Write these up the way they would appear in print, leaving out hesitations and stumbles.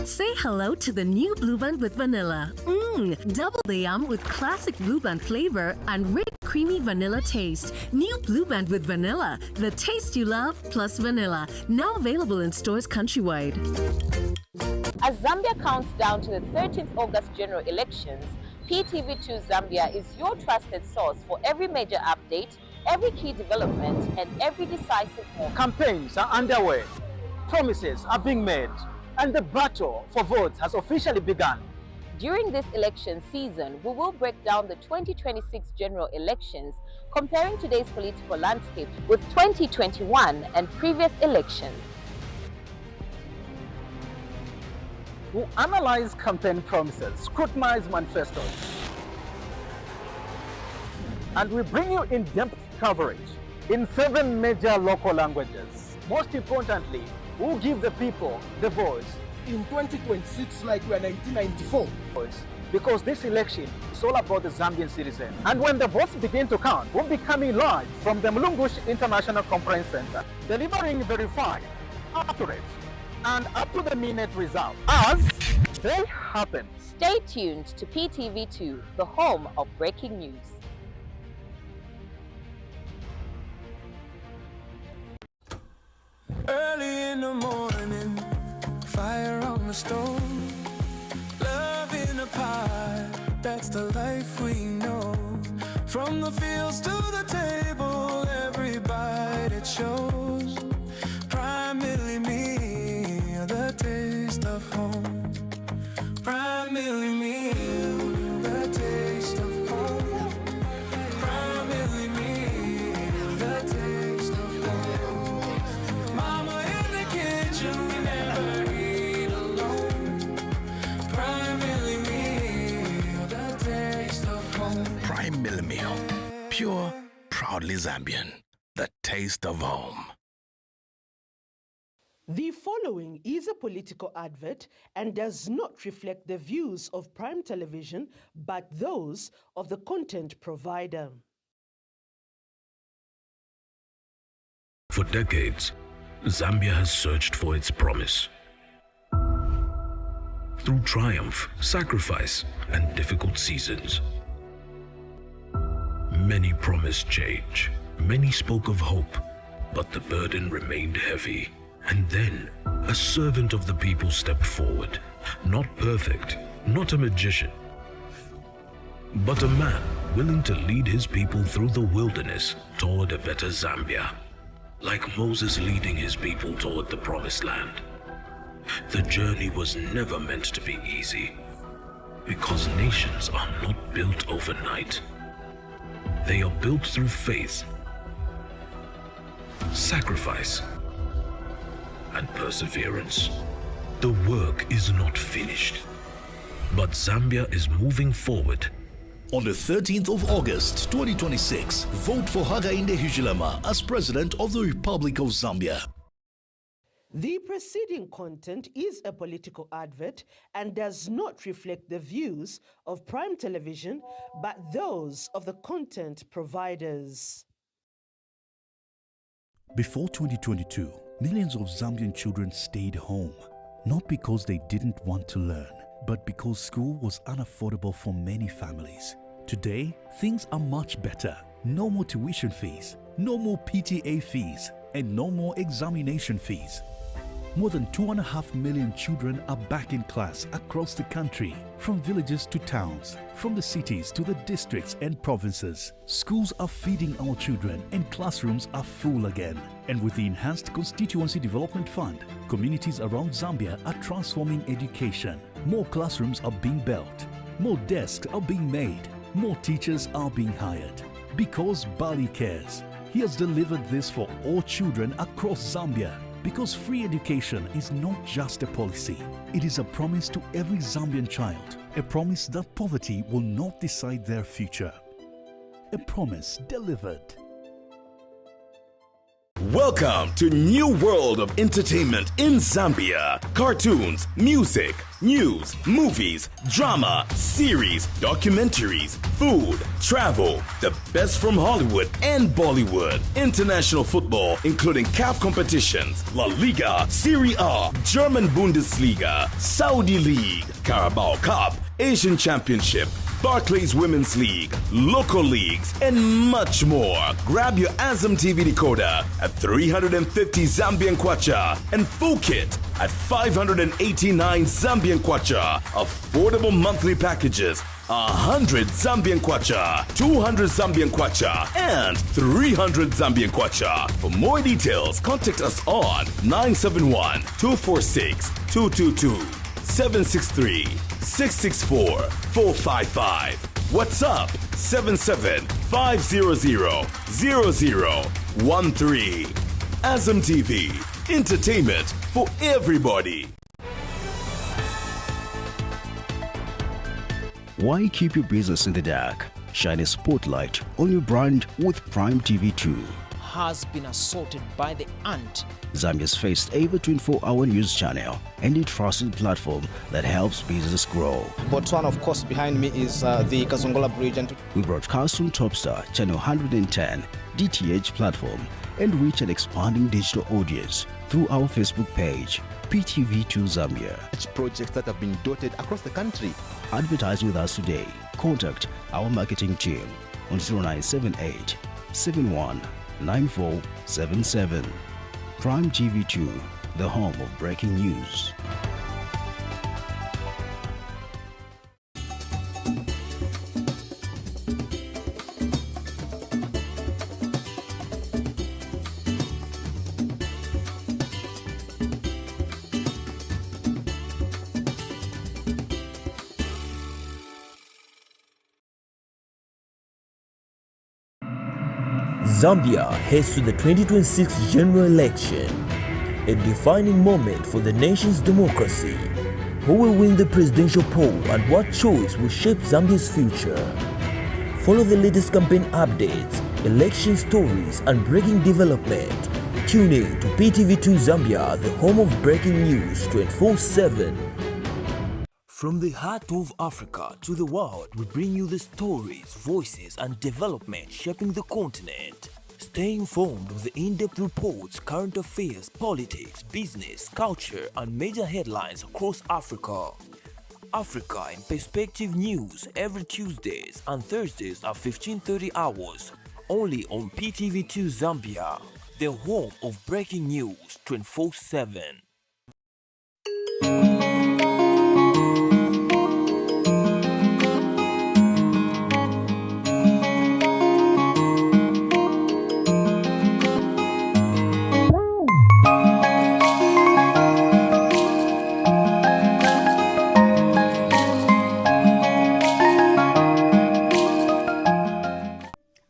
Say hello to the new Blue Band with vanilla. Double the yum with classic Blue Band flavor and rich creamy vanilla taste. New Blue Band with vanilla, the taste you love plus vanilla. Now available in stores countrywide. As Zambia counts down to the 13th August general elections, PTV2 Zambia is your trusted source for every major update, every key development, and every decisive move. Campaigns are underway, promises are being made, and the battle for votes has officially begun. During this election season, we will break down the 2026 general elections, comparing today's political landscape with 2021 and previous elections. We'll analyze campaign promises, scrutinize manifestos, and we bring you in-depth coverage in 7 major local languages. Most importantly, we'll give the people the voice. In 2026, like we are 1994. Because this election is all about the Zambian citizen. And when the votes begin to count, we'll be coming live from the Mlungush International Conference Center, delivering verified, accurate, and up-to-the-minute results as they happen. Stay tuned to PTV2, the home of breaking news. Early in the morning, fire on the stove, love in a pie, that's the life we know. From the fields to the table, every bite it shows. Primarily me, the taste of home. Primarily me, the taste of home. Primarily me, the taste of home. Mama in the kitchen, we never eat alone. Primarily me, the taste of home. Prime Mill Meal, pure, proudly Zambian, the taste of home. The following is a political advert and does not reflect the views of Prime Television, but those of the content provider. For decades, Zambia has searched for its promise. Through triumph, sacrifice, and difficult seasons. Many promised change, many spoke of hope, but the burden remained heavy. And then, a servant of the people stepped forward. Not perfect, not a magician, but a man willing to lead his people through the wilderness toward a better Zambia. Like Moses leading his people toward the promised land. The journey was never meant to be easy, because nations are not built overnight. They are built through faith, sacrifice, and perseverance. The work is not finished, but Zambia is moving forward. On the 13th of August 2026, vote for Hakainde Hichilema as President of the Republic of Zambia. The preceding content is a political advert and does not reflect the views of Prime Television, but those of the content providers. Before 2022, millions of Zambian children stayed home, not because they didn't want to learn, but because school was unaffordable for many families. Today, things are much better. No more tuition fees, no more PTA fees, and no more examination fees. More than 2.5 million children are back in class across the country, from villages to towns, from the cities to the districts and provinces. Schools are feeding our children and classrooms are full again. And with the enhanced Constituency Development Fund, communities around Zambia are transforming education. More classrooms are being built, more desks are being made, more teachers are being hired. Because Bali cares. He has delivered this for all children across Zambia. Because free education is not just a policy, it is a promise to every Zambian child, a promise that poverty will not decide their future. A promise delivered. Welcome to New World of Entertainment in Zambia. Cartoons, music, news, movies, drama, series, documentaries, food, travel, the best from Hollywood and Bollywood, international football, including CAF competitions, La Liga, Serie A, German Bundesliga, Saudi League, Carabao Cup, Asian Championship, Barclays Women's League, local leagues, and much more. Grab your AZAM TV decoder at 350 Zambian kwacha and full kit at 589 Zambian kwacha. Affordable monthly packages: 100 Zambian kwacha, 200 Zambian kwacha, and 300 Zambian kwacha. For more details, contact us on 971-246-222, 763-664-455. WhatsApp 77-500-0013. AZAM TV, entertainment for everybody. Why keep your business in the dark? Shine a spotlight on your brand with Prime TV2. Has been assaulted by the ant. Zambia's first ever 24-hour news channel and a trusted platform that helps business grow. Botswana, of course, behind me is the Kazongola Bridge. And we broadcast on TOPSTAR, channel 110, DTH platform, and reach an expanding digital audience through our Facebook page, PTV2 Zambia. Projects that have been dotted across the country. Advertise with us today. Contact our marketing team on 0978 71 9477. Prime TV2, the home of breaking news. Zambia heads to the 2026 general election, a defining moment for the nation's democracy. Who will win the presidential poll and what choice will shape Zambia's future? Follow the latest campaign updates, election stories, and breaking development. Tune in to PTV2 Zambia, the home of breaking news 24/7. From the heart of Africa to the world, we bring you the stories, voices, and development shaping the continent. Stay informed with the in-depth reports, current affairs, politics, business, culture, and major headlines across Africa. Africa in Perspective News every Tuesdays and Thursdays at 15:30 hours, only on PTV2 Zambia, the home of breaking news 24/7.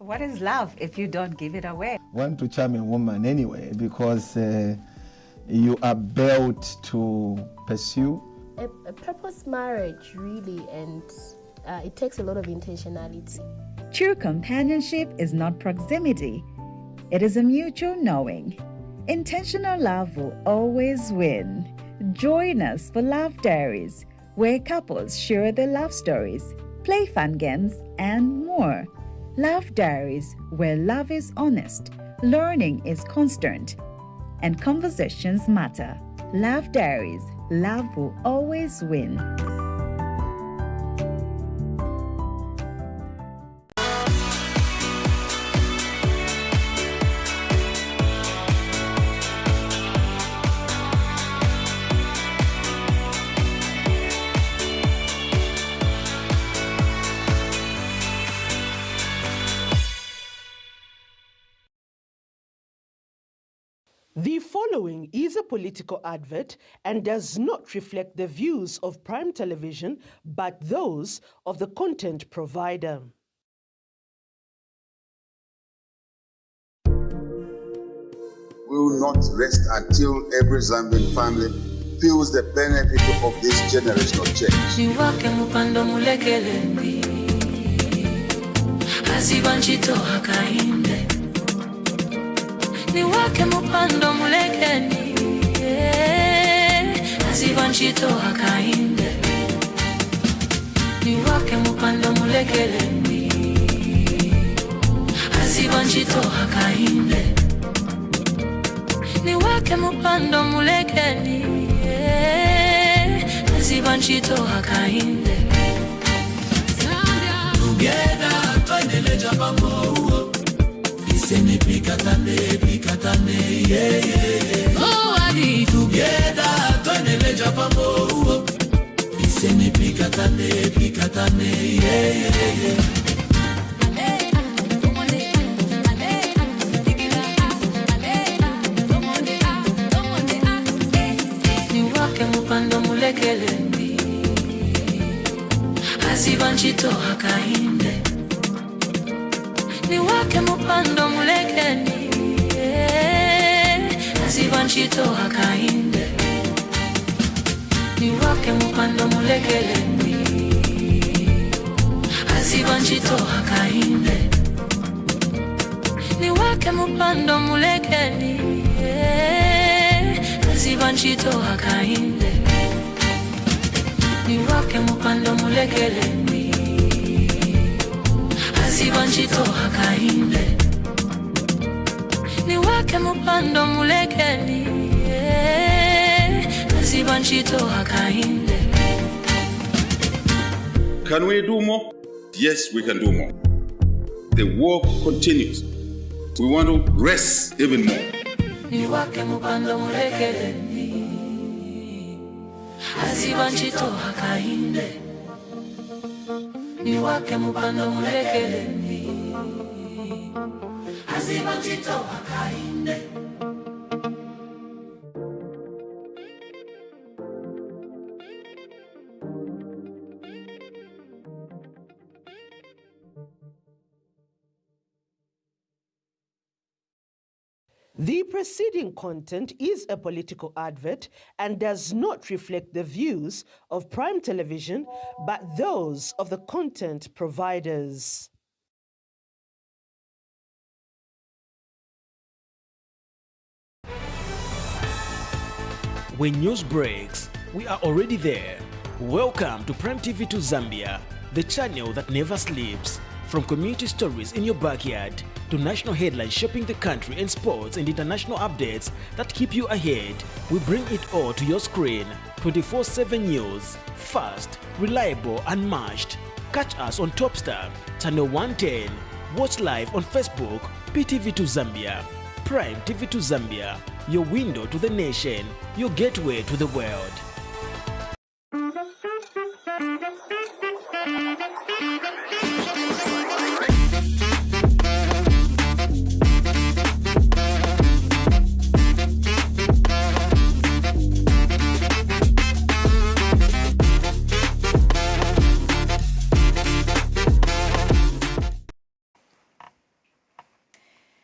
What is love if you don't give it away? Want to charm a woman anyway because you are built to pursue. A purpose marriage, really, and it takes a lot of intentionality. True companionship is not proximity. It is a mutual knowing. Intentional love will always win. Join us for Love Diaries, where couples share their love stories, play fun games, and more. Love Diaries, where love is honest, learning is constant, and conversations matter. Love Diaries, love will always win. The following is a political advert and does not reflect the views of Prime Television, but those of the content provider. We will not rest until every Zambian family feels the benefit of this generational change. Niwake niwake mupando mulekeni azibanchito hakainde niwake mupando mulekeleni azibanchito hakainde niwake mupando mulekeni azibanchito hakainde together twaneleja pamoja iseme pikatane yeah yeah oh ali together twaneleja pamoja iseme pikatane yeah yeah niwake mupando mulekeleni azibanchito hakainde niwake mupando mulekeni azibanchito hakainde niwake mupando mulekeleni azibanchito hakainde niwake mupando mulekeni azibanchito hakainde niwake mupando mulekeleni azibanchito hakainde niwake mupando mulekeni azibanchito hakainde. Can we do more? Yes, we can do more. The work continues. We want to rest even more. niwake mupando mulekeleni azibanchito hakainde niwake mupando mulekeleni azibanchito hakainde. The preceding content is a political advert and does not reflect the views of Prime Television, but those of the content providers. When news breaks, we are already there. Welcome to Prime TV2 Zambia, the channel that never sleeps. From community stories in your backyard to national headlines shaping the country and sports and international updates that keep you ahead, we bring it all to your screen. 24/7 news, fast, reliable, unmatched. Catch us on TOPSTAR, channel 110. Watch live on Facebook, PTV2 Zambia. Prime TV2 Zambia, your window to the nation, your gateway to the world.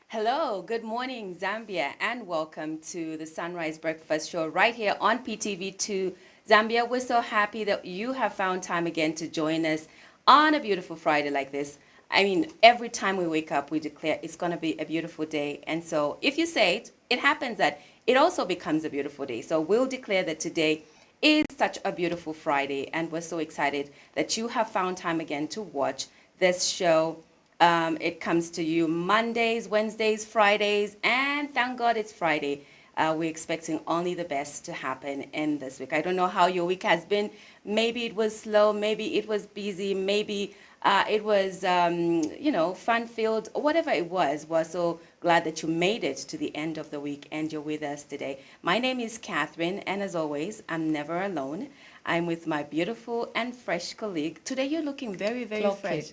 Hello, good morning Zambia, and welcome to the Sunrise Breakfast Show right here on PTV2 Zambia. We're so happy that you have found time again to join us on a beautiful Friday like this. I mean, every time we wake up, we declare it's going to be a beautiful day. And so if you say it, it happens that it also becomes a beautiful day. So we'll declare that today is such a beautiful Friday, and we're so excited that you have found time again to watch this show. It comes to you Mondays, Wednesdays, Fridays, and thank God it's Friday. We're expecting only the best to happen in this week. I don't know how your week has been. Maybe it was slow, maybe it was busy, maybe it was, fun-filled, whatever it was. We're so glad that you made it to the end of the week and you're with us today. My name is Catherine, and as always, I'm never alone. I'm with my beautiful and fresh colleague. Today you're looking very, very fresh.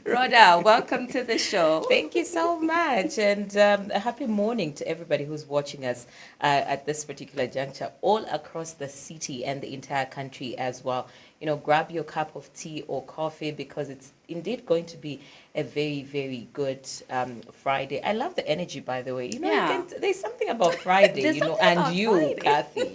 Rhoda, welcome to the show. Thank you so much, and a happy morning to everybody who's watching us at this particular juncture, all across the city and the entire country as well. You know, grab your cup of tea or coffee, because it's indeed going to be a very, very good Friday. I love the energy, by the way. You know, there's something about Friday, you know, and you, Friday. Kathy,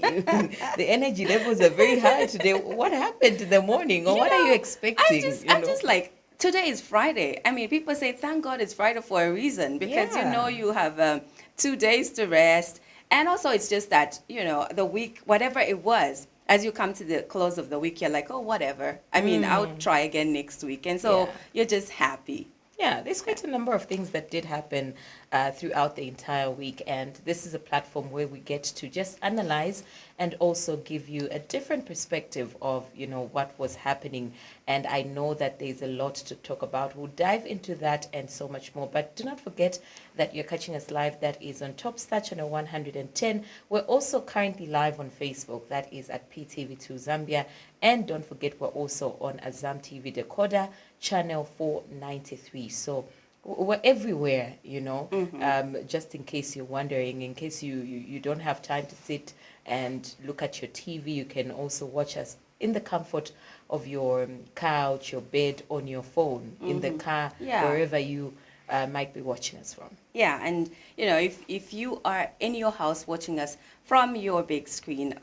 the energy levels are very high today. What happened in the morning, or what are you expecting? I'm just like, today is Friday. I mean, people say, thank God it's Friday for a reason, because you know you have 2 days to rest. And also, it's just that, you know, the week, whatever it was, as you come to the close of the week, you're like, oh, whatever. I mean, I'll try again next week. And so you're just happy. Yeah, there's quite a number of things that did happen throughout the entire week, and this is a platform where we get to just analyze and also give you a different perspective of, you know, what was happening. And I know that there's a lot to talk about. We'll dive into that and so much more. But do not forget that you're catching us live. That is on TOPSTAR channel 110. We're also currently live on Facebook. That is at PTV2 Zambia. And don't forget, we're also on AZAM TV Decoder channel 493. So we're everywhere, you know, just in case you're wondering, in case you don't have time to sit and look at your TV, you can also watch us in the comfort of your couch, your bed, on your phone, in the car, wherever you might be watching us from. Yeah, and, you know, if you are in your house watching us from your big screen,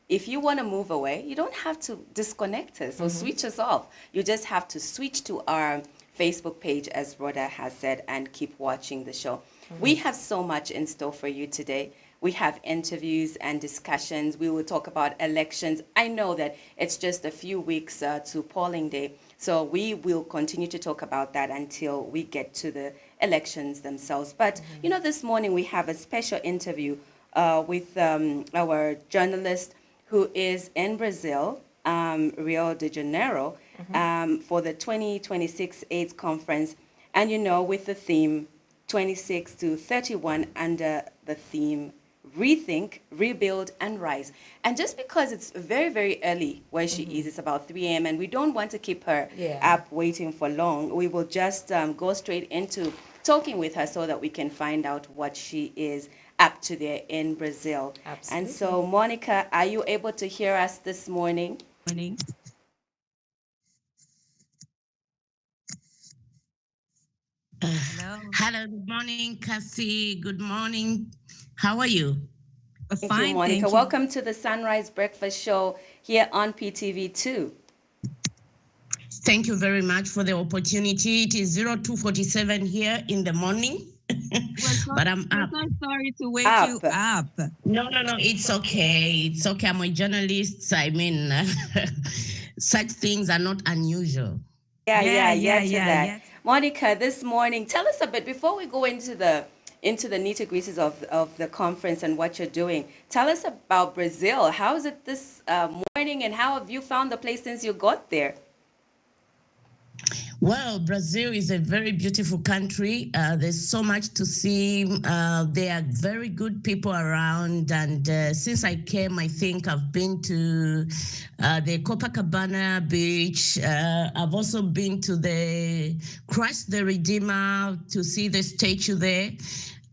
if you want to move away, you don't have to disconnect us or switch us off. You just have to switch to our Facebook page, as Rhoda has said, and keep watching the show. We have so much in store for you today. We have interviews and discussions. We will talk about elections. I know that it's just a few weeks to polling day, so we will continue to talk about that until we get to the elections themselves. But, you know, this morning we have a special interview with our journalist who is in Brazil, Rio de Janeiro, for the 2026 AIDS conference. And, you know, with the theme 26 to 31 under the theme Rethink, Rebuild, and Rise. And just because it's very, very early where she is, it's about 3 a.m., and we don't want to keep her up waiting for long, we will just go straight into talking with her so that we can find out what she is up to there in Brazil. Absolutely. And so, Monica, are you able to hear us this morning? Morning. Hello, good morning, Cassie. Good morning. How are you? Thank Fine, you, Monica. thank you. Welcome to the Sunrise Breakfast Show here on PTV2. Thank you very much for the opportunity. It is 02:47 here in the morning, but I'm up. I'm so sorry to wake you up. No, it's okay. It's okay. I'm a journalist. I mean, such things are not unusual. Yeah. Monica, this morning, tell us a bit, before we go into the nitty-gritties of the conference and what you're doing, tell us about Brazil. How is it this morning, and how have you found the place since you got there? Well, Brazil is a very beautiful country. There's so much to see. There are very good people around. And since I came, I think I've been to the Copacabana beach. I've also been to the Christ the Redeemer to see the statue there.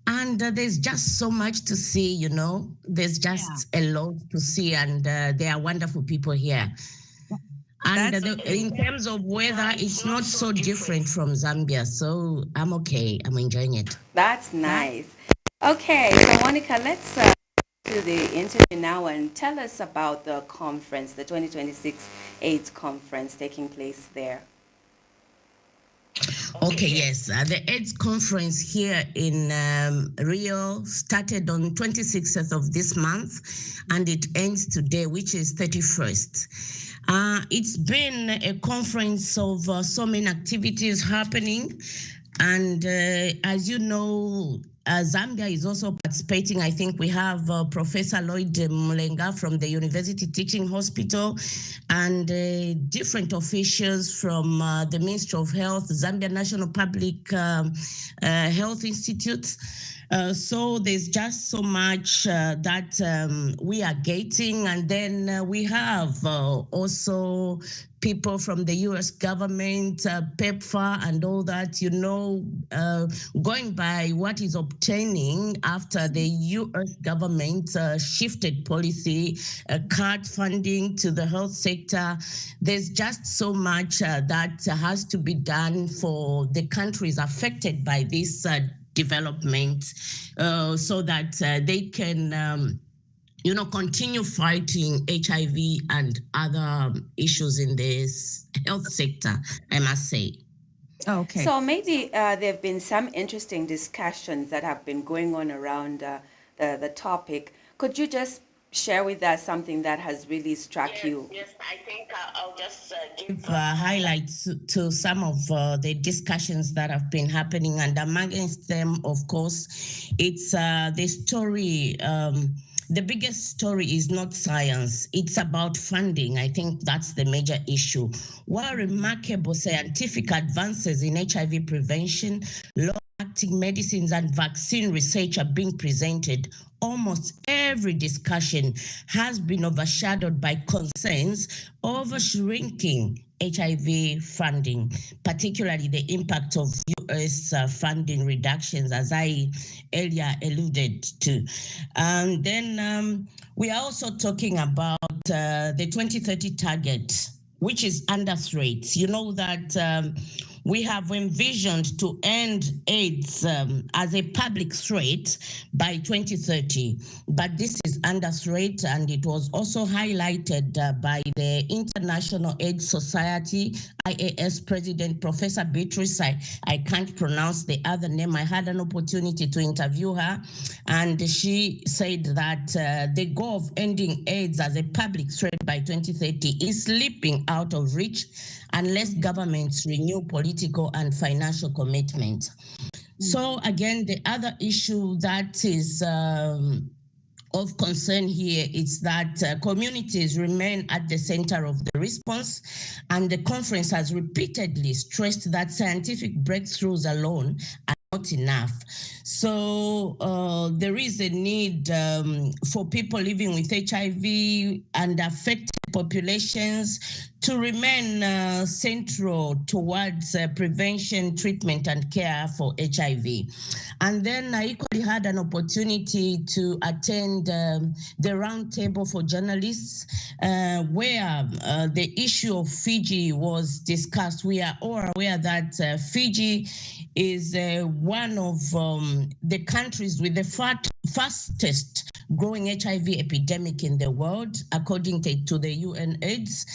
And there's just so much to see, you know. There's just a lot to see, and there are wonderful people here. And in terms of weather, it's not so different from Zambia, so I'm okay. I'm enjoying it. That's nice. Okay, so Monica, let's do the interview now and tell us about the conference, the 2026 AIDS conference taking place there. Okay, yes. The AIDS conference here in Rio started on 26th of this month, and it ends today, which is 31st. It's been a conference of so many activities happening. And as you know, Zambia is also participating. I think we have Professor Lloyd Mulenga from the University Teaching Hospital and different officials from the Ministry of Health, Zambia National Public Health Institute. So there's just so much that we are getting. And then we have also people from the U.S. government, PEPFAR and all that, you know, going by what is obtaining after the U.S. government shifted policy, cut funding to the health sector. There's just so much that has to be done for the countries affected by this development so that they can continue fighting HIV and other issues in this health sector, I must say. Okay. So maybe there have been some interesting discussions that have been going on around the topic. Could you just share with us something that has really struck you? Yes, I think I'll just give highlights to some of the discussions that have been happening, and amongst them, of course, it's the story. The biggest story is not science, it's about funding. I think that's the major issue. While remarkable scientific advances in HIV prevention, long-acting medicines and vaccine research are being presented, almost every discussion has been overshadowed by concerns over shrinking HIV funding, particularly the impact of US funding reductions, as I earlier alluded to. And then we are also talking about the 2030 target, which is under threat. You know that we have envisioned to end AIDS as a public threat by 2030, but this is under threat, and it was also highlighted by the International AIDS Society, IAS President, Professor Beatrice. I can't pronounce the other name. I had an opportunity to interview her, and she said that the goal of ending AIDS as a public threat by 2030 is slipping out of reach unless governments renew political and financial commitment. So again, the other issue that is of concern here is that communities remain at the center of the response, and the conference has repeatedly stressed that scientific breakthroughs alone are not enough. So there is a need for people living with HIV and affected populations to remain central towards prevention, treatment, and care for HIV. And then I equally had an opportunity to attend the roundtable for journalists where the issue of Fiji was discussed. We are all aware that Fiji is one of the countries with the fastest growing HIV epidemic in the world, according to the UN AIDS.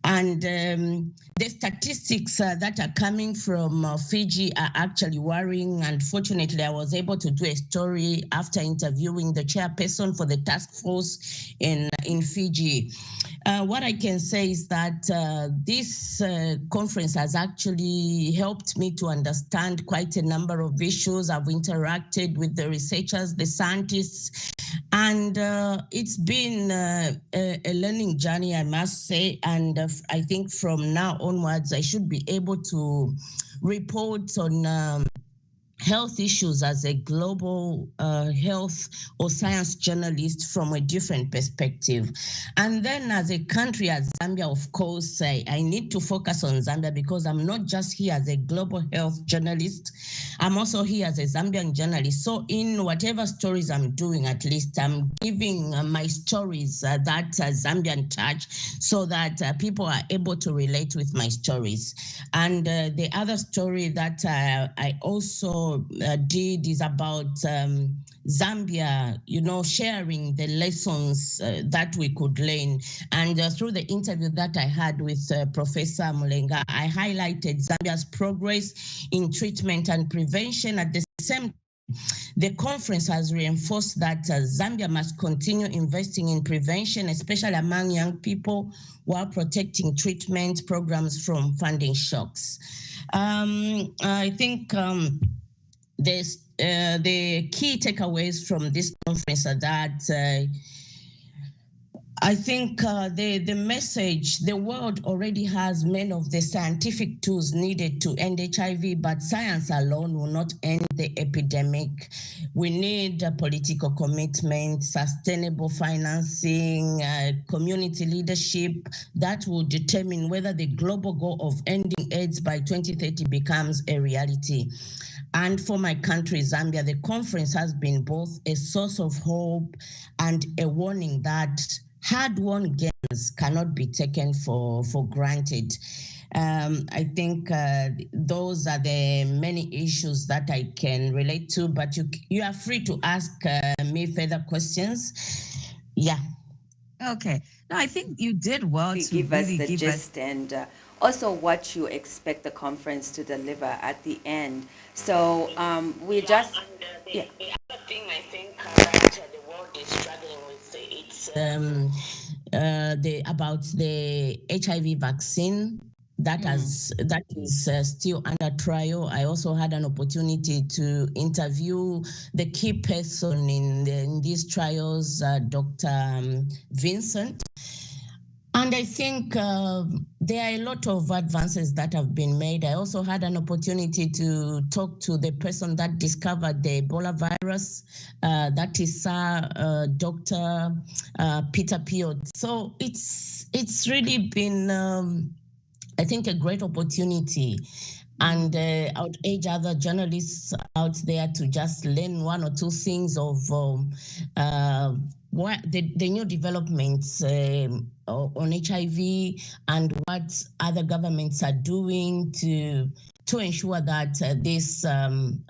And the statistics that are coming from Fiji are actually worrying. Unfortunately, I was able to do a story after interviewing the chairperson for the task force in Fiji. What I can say is that this conference has actually helped me to understand quite a number of issues. I've interacted with the researchers, the scientists, and it's been a learning journey, I must say. And I think from now onwards, I should be able to report on health issues as a global health or science journalist from a different perspective. And then as a country, as Zambia, of course, I need to focus on Zambia because I'm not just here as a global health journalist, I'm also here as a Zambian journalist. So in whatever stories I'm doing, at least I'm giving my stories that Zambian touch so that people are able to relate with my stories. And the other story that I also did is about Zambia, sharing the lessons that we could learn. And through the interview that I had with Professor Mulenga, I highlighted Zambia's progress in treatment and prevention. At the same time, the conference has reinforced that Zambia must continue investing in prevention, especially among young people, while protecting treatment programs from funding shocks. I think the key takeaways from this conference are that I think the message, the world already has many of the scientific tools needed to end HIV, but science alone will not end the epidemic. We need political commitment, sustainable financing, community leadership that will determine whether the global goal of ending AIDS by 2030 becomes a reality. And for my country, Zambia, the conference has been both a source of hope and a warning that hard-won gains cannot be taken for granted. I think those are the many issues that I can relate to, but you are free to ask me further questions. Yeah. Okay. No, I think you did well to Give us really the give us. gist and also what you expect the conference to deliver at the end. So we just, yeah. The other thing I think that the world is struggling with it's about the HIV vaccine that is still under trial. I also had an opportunity to interview the key person in these trials, Dr. Vincent. And I think there are a lot of advances that have been made. I also had an opportunity to talk to the person that discovered the Ebola virus, that is Dr. Peter Piot. So it's really been, I think, a great opportunity. And I would urge other journalists out there to just learn one or two things of what the new developments on HIV and what other governments are doing to ensure that this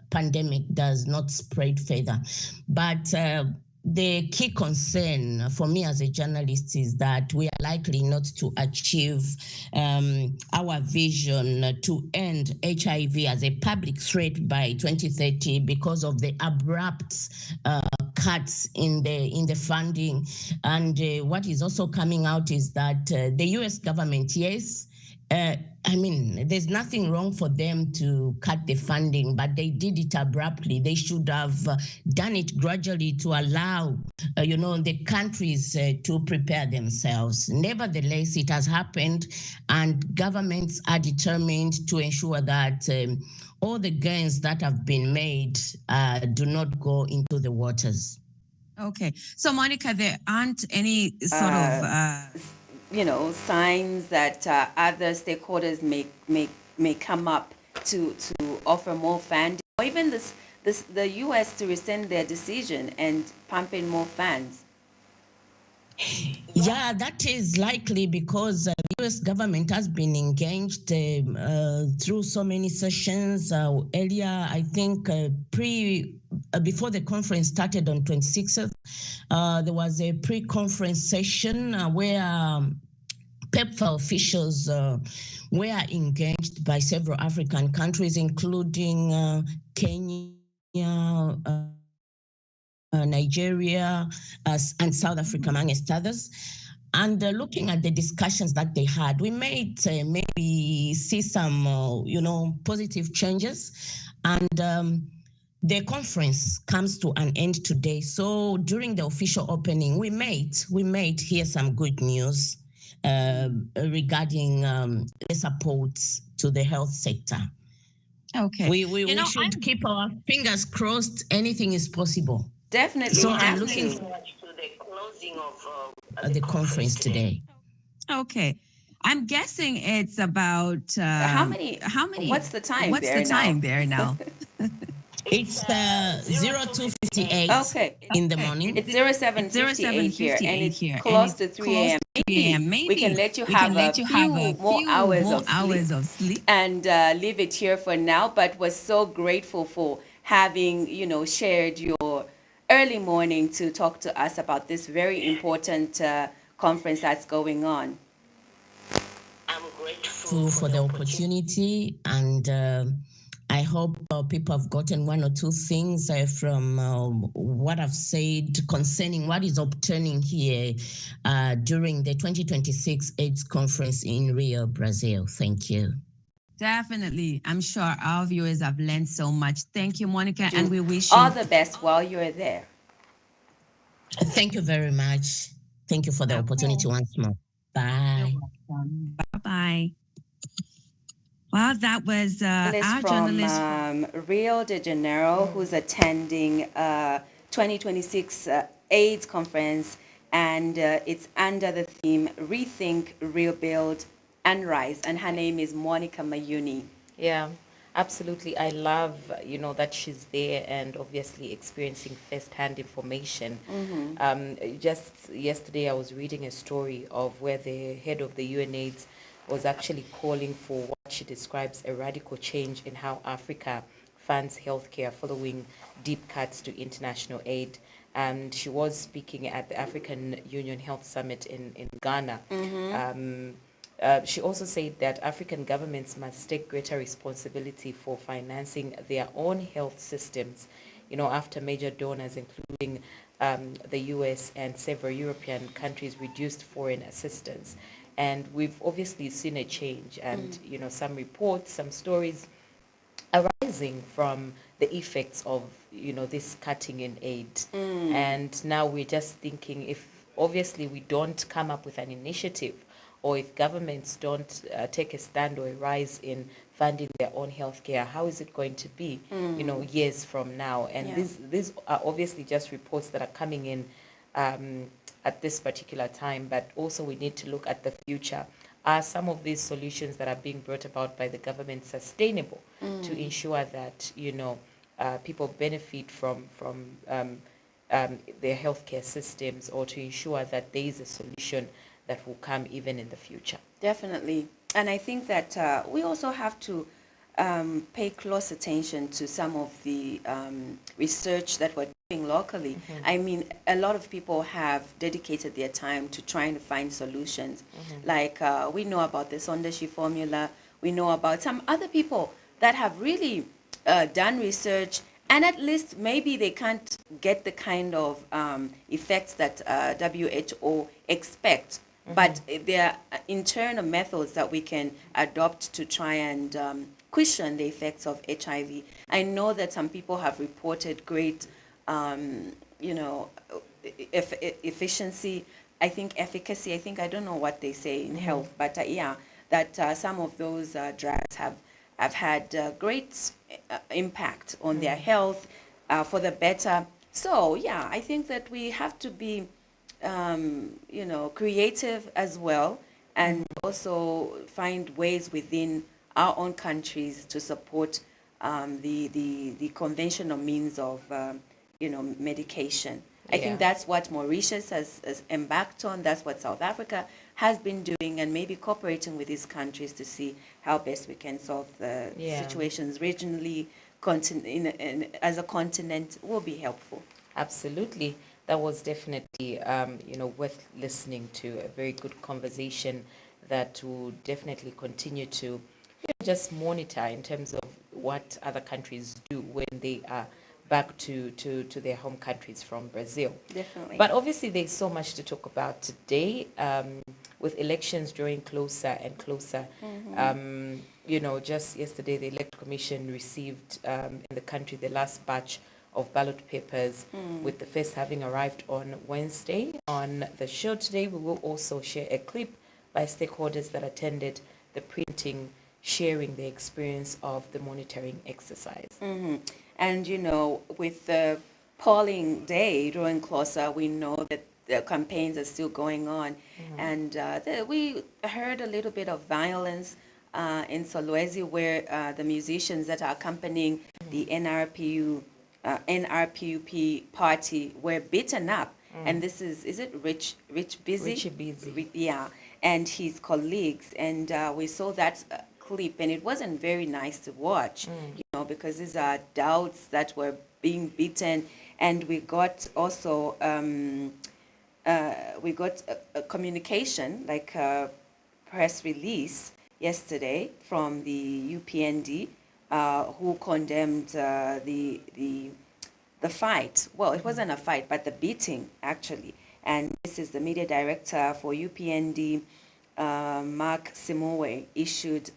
pandemic does not spread further. But the key concern for me as a journalist is that we are likely not to achieve our vision to end HIV as a public threat by 2030 because of the abrupt cuts in the funding. And what is also coming out is that the US government, yes, I mean, there's nothing wrong for them to cut the funding, but they did it abruptly. They should have done it gradually to allow, the countries to prepare themselves. Nevertheless, it has happened, and governments are determined to ensure that all the gains that have been made do not go into the waters. Okay. So, Monica, there aren't any sort of signs that other stakeholders may come up to offer more funding, or even the US to rescind their decision and pump in more funds. Yeah, that is likely because the US government has been engaged through so many sessions. Earlier, I think before the conference started on 26th, there was a pre-conference session where PEPFAR officials were engaged by several African countries, including Kenya, Nigeria, and South Africa, amongst others. And looking at the discussions that they had, we might maybe see some, positive changes. And the conference comes to an end today. So during the official opening, we might hear some good news regarding the support to the health sector. Okay. We should keep our fingers crossed. Anything is possible. Definitely. So I'm looking forward to the closing of the conference today. Okay. I'm guessing it's about how many? What's the time? What's there the time now? there now? It's 02:58 okay. in the morning. It's 07:58 here, and it's close to 3 a.m. Maybe we can let you have a few more hours of sleep and leave it here for now. But was so grateful for having shared your early morning to talk to us about this very important conference that's going on. I'm grateful for the opportunity, and I hope people have gotten one or two things from what I've said concerning what is upturning here during the 2026 AIDS conference in Rio, Brazil. Thank you. Definitely. I'm sure our viewers have learned so much. Thank you, Monica, and we wish all you the best while you're there. Thank you very much. Thank you for the opportunity once more. Bye. Bye-bye. Well, that was our from journalist Rio de Janeiro, who's attending 2026 AIDS conference, and it's under the theme Rethink, Rebuild, and Rise. And her name is Monica Mayuni. Yeah, absolutely. I love, that she's there and obviously experiencing first-hand information. Mm-hmm. Just yesterday, I was reading a story of where the head of the UNAIDS was actually calling for what she describes a radical change in how Africa funds healthcare following deep cuts to international aid. and she was speaking at the African Union Health Summit in Ghana. She also said that African governments must take greater responsibility for financing their own health systems, after major donors, including the US and several European countries, reduced foreign assistance. And we've obviously seen a change, and some reports, some stories arising from the effects of this cutting in aid. And now we're just thinking, if obviously we don't come up with an initiative, or if governments don't take a stand or a rise in funding their own healthcare, how is it going to be, years from now? And these are obviously just reports that are coming in at this particular time, but also we need to look at the future. Are some of these solutions that are being brought about by the government sustainable to ensure that people benefit from their healthcare systems, or to ensure that there is a solution that will come even in the future? Definitely. And I think that we also have to pay close attention to some of the research that we're doing locally. I mean, a lot of people have dedicated their time to trying to find solutions. Like we know about the Sondashi formula. We know about some other people that have really done research, and at least maybe they can't get the kind of effects that WHO expects. But there are internal methods that we can adopt to try and cushion the effects of HIV. I know that some people have reported great, efficiency, I think efficacy, I don't know what they say in health, but that some of those drugs have had great impact on their health for the better. So, I think that we have to be creative as well, and also find ways within our own countries to support the conventional means of, medication. I think that's what Mauritius has embarked on. That's what South Africa has been doing, and maybe cooperating with these countries to see how best we can solve the situations regionally, as a continent, will be helpful. Absolutely. That was definitely, worth listening to. A very good conversation that will definitely continue to just monitor in terms of what other countries do when they are back to their home countries from Brazil. Definitely. But obviously there's so much to talk about today, with elections drawing closer and closer. Just yesterday the Electoral Commission received in the country the last batch of ballot papers, with the first having arrived on Wednesday. On the show today, we will also share a clip by stakeholders that attended the printing, sharing the experience of the monitoring exercise. And, with the polling day drawing closer, we know that the campaigns are still going on. And we heard a little bit of violence in Solwezi, where the musicians that are accompanying the NRPUP party were beaten up. And this is it Rich Busy? Richie Busy. And his colleagues. And we saw that clip, and it wasn't very nice to watch, because these are adults that were being beaten. And we got also, a communication, like a press release yesterday from the UPND, who condemned the fight. Well, it wasn't a fight, but the beating, actually. And this is the media director for UPND, Mark Simowe, issued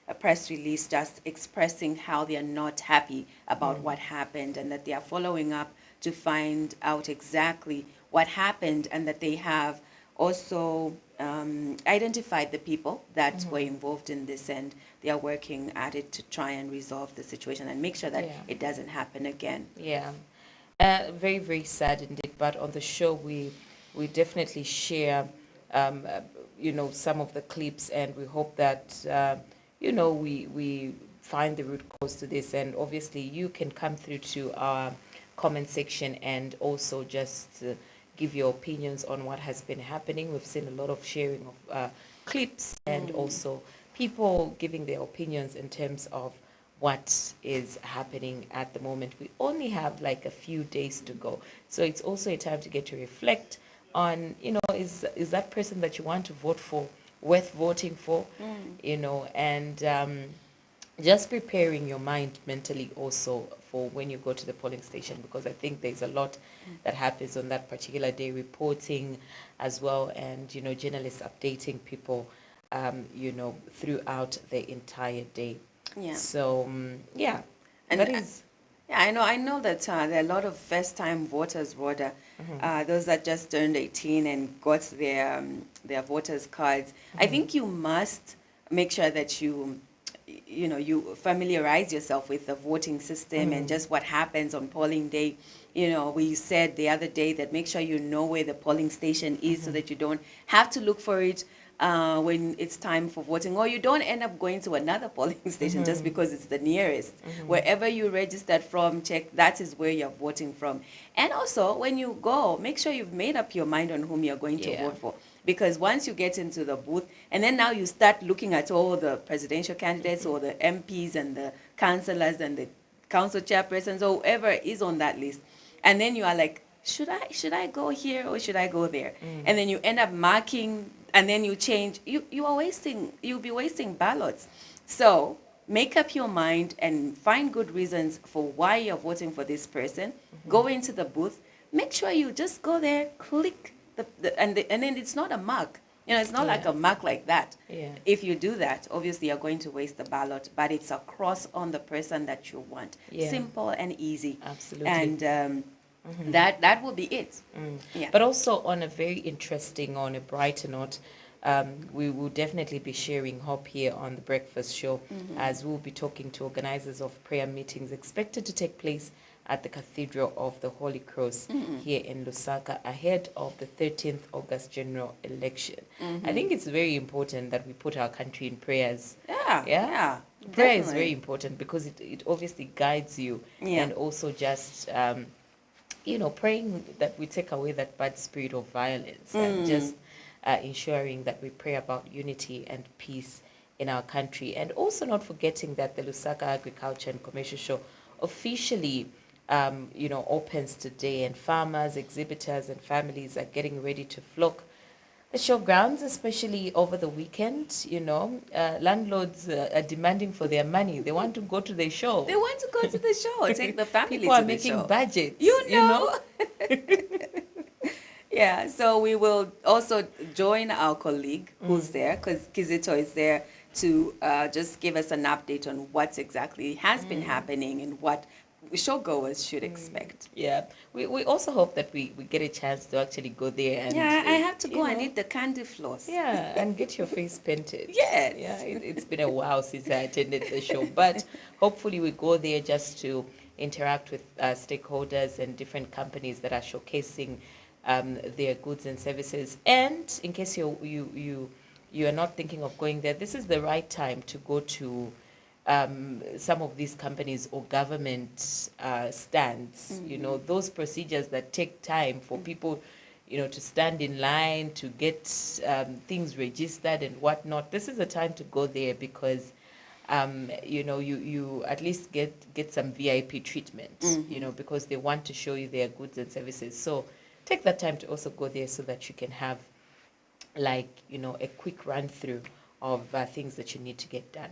a press release just expressing how they are not happy about what happened, and that they are following up to find out exactly what happened, and that they have also identified the people that were involved in this, and they are working at it to try and resolve the situation and make sure that it doesn't happen again. Very, very sad indeed. But on the show, we definitely share, some of the clips, and we hope that, we find the root cause to this. And obviously, you can come through to our comment section and also just give your opinions on what has been happening. We've seen a lot of sharing of clips, and also people giving their opinions in terms of what is happening at the moment. We only have like a few days to go. So it's also a time to get to reflect on, is that person that you want to vote for worth voting for, and just preparing your mind mentally also for when you go to the polling station, because I think there's a lot that happens on that particular day, reporting as well, and, journalists updating people, throughout the entire day. Yeah. So, yeah, and that is... Yeah, I know that there are a lot of first-time voters, Rhoda, those that just turned 18 and got their voters' cards. I think you must make sure that you familiarize yourself with the voting system and just what happens on polling day. We said the other day that make sure you know where the polling station is so that you don't have to look for it when it's time for voting, or you don't end up going to another polling station just because it's the nearest. Wherever you registered from, check that is where you're voting from. And also, when you go, make sure you've made up your mind on whom you're going to vote for. Because once you get into the booth, and then now you start looking at all the presidential candidates or the MPs and the councillors and the council chairpersons or whoever is on that list, and then you are like, should I go here or should I go there? And then you end up marking, and then you change. You'll be wasting ballots. So make up your mind and find good reasons for why you're voting for this person. Go into the booth. Make sure you just go there, click, and then it's not a mark. It's not like a mark like that. If you do that, obviously you're going to waste the ballot, but it's a cross on the person that you want. Simple and easy. Absolutely. And that will be it. Yeah. But also on a very interesting, on a brighter note, we will definitely be sharing hope here on the breakfast show, as we'll be talking to organizers of prayer meetings expected to take place at the Cathedral of the Holy Cross here in Lusaka ahead of the 13th August general election. I think it's very important that we put our country in prayers. Yeah. Prayer is very important because it obviously guides you, and also just praying that we take away that bad spirit of violence and just ensuring that we pray about unity and peace in our country. And also not forgetting that the Lusaka Agriculture and Commercial Show officially opens today, and farmers, exhibitors and families are getting ready to flock the showgrounds, especially over the weekend. Landlords are demanding for their money. They want to go to the show. They want to go to the show. Take the family People to are the show. making budgets. You know? Yeah, so we will also join our colleague who's there, because Kizito is there to just give us an update on what exactly has been happening and what showgoers should expect. Yeah, we also hope that we get a chance to actually go there. And I have to go. I need the candy floss. Yeah, and get your face painted. Yes. Yeah, it's been a while since I attended the show, but hopefully we go there just to interact with stakeholders and different companies that are showcasing their goods and services. And in case you are not thinking of going there, this is the right time to go to some of these companies or government stands. Those procedures that take time for people to stand in line to get things registered and whatnot. This is the time to go there because you at least get some VIP treatment, because they want to show you their goods and services. So take that time to also go there so that you can have a quick run through of things that you need to get done.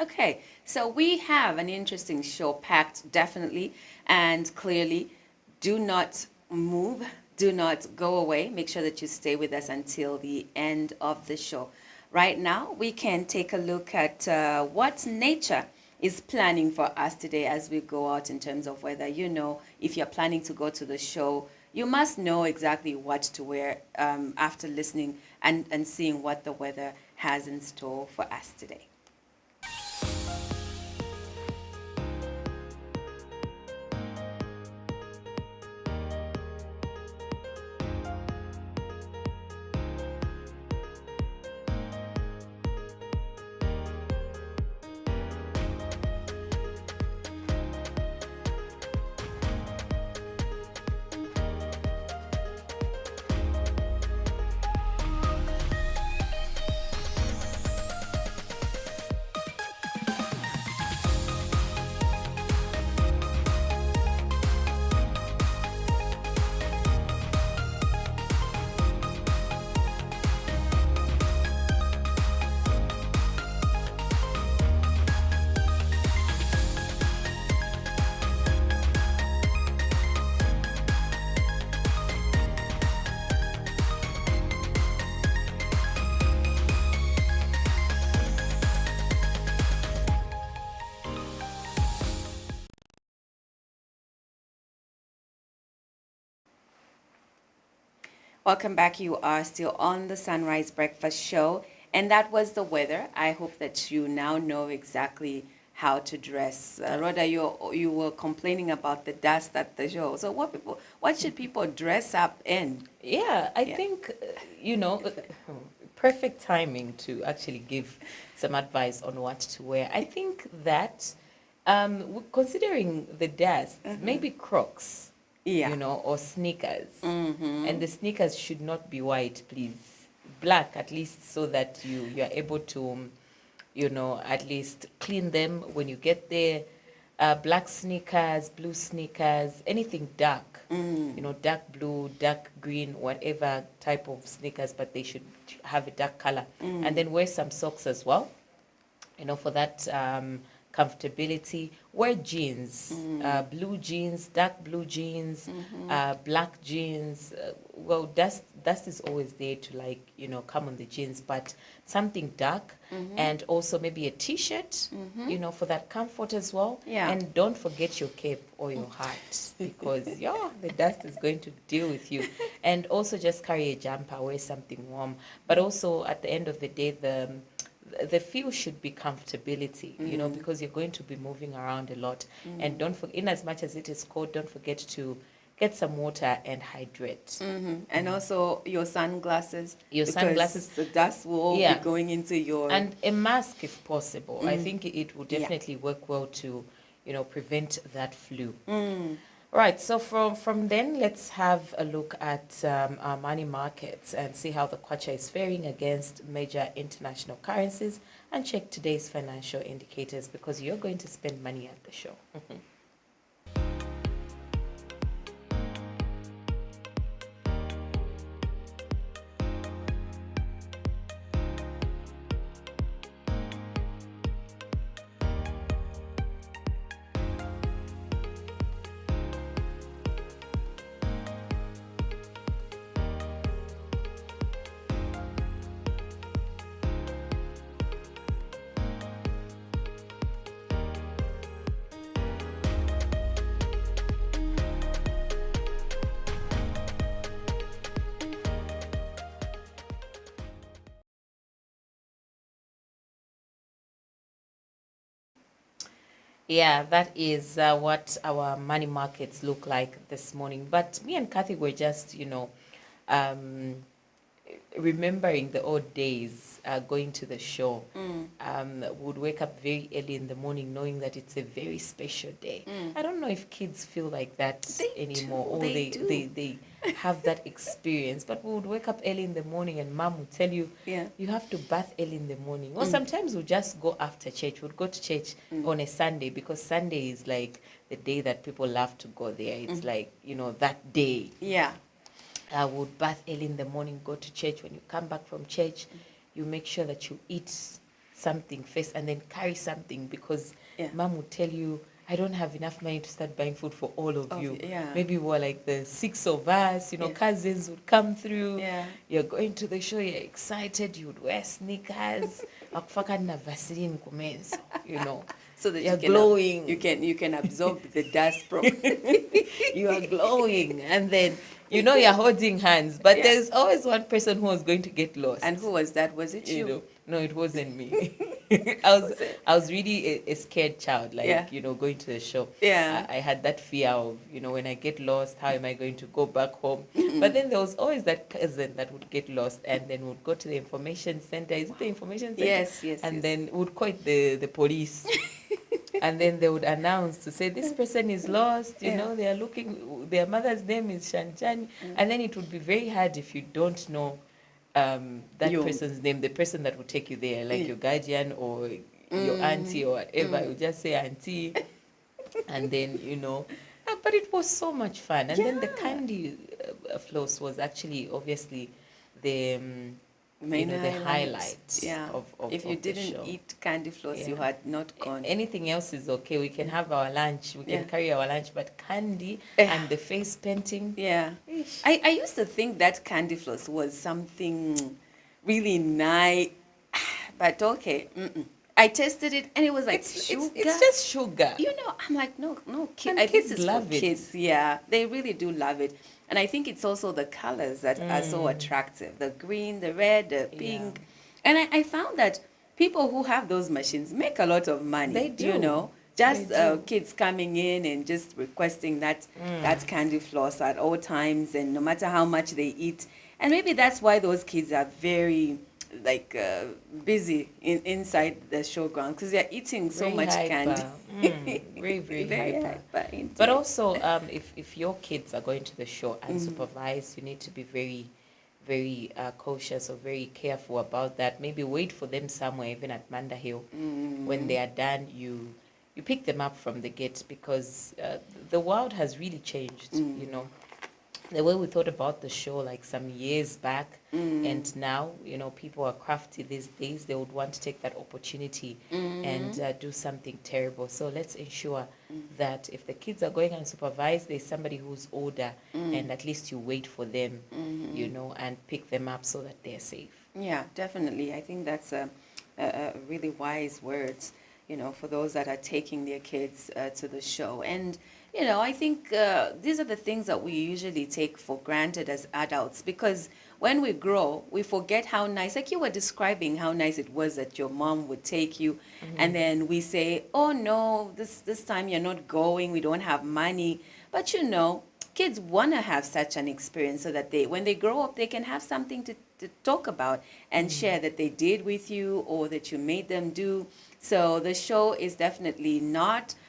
Okay, so we have an interesting show packed, definitely, and clearly. Do not move, do not go away. Make sure that you stay with us until the end of the show. Right now, we can take a look at what nature is planning for us today as we go out, in terms of whether, if you're planning to go to the show, you must know exactly what to wear after listening and seeing what the weather has in store for us today. Welcome back. You are still on the Sunrise Breakfast Show, and that was the weather. I hope that you now know exactly how to dress. Rhoda, you were complaining about the dust at the show. So what should people dress up in? Yeah, I think, perfect timing to actually give some advice on what to wear. I think that considering the dust, maybe Crocs, or sneakers. And the sneakers should not be white, please. Black, at least, so that you're able to, at least clean them when you get there. Black sneakers, blue sneakers, anything dark. Dark blue, dark green, whatever type of sneakers, but they should have a dark color. And then wear some socks as well, for that comfortability. Wear jeans, blue jeans, dark blue jeans, black jeans. Well, dust is always there to come on the jeans, but something dark, and also maybe a t-shirt, for that comfort as well. Yeah. And don't forget your cape or your hat, because the dust is going to deal with you. And also just carry a jumper, wear something warm. But also at the end of the day, the feel should be comfortability, because you're going to be moving around a lot. And don't forget, in as much as it is cold, don't forget to get some water and hydrate. And also your sunglasses. Sunglasses. The dust will all be going into your... And a mask if possible. I think it will definitely work well to, prevent that flu. Right, so from then, let's have a look at our money markets and see how the kwacha is faring against major international currencies, and check today's financial indicators, because you're going to spend money at the show. Yeah, that is what our money markets look like this morning. But me and Kathy were just, remembering the old days going to the show. Would wake up very early in the morning knowing that it's a very special day. I don't know if kids feel like that anymore, or they have that experience. But we would wake up early in the morning and mom would tell you, you have to bath early in the morning. Or sometimes we'd just go after church. We'd go to church on a Sunday, because Sunday is like the day that people love to go there. It's like, that day. Yeah. I would bath early in the morning, go to church. When you come back from church, you make sure that you eat something first and then carry something, because mom would tell you, I don't have enough money to start buying food for all of you. Maybe we're like the 6 of us, cousins would come through. You're going to the show, you're excited, you would wear sneakers, so that you're glowing. You can absorb the dust properly. You are glowing, and then you're holding hands, but there's always one person who was going to get lost. And who was that? Was it you? No, it wasn't me. I was really a scared child, going to the show. I had that fear of, when I get lost, how am I going to go back home? But then there was always that cousin that would get lost, and then would go to the information center. Is it the information center? Yes. And then would call it the police. And then they would announce to say, this person is lost, they are looking, their mother's name is Shanchani. And then it would be very hard if you don't know that person's name, the person that would take you there, like your guardian or your auntie or whatever. You just say auntie, and then, but it was so much fun. And then the candy floss was actually, obviously, the highlight of if you didn't eat candy floss, you had not gone. Anything else is okay. We can have our lunch. We can carry our lunch, but candy and the face painting. I used to think that candy floss was something really nice, but okay. I tasted it and it was like It's sugar. it's just sugar. You know, I'm like, no, And this kids is love for it. kids. Yeah, they really do love it. And I think it's also the colors that are so attractive. The green, the red, the pink. And I found that people who have those machines make a lot of money. They do. You know, just They do. kids coming in and just requesting that candy floss at all times, and no matter how much they eat. And maybe that's why those kids are very like busy inside the showground, because they're eating so Very much hyper. candy. Very Very hyper. indeed. But also, if your kids are going to the show unsupervised, you need to be very cautious or very careful about that. Maybe wait for them somewhere, even at Manda Hill. When they are done, you pick them up from the gate, because the world has really changed, you know. The way we thought about the show like some years back, and now, you know, people are crafty these days. They would want to take that opportunity and do something terrible. So let's ensure that if the kids are going unsupervised, there's somebody who's older, and at least you wait for them, you know, and pick them up so that they're safe. Yeah, definitely. I think that's a really wise words, you know, for those that are taking their kids to the show. And you know, I think these are the things that we usually take for granted as adults, because when we grow, we forget how nice, like you were describing how nice it was that your mom would take you. And then we say, oh no, this time you're not going, we don't have money. But you know, kids want to have such an experience so that when they grow up, they can have something to talk about and share that they did with you or that you made them do. So the show is definitely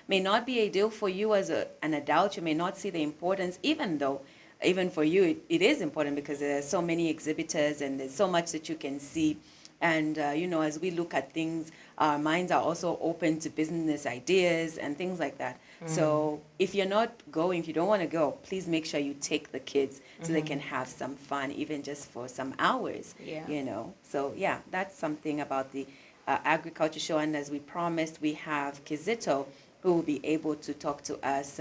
may not be ideal for you as an adult. You may not see the importance, even though, even for you, it is important, because there are so many exhibitors and there's so much that you can see. And, you know, as we look at things, our minds are also open to business ideas and things like that. So if you're not going, if you don't want to go, please make sure you take the kids so they can have some fun, even just for some hours, you know. So, yeah, that's something about the agriculture show. And as we promised, we have Kizito, who will be able to talk to us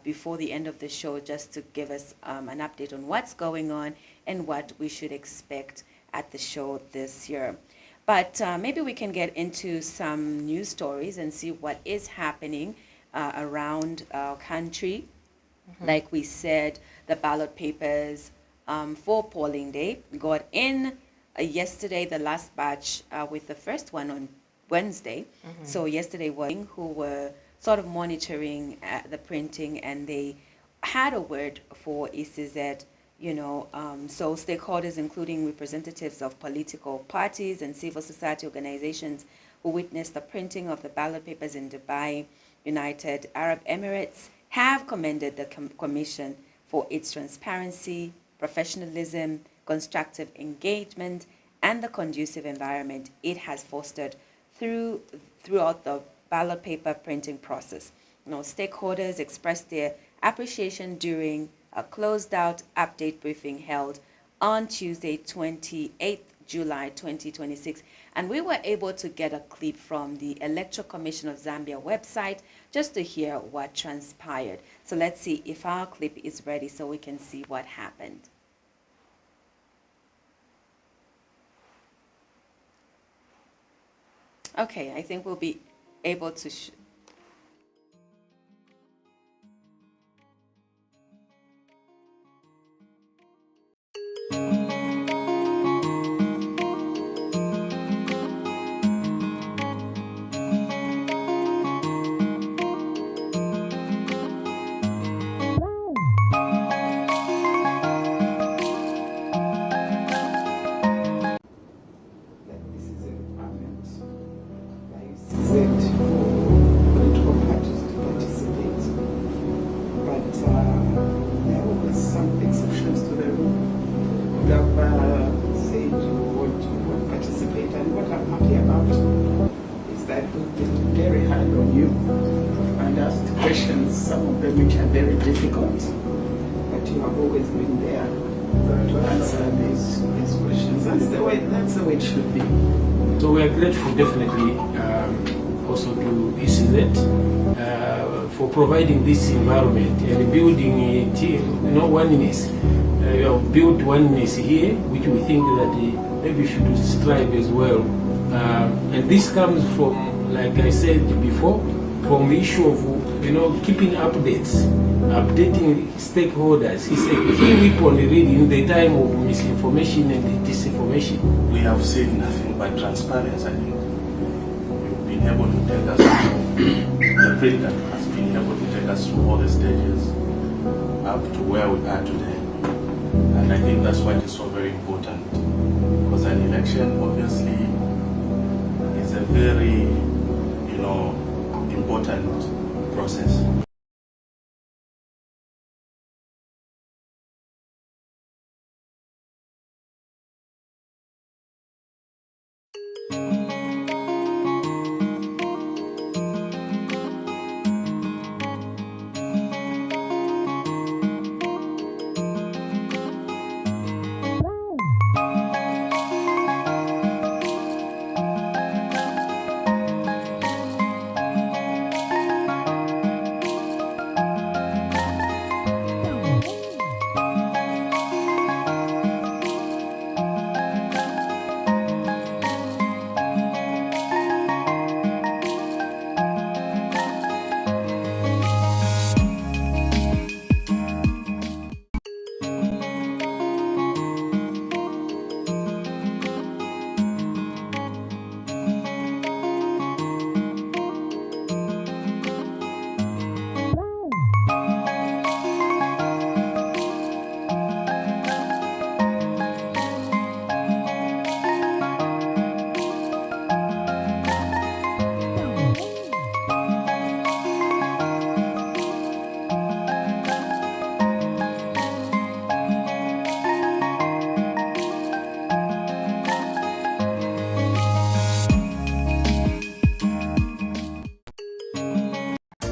before the end of the show, just to give us an update on what's going on and what we should expect at the show this year. But maybe we can get into some news stories and see what is happening around our country. Like we said, the ballot papers for polling day got in yesterday, the last batch, with the first one on Wednesday. So yesterday who were sort of monitoring the printing, and they had a word for ECZ, you know, so stakeholders, including representatives of political parties and civil society organizations who witnessed the printing of the ballot papers in Dubai, United Arab Emirates, have commended the commission for its transparency, professionalism, constructive engagement, and the conducive environment it has fostered throughout the ballot paper printing process. You know, stakeholders expressed their appreciation during a closed-out update briefing held on Tuesday, 28th July 2026. And we were able to get a clip from the Electoral Commission of Zambia website just to hear what transpired. So let's see if our clip is ready so we can see what happened. Okay, I think we'll be able to difficult, but you have always been there to answer these questions. That's the way it should be. So we are grateful, definitely, also to ECZ for providing this environment and building a team, you know, oneness. We have built oneness here, which we think that maybe should strive as well And this comes from, like I said before, from the issue of keeping updating stakeholders. It's a key weapon really in the time of misinformation and disinformation. We have said nothing but transparency. I think you've been able to take us through, the president has been able to take us through all the stages up to where we are today. And I think that's why it's so very important, because an election obviously is a very, important process.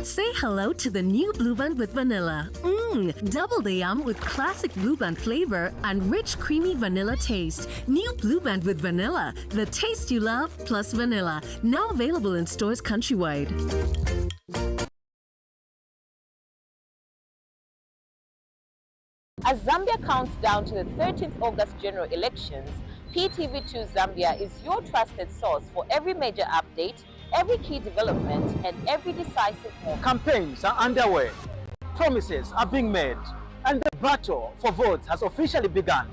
Say hello to the new Blue Band with vanilla. Double the yum with classic Blue Band flavor and rich creamy vanilla taste. New Blue Band with vanilla, the taste you love plus vanilla. Now available in stores countrywide. As Zambia counts down to the 13th August general elections, PTV2 Zambia is your trusted source for every major update, every key development, and every decisive move. Campaigns are underway, promises are being made, and the battle for votes has officially begun.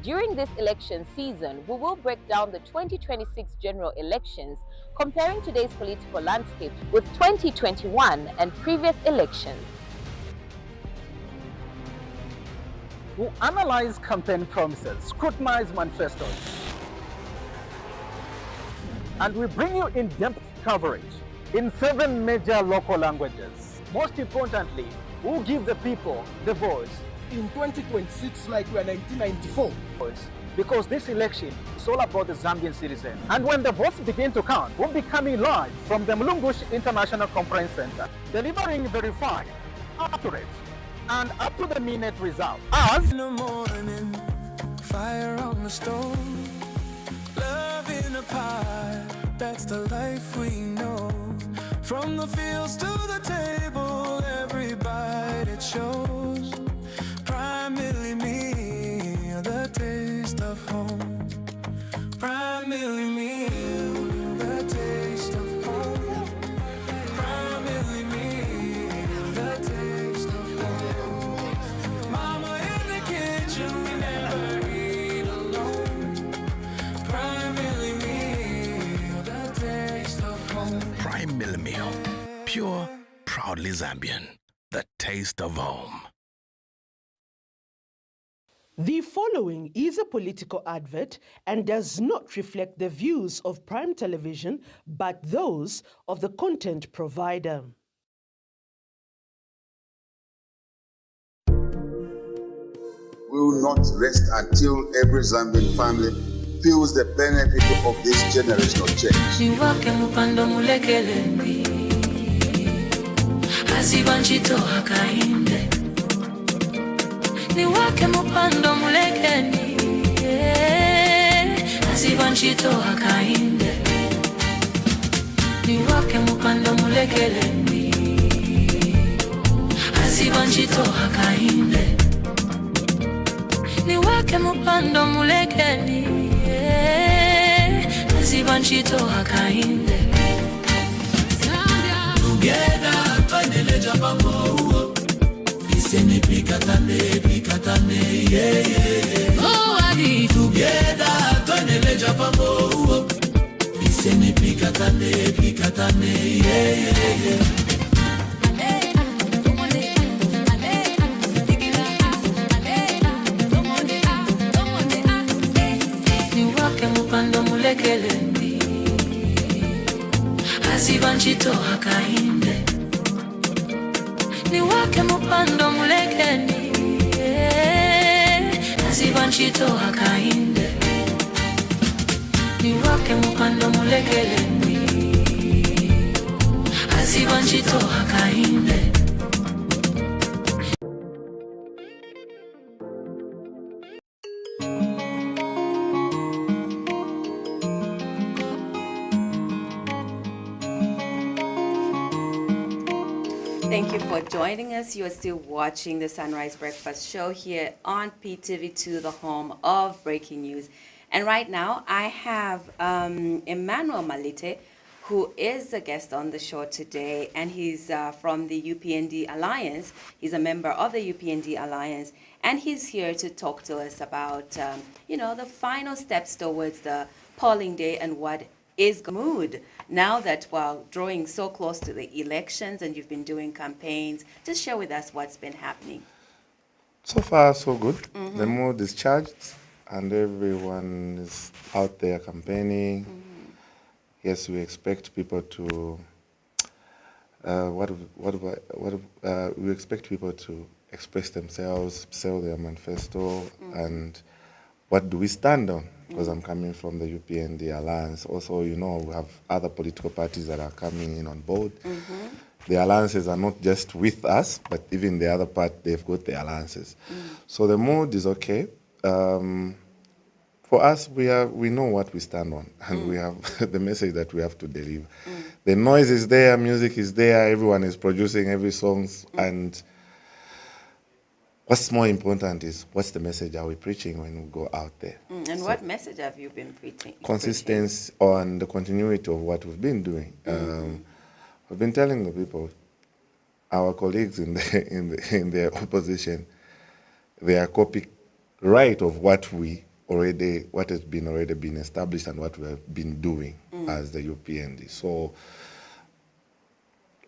During this election season, we will break down the 2026 general elections, comparing today's political landscape with 2021 and previous elections. We'll analyze campaign promises, scrutinize manifestos, and we bring you in-depth coverage in 7 major local languages. Most importantly, we'll give the people the voice. In 2026, like we are 1994. Because this election is all about the Zambian citizen. And when the votes begin to count, we'll be coming live from the Mulungushi International Conference Center, delivering verified, accurate, and up-to-the-minute results. As in the morning, fire on the stove, love in a pie, that's the life we know. From the fields to the table, every bite it shows. Primarily me, the taste of home. Primarily me, the taste of home. Primarily me, the taste of home. Mama in the kitchen, we never eat alone. Primarily me, the taste of home. Prime Mill Meal, pure, proudly Zambian, the taste of home. The following is a political advert and does not reflect the views of Prime Television, but those of the content provider. We will not rest until every Zambian family feels the benefit of this generational change. Niwake mupando mulekeleni, azibanchito hakainde. Niwake mupando mulekeni, azibanchito hakainde. Niwake mupando mulekeleni, azibanchito hakainde. Niwake mupando mulekeni, azibanchito hakainde together twaneleja pamo isene pikatane yeah yeah oh adi together twaneleja pamo isene pikatane yeah yeah Lekelendi azibanchito hakainde ni wake mupando mulekeni azibanchito hakainde ni wake mupando mulekelendi azibanchito hakainde. Thank you for joining us. You are still watching the Sunrise Breakfast Show here on PTV2, the home of breaking news. And right now, I have Emmanuel Malite, who is a guest on the show today, and he's from the UPND Alliance. He's a member of the UPND Alliance, and he's here to talk to us about, the final steps towards the polling day and what is the mood now that while drawing so close to the elections and you've been doing campaigns. Just share with us what's been happening. So far, so good. Mm-hmm. The mood is charged and everyone is out there campaigning. Mm-hmm. Yes, we expect people to we expect people to express themselves, sell their manifesto, mm-hmm. and what do we stand on? Because I'm coming from the UPND Alliance. Also, we have other political parties that are coming in on board. Mm-hmm. The alliances are not just with us, but even the other part, they've got the alliances. So the mood is okay. For us, we know what we stand on, and we have the message that we have to deliver. The noise is there, music is there, everyone is producing every song, and what's more important is what's the message are we preaching when we go out there. And so what message have you been preaching? Consistency on the continuity of what we've been doing. We've been telling the people, our colleagues in the opposition, they are copyright of what has already been established and what we have been doing as the UPND. So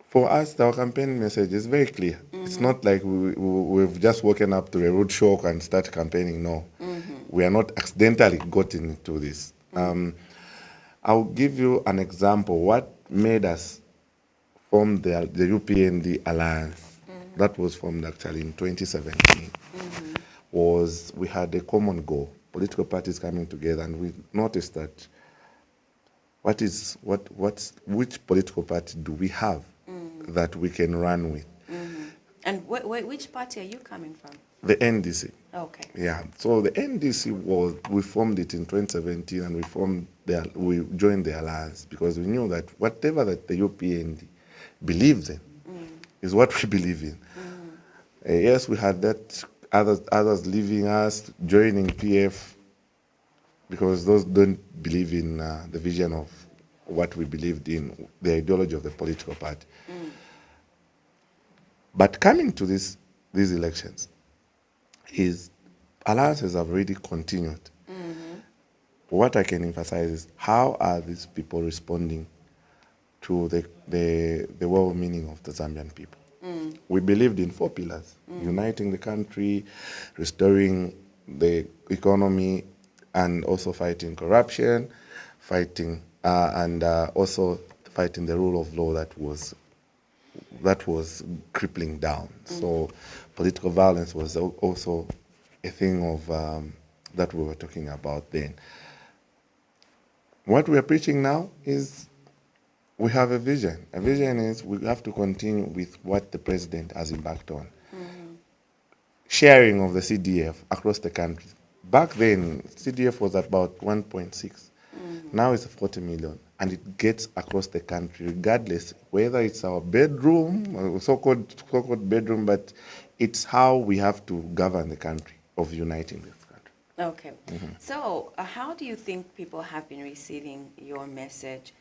for us, our campaign message is very clear. Mm-hmm. It's not like we've just woken up to a road shock and start campaigning. No, we are not accidentally gotten into this. I'll give you an example. What made us form the UPND Alliance, that was formed actually in 2017, was we had a common goal, political parties coming together, and we noticed that which political party do we have that we can run with. And which party are you coming from? The NDC. Okay. Yeah. So the NDC we formed it in 2017, and we joined the alliance because we knew that whatever that the UPND believes in is what we believe in. Yes, we had that others leaving us, joining PF, because those don't believe in the vision of what we believed in, the ideology of the political party. But coming to these elections, alliances have already continued. What I can emphasize is how are these people responding to the well-meaning of the Zambian people. We believed in 4 pillars: uniting the country, restoring the economy, and also fighting corruption, and also fighting the rule of law that was crippling down. So political violence was also a thing of that we were talking about then. What we are preaching now is we have a vision. A vision is we have to continue with what the president has embarked on. Sharing of the CDF across the country. Back then, CDF was about 1.6. Now it's 40 million. And it gets across the country, regardless whether it's our bedroom, so-called bedroom, but it's how we have to govern the country, of uniting this country. Okay. So how do you think people have been receiving your message?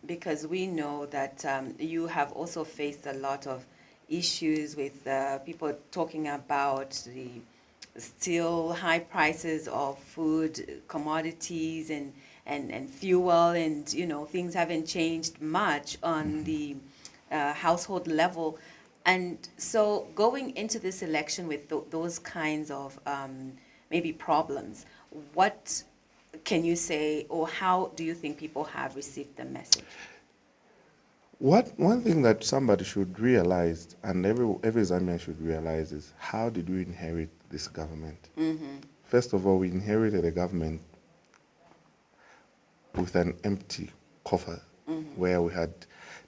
Because we know that you have also faced a lot of issues with people talking about the still high prices of food, commodities, and fuel, and things haven't changed much on the household level. And so going into this election with those kinds of maybe problems, what can you say, or how do you think people have received the message? One thing that somebody should realize, and every Zambian should realize, is how did we inherit this government? First of all, we inherited a government with an empty coffer, where we had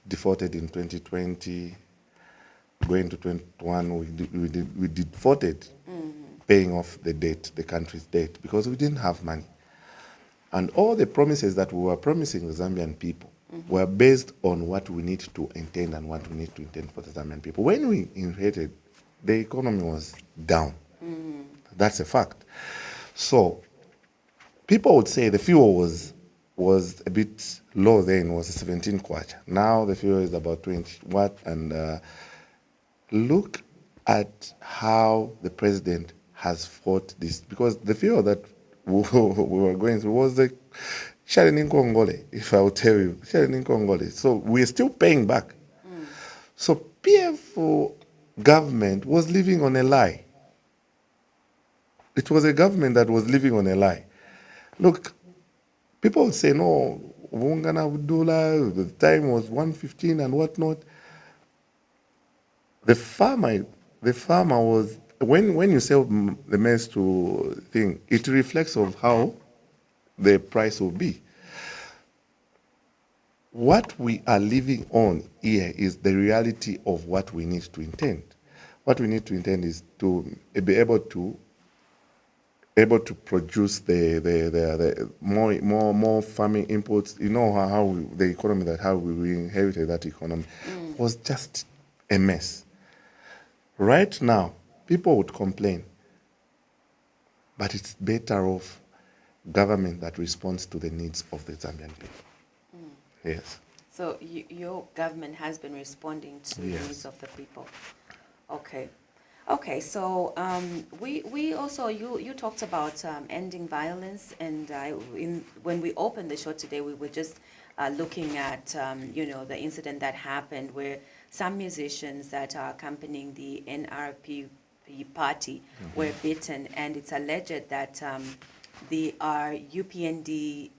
defaulted in 2020, going to 21, we defaulted paying off the debt, the country's debt, because we didn't have money. And all the promises that we were promising the Zambian people were based on what we need to intend and what we need to intend for the Zambian people. When we inherited, the economy was down. That's a fact. So people would say the fuel was a bit low then, was 17 kwacha. Now the fuel is about 20 watt. And look at how the president has fought this, because the fuel that we were going through was the Shalini Kongole, if I will tell you, Shalini Kongole. So we're still paying back. So PF government was living on a lie. It was a government that was living on a lie. Look, people would say, no, Wungana Abdullah, the time was 115 and whatnot. The farmer was, when you sell the maize to thing, it reflects of how the price will be. What we are living on here is the reality of what we need to intend. What we need to intend is to be able to produce the more farming inputs. You know how the economy how we inherited that economy was just a mess. Right now, people would complain, but it's better off government that responds to the needs of the Zambian people. Yes. So your government has been responding to the needs of the people. Okay. Okay, so we also, you talked about ending violence, and when we opened the show today, we were just looking at, the incident that happened where some musicians that are accompanying the NRP party were beaten, and it's alleged that they are UPND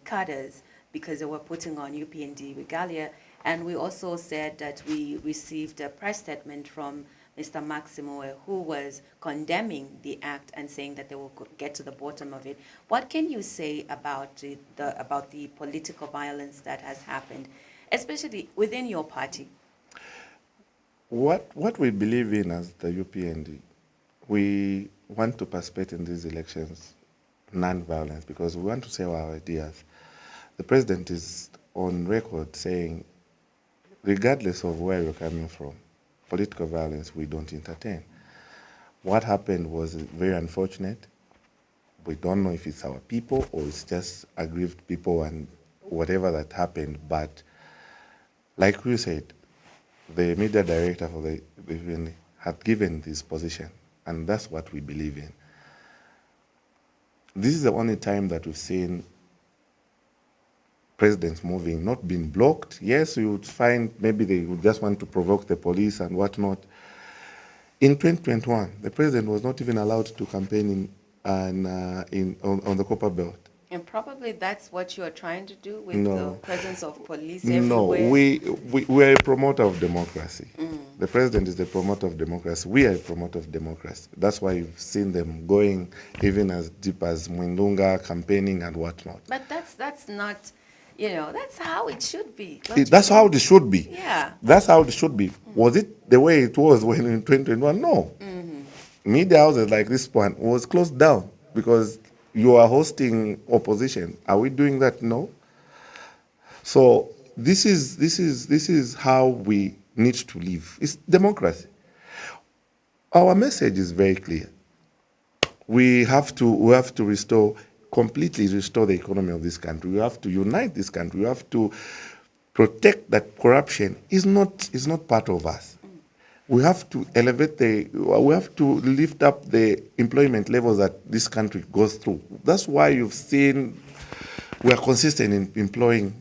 cadres because they were putting on UPND regalia. And we also said that we received a press statement from Mr. Maximo, who was condemning the act and saying that they will get to the bottom of it. What can you say about the political violence that has happened, especially within your party? What we believe in as the UPND, we want to participate in these elections non-violence, because we want to say our ideas. The president is on record saying, regardless of where you're coming from, political violence we don't entertain. What happened was very unfortunate. We don't know if it's our people or it's just aggrieved people and whatever that happened. But like you said, the media director for the event had given this position, and that's what we believe in. This is the only time that we've seen presidents moving, not being blocked. Yes, you would find maybe they would just want to provoke the police and whatnot. In 2021, the president was not even allowed to campaign on the Copper Belt. And probably that's what you are trying to do with No. the presence of police No, everywhere. we are a promoter of democracy. The president is the promoter of democracy. We are a promoter of democracy. That's why you've seen them going even as deep as Mwindunga, campaigning and whatnot. But that's not, that's how it should be. That's how it should be. Yeah. That's how it should be. Was it the way it was when in 2021? No. Media houses like this one was closed down because you are hosting opposition. Are we doing that? No. So this is how we need to live. It's democracy. Our message is very clear. we have to completely restore the economy of this country. We have to unite this country. We have to protect that corruption is not part of us. We have to we have to lift up the employment levels that this country goes through. That's why you've seen we are consistent in employing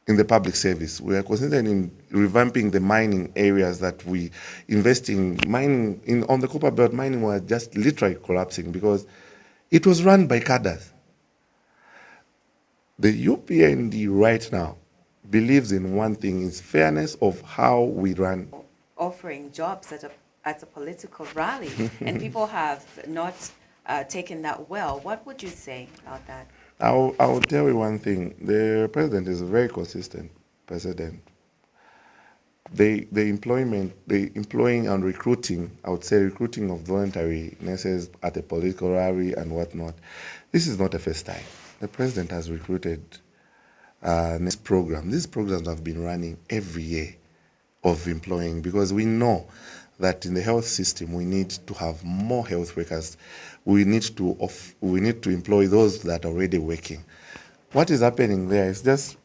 in the public service. We are consistent in revamping the mining areas that we invest in. Mining on the Copper Belt, mining was just literally collapsing because it was run by cadres. The UPND right now believes in one thing, is fairness of how we run. Offering jobs at a political rally, and people have not taken that well. What would you say about that? I will tell you one thing. The president is a very consistent president. The employing and recruiting, I would say recruiting of voluntary nurses at a political rally and whatnot. This is not the first time. The president has recruited nurse program. These programs have been running every year of employing, because we know that in the health system we need to have more health workers. We need to employ those that are already working. What is happening there is just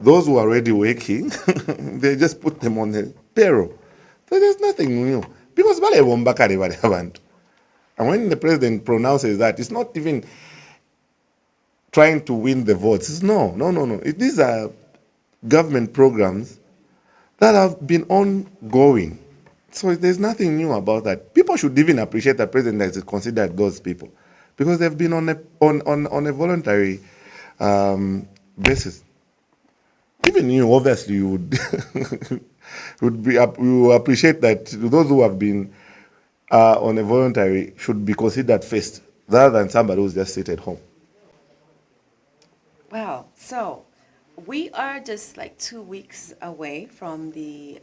those who are already working, they just put them on the payroll. So there's nothing new. Because and when the president pronounces that, it's not even trying to win the votes. It's no. These are government programs that have been ongoing. So there's nothing new about that. People should even appreciate the president as considered those people, because they've been on a voluntary basis. Even you, obviously, you would appreciate that those who have been on a voluntary should be considered first, rather than somebody who's just sit at home. Wow. So we are just like 2 weeks away from the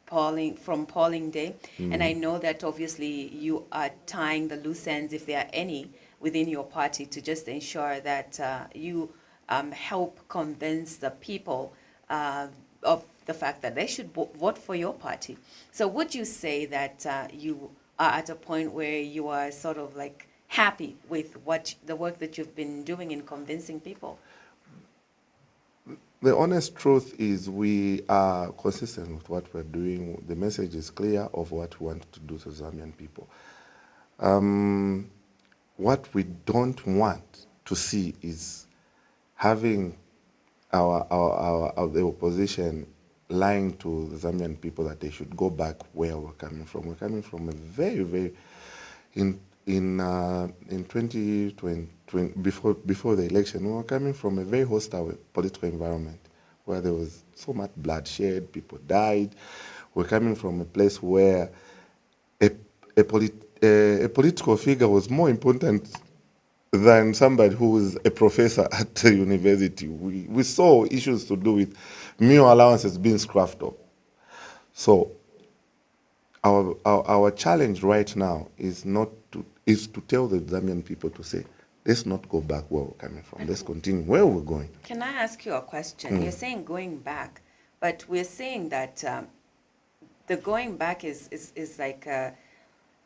polling day, and I know that obviously you are tying the loose ends, if there are any, within your party to just ensure that you help convince the people of the fact that they should vote for your party. So would you say that you are at a point where you are sort of like happy with the work that you've been doing in convincing people? The honest truth is we are consistent with what we're doing. The message is clear of what we want to do to Zambian people. What we don't want to see is having the opposition lying to the Zambian people that they should go back where we're coming from. We're coming from a very in 2020, before the election, we were coming from a very hostile political environment where there was so much bloodshed, people died. We're coming from a place where a political figure was more important than somebody who was a professor at the university. We saw issues to do with meal allowances being scruffed up. So our challenge right now is to tell the Zambian people to say, let's not go back where we're coming from. Let's continue where we're going. Can I ask you a question? You're saying going back, but we're saying that the going back is like,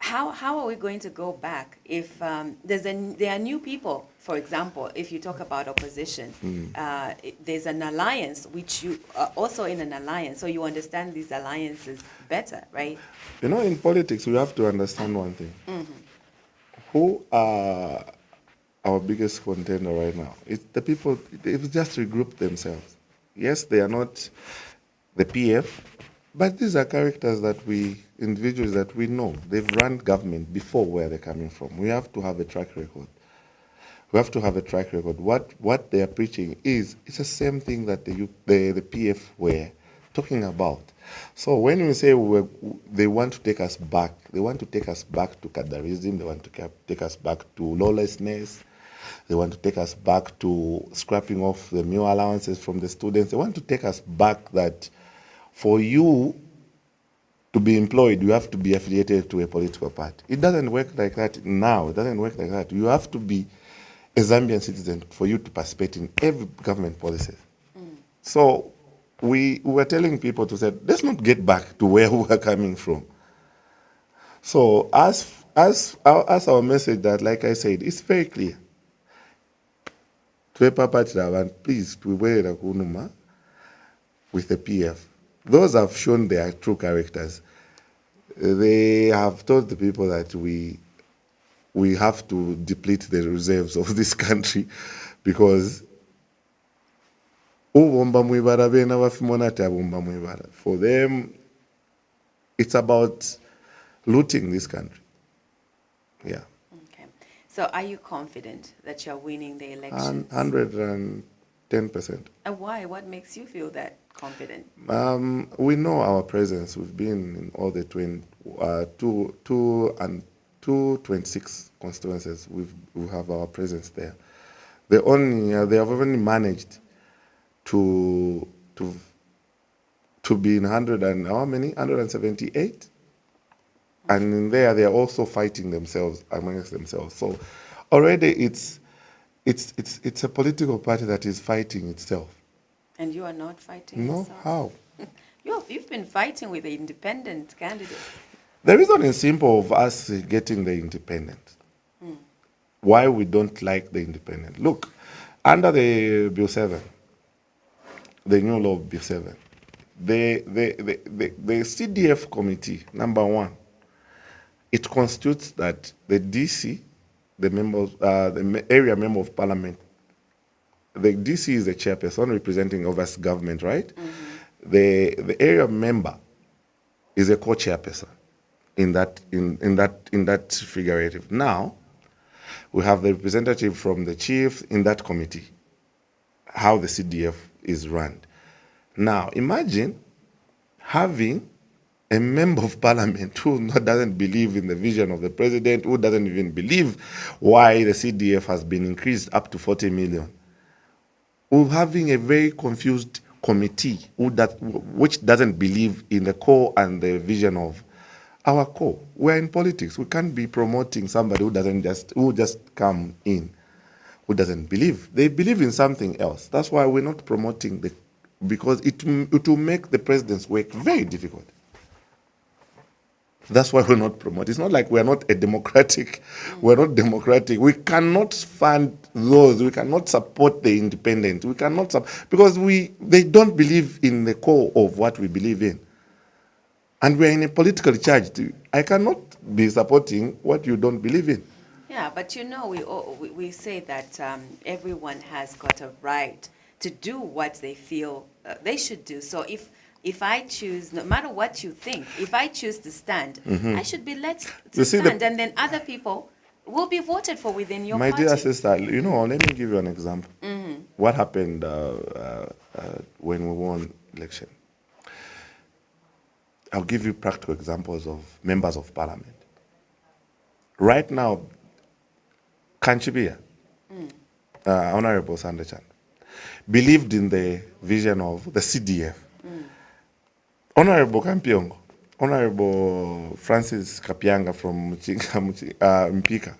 how are we going to go back if there are new people? For example, if you talk about opposition, there's an alliance, which you are also in an alliance, so you understand these alliances better, right? You know, in politics, we have to understand one thing. Who are our biggest contender right now? It's the people. They've just regrouped themselves. Yes, they are not the PF, but these are characters individuals that we know. They've run government before where they're coming from. We have to have a track record. We have to have a track record. What they are preaching it's the same thing that the PF were talking about. So when we say they want to take us back, they want to take us back to cadreism, they want to take us back to lawlessness, they want to take us back to scrapping off the meal allowances from the students. They want to take us back that for you to be employed, you have to be affiliated to a political party. It doesn't work like that now. It doesn't work like that. You have to be a Zambian citizen for you to participate in every government policy. So we were telling people to say, let's not get back to where we are coming from. So as as our message that, like I said, it's very clear. Please, with the PF. Those have shown their true characters. They have told the people that we have to deplete the reserves of this country because for them, it's about looting this country. Yeah. Okay. So are you confident that you're winning the elections? 110%. And why? What makes you feel that confident? We know our presence. We've been in all the 226 constituencies. We have our presence there. They have only managed to be in 100 and how many? 178. And in there, they are also fighting themselves amongst themselves. So already it's a political party that is fighting itself. And you are not fighting No, yourself? how? You've been fighting with the independent candidates. The reason is simple of us getting the independent. Why we don't like the independent. Look, under the Bill 7, the new law of Bill 7, the CDF committee, number one, it constitutes that the DC, the members, the area member of parliament, the DC is the chairperson representing overseas government, right? The area member is a co-chairperson in that figurative. Now, we have the representative from the chief in that committee, how the CDF is run. Now, imagine having a member of parliament who doesn't believe in the vision of the president, who doesn't even believe why the CDF has been increased up to 40 million. We're having a very confused committee which doesn't believe in the core and the vision of our core. We're in politics. We can't be promoting somebody who just come in, who doesn't believe. They believe in something else. That's why we're not promoting because it will make the president's work very difficult. That's why we're not promoting. It's not like we're not democratic. We're not democratic. We cannot fund those. We cannot support the independent. We cannot because they don't believe in the core of what we believe in. And we're in a politically charged. I cannot be supporting what you don't believe in. Yeah, but we say that everyone has got a right to do what they feel they should do. So if I choose, no matter what you think, if I choose to stand, I should be let to stand, and then other people will be voted for within your party. My dear sister, let me give you an example. What happened when we won election? I'll give you practical examples of members of parliament. Right now, Kanchibia, Honorable Sandachan, believed in the vision of the CDF. Honorable Kampiongo, Honorable Francis Kapianga from Mpika,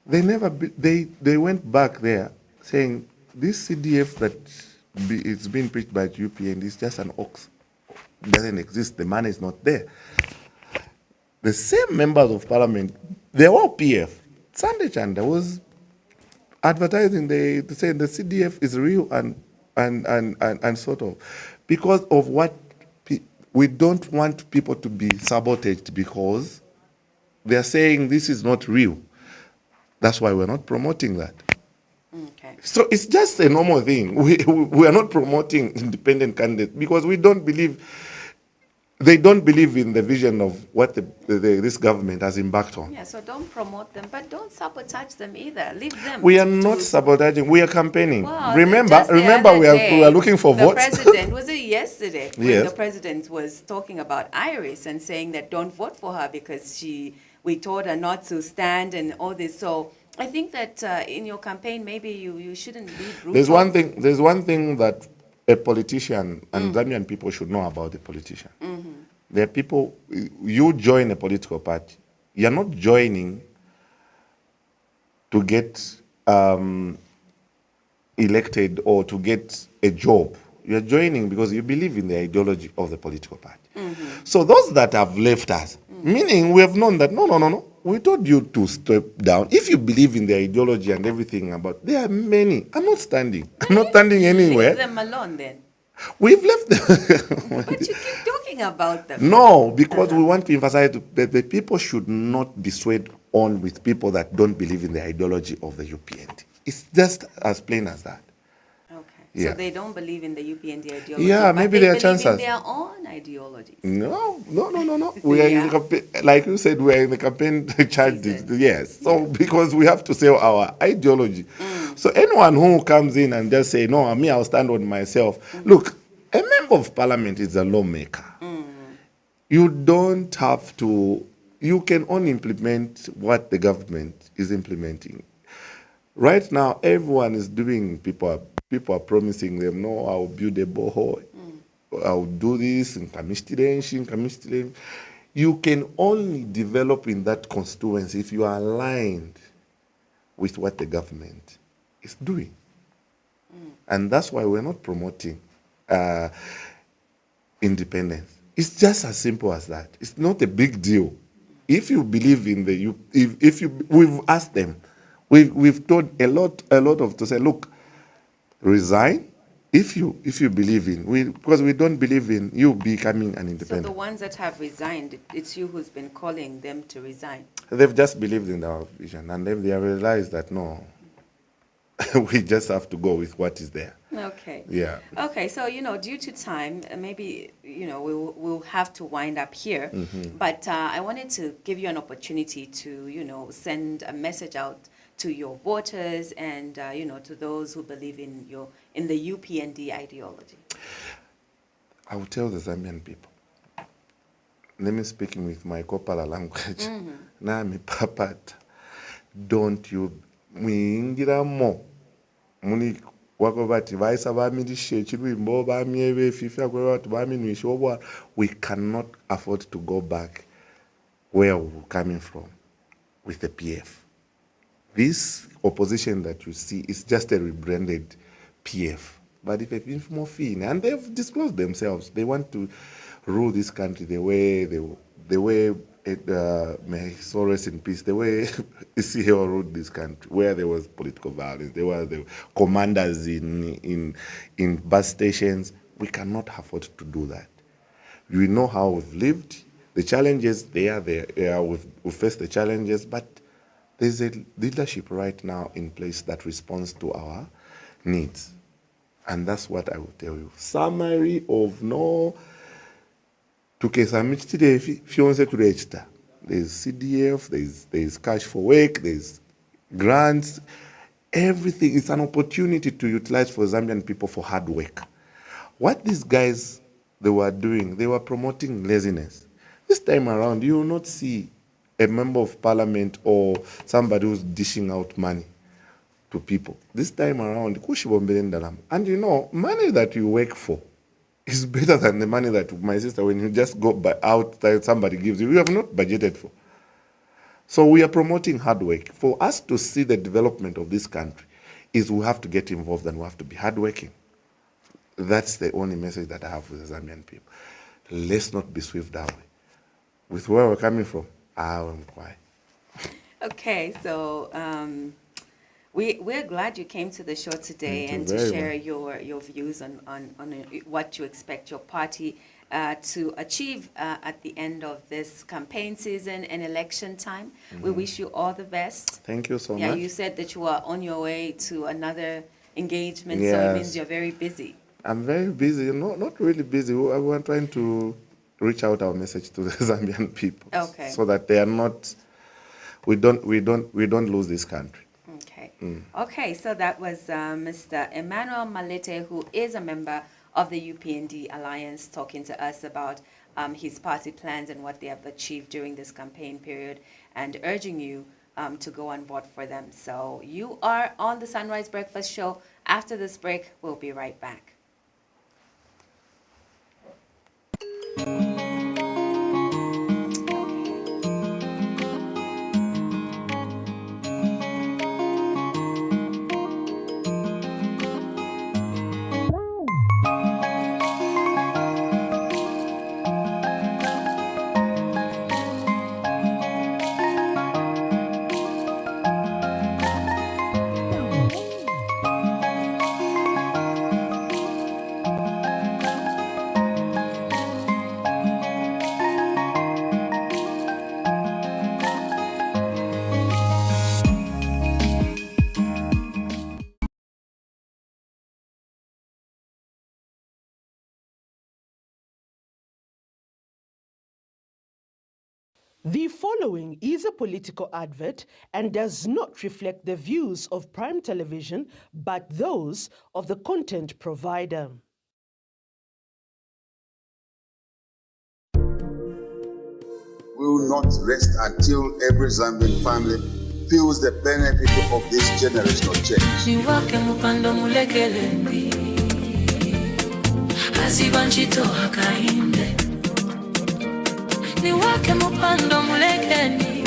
they went back there saying this CDF that it's been preached by UPN is just an ox. It doesn't exist. The money is not there. The same members of parliament, they were all PF. Sunday Chanda was advertising, they saying the CDF is real and sort of because of what we don't want people to be sabotaged because they're saying this is not real. That's why we're not promoting that. Okay. So it's just a normal thing. We are not promoting independent candidates because they don't believe in the vision of what this government has embarked on. Yeah, so don't promote them, but don't sabotage them either. Leave them. We are not sabotaging. We are campaigning. Well, remember, we are looking for votes. The president, was it yesterday? Yes. When the president was talking about Iris and saying that don't vote for her because we told her not to stand and all this. So I think that in your campaign, maybe you shouldn't be brutal. There's one thing that a politician and Zambian people should know about the politician. There are people, you join a political party, you're not joining to get elected or to get a job. You're joining because you believe in the ideology of the political party. So those that have left us, meaning we have known that, no, we told you to step down. If you believe in the ideology and everything about, there are many. I'm not standing. I'm not standing anywhere. Leave them alone then. We've left them. But you keep talking about them. No, because we want to emphasize that the people should not be swayed on with people that don't believe in the ideology of the UPND. It's just as plain as that. Okay. Yeah. So they don't believe in the UPND ideology. Yeah, but maybe they there are believe chances. in their own ideologies. No. We are in the campaign, like you said, we are in the campaign charge. Yes. So because we have to sell our ideology. So anyone who comes in and just say, no, me, I'll stand on myself. Look, a member of parliament is a lawmaker. You don't have to, you can only implement what the government is implementing. Right now, everyone is doing, people are promising them, no, I'll build a borehole, I'll do this, in Kamishtirenshi. You can only develop in that constituency if you are aligned with what the government is doing. And that's why we're not promoting independence. It's just as simple as that. It's not a big deal. If you believe in the, we've asked them, we've told a lot of to say, look, resign if you believe in, because we don't believe in you becoming an So independent. the ones that have resigned, it's you who's been calling them to resign. They've just believed in our vision, and then they have realized that no, we just have to go with what is there. Okay. Yeah. Okay, so, due to time, maybe, we'll have to wind up here. But I wanted to give you an opportunity to, send a message out to your voters and, to those who believe in the UPND ideology. I will tell the Zambian people, let me speaking with my Kopala language. Nami papat, don't you mwingira mo muni wako bati vaisa vamirishe chirwimbo vamieve fifia kwa watu vaminwishe obwa. We cannot afford to go back where we were coming from with the PF. This opposition that you see is just a rebranded PF. But if it's more thin, and they've disclosed themselves, they want to rule this country the way may he so rest in peace, the way Isieo ruled this country, where there was political violence, there were the commanders in bus stations. We cannot afford to do that. We know how we've lived. The challenges, they are there. We've faced the challenges, but there's a leadership right now in place that responds to our needs. And that's what I will tell you. Summary of no there's CDF, there's cash for work, there's grants, everything. It's an opportunity to utilize for Zambian people for hard work. What these guys, they were doing, they were promoting laziness. This time around, you will not see a member of parliament or somebody who's dishing out money to people. This time around, and money that you work for is better than the money that, my sister, when you just go out that somebody gives you, you have not budgeted for. So we are promoting hard work. For us to see the development of this country, is we have to get involved and we have to be hardworking. That's the only message that I have for the Zambian people. Let's not be swift that way. With where we're coming from, I am quiet. Okay, so we're glad you came to the show today and to share your views on what you expect your party to achieve at the end of this campaign season and election time. We wish you all the best. Thank you so much. Yeah, you said that you are on your way to another engagement, Yes. so it means you're very busy. I'm very busy. Not really busy. We're trying to reach out our message to the Zambian people, Okay. so that they are not. We don't lose this country. Okay. Okay, so that was Mr. Emmanuel Malete, who is a member of the UPND Alliance, talking to us about his party plans and what they have achieved during this campaign period, and urging you to go and vote for them. So you are on the Sunrise Breakfast Show. After this break, we'll be right back. The following is a political advert and does not reflect the views of Prime Television, but those of the content provider. We will not rest until every Zambian family feels the benefit of this generational change. Niwake mupando mulekelendi Azibanchito hakainde Niwake mupando mulekeni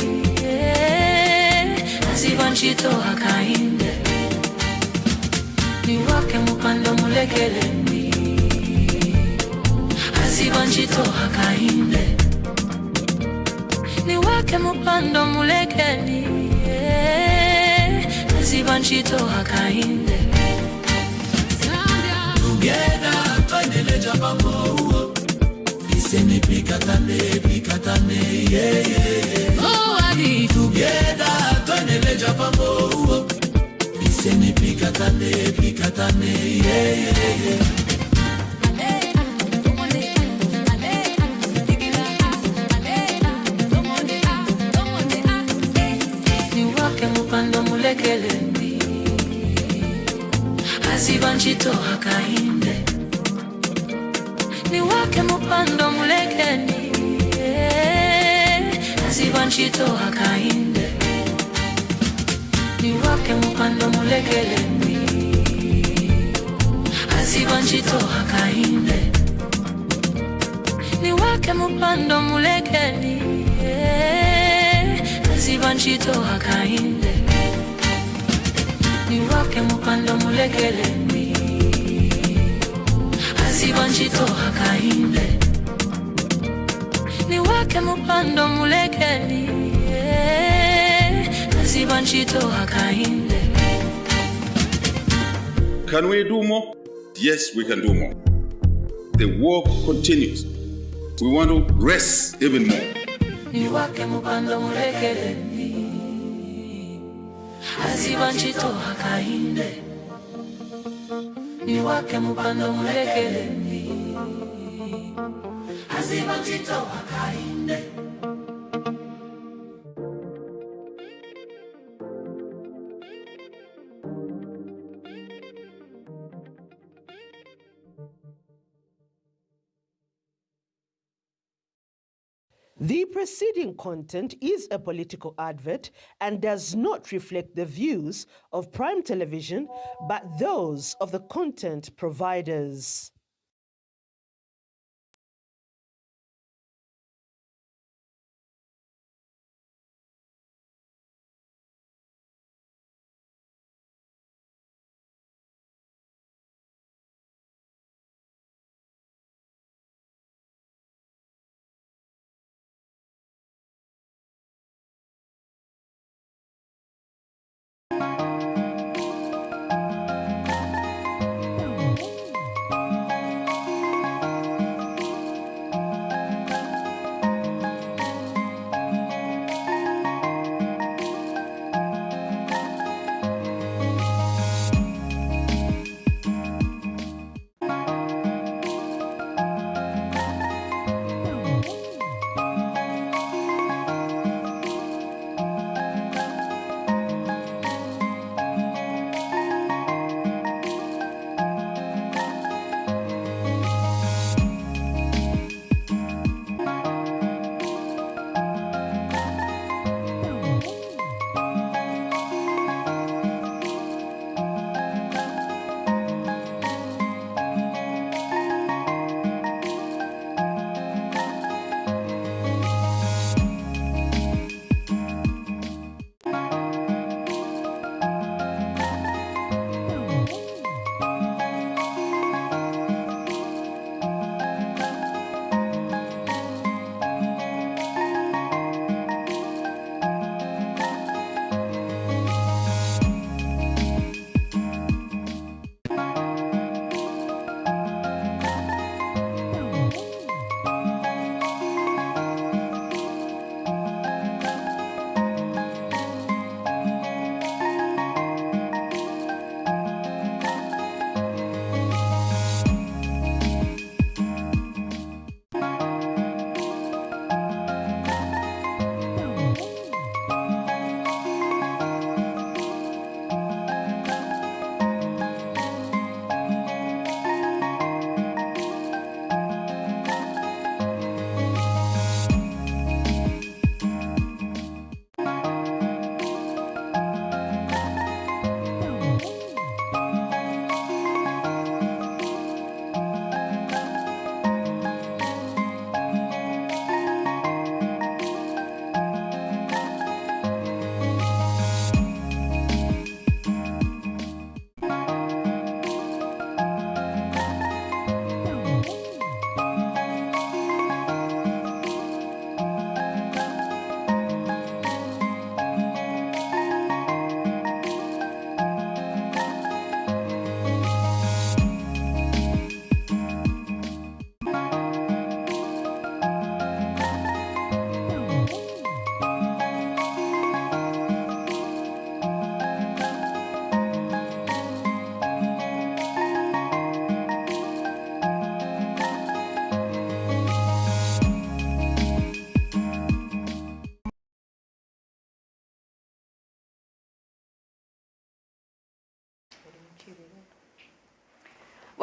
Azibanchito hakainde Niwake mupando mulekelendi Azibanchito hakainde Niwake mupando mulekeni Azibanchito hakainde Together twanele jabamo Iseme pikatane yeah yeah Oh adi together twanele jabamo Iseme pikatane yeah yeah Niwake mupando mulekelendi Azibanchito hakainde Niwake mupando mulekeni Azibanchito hakainde Niwake mupando mulekelendi Azibanchito hakainde Niwake mupando mulekeni Azibanchito hakainde Niwake mupando mulekelendi Azibanchito hakainde Niwake mupando mulekeni Azibanchito hakainde Can we do more? Yes, we can do more. The work continues. We want to rest even more. Niwake mupando mulekelendi Azibanchito hakainde Niwake mupando mulekelendi Azibanchito hakainde The preceding content is a political advert and does not reflect the views of Prime Television, but those of the content providers.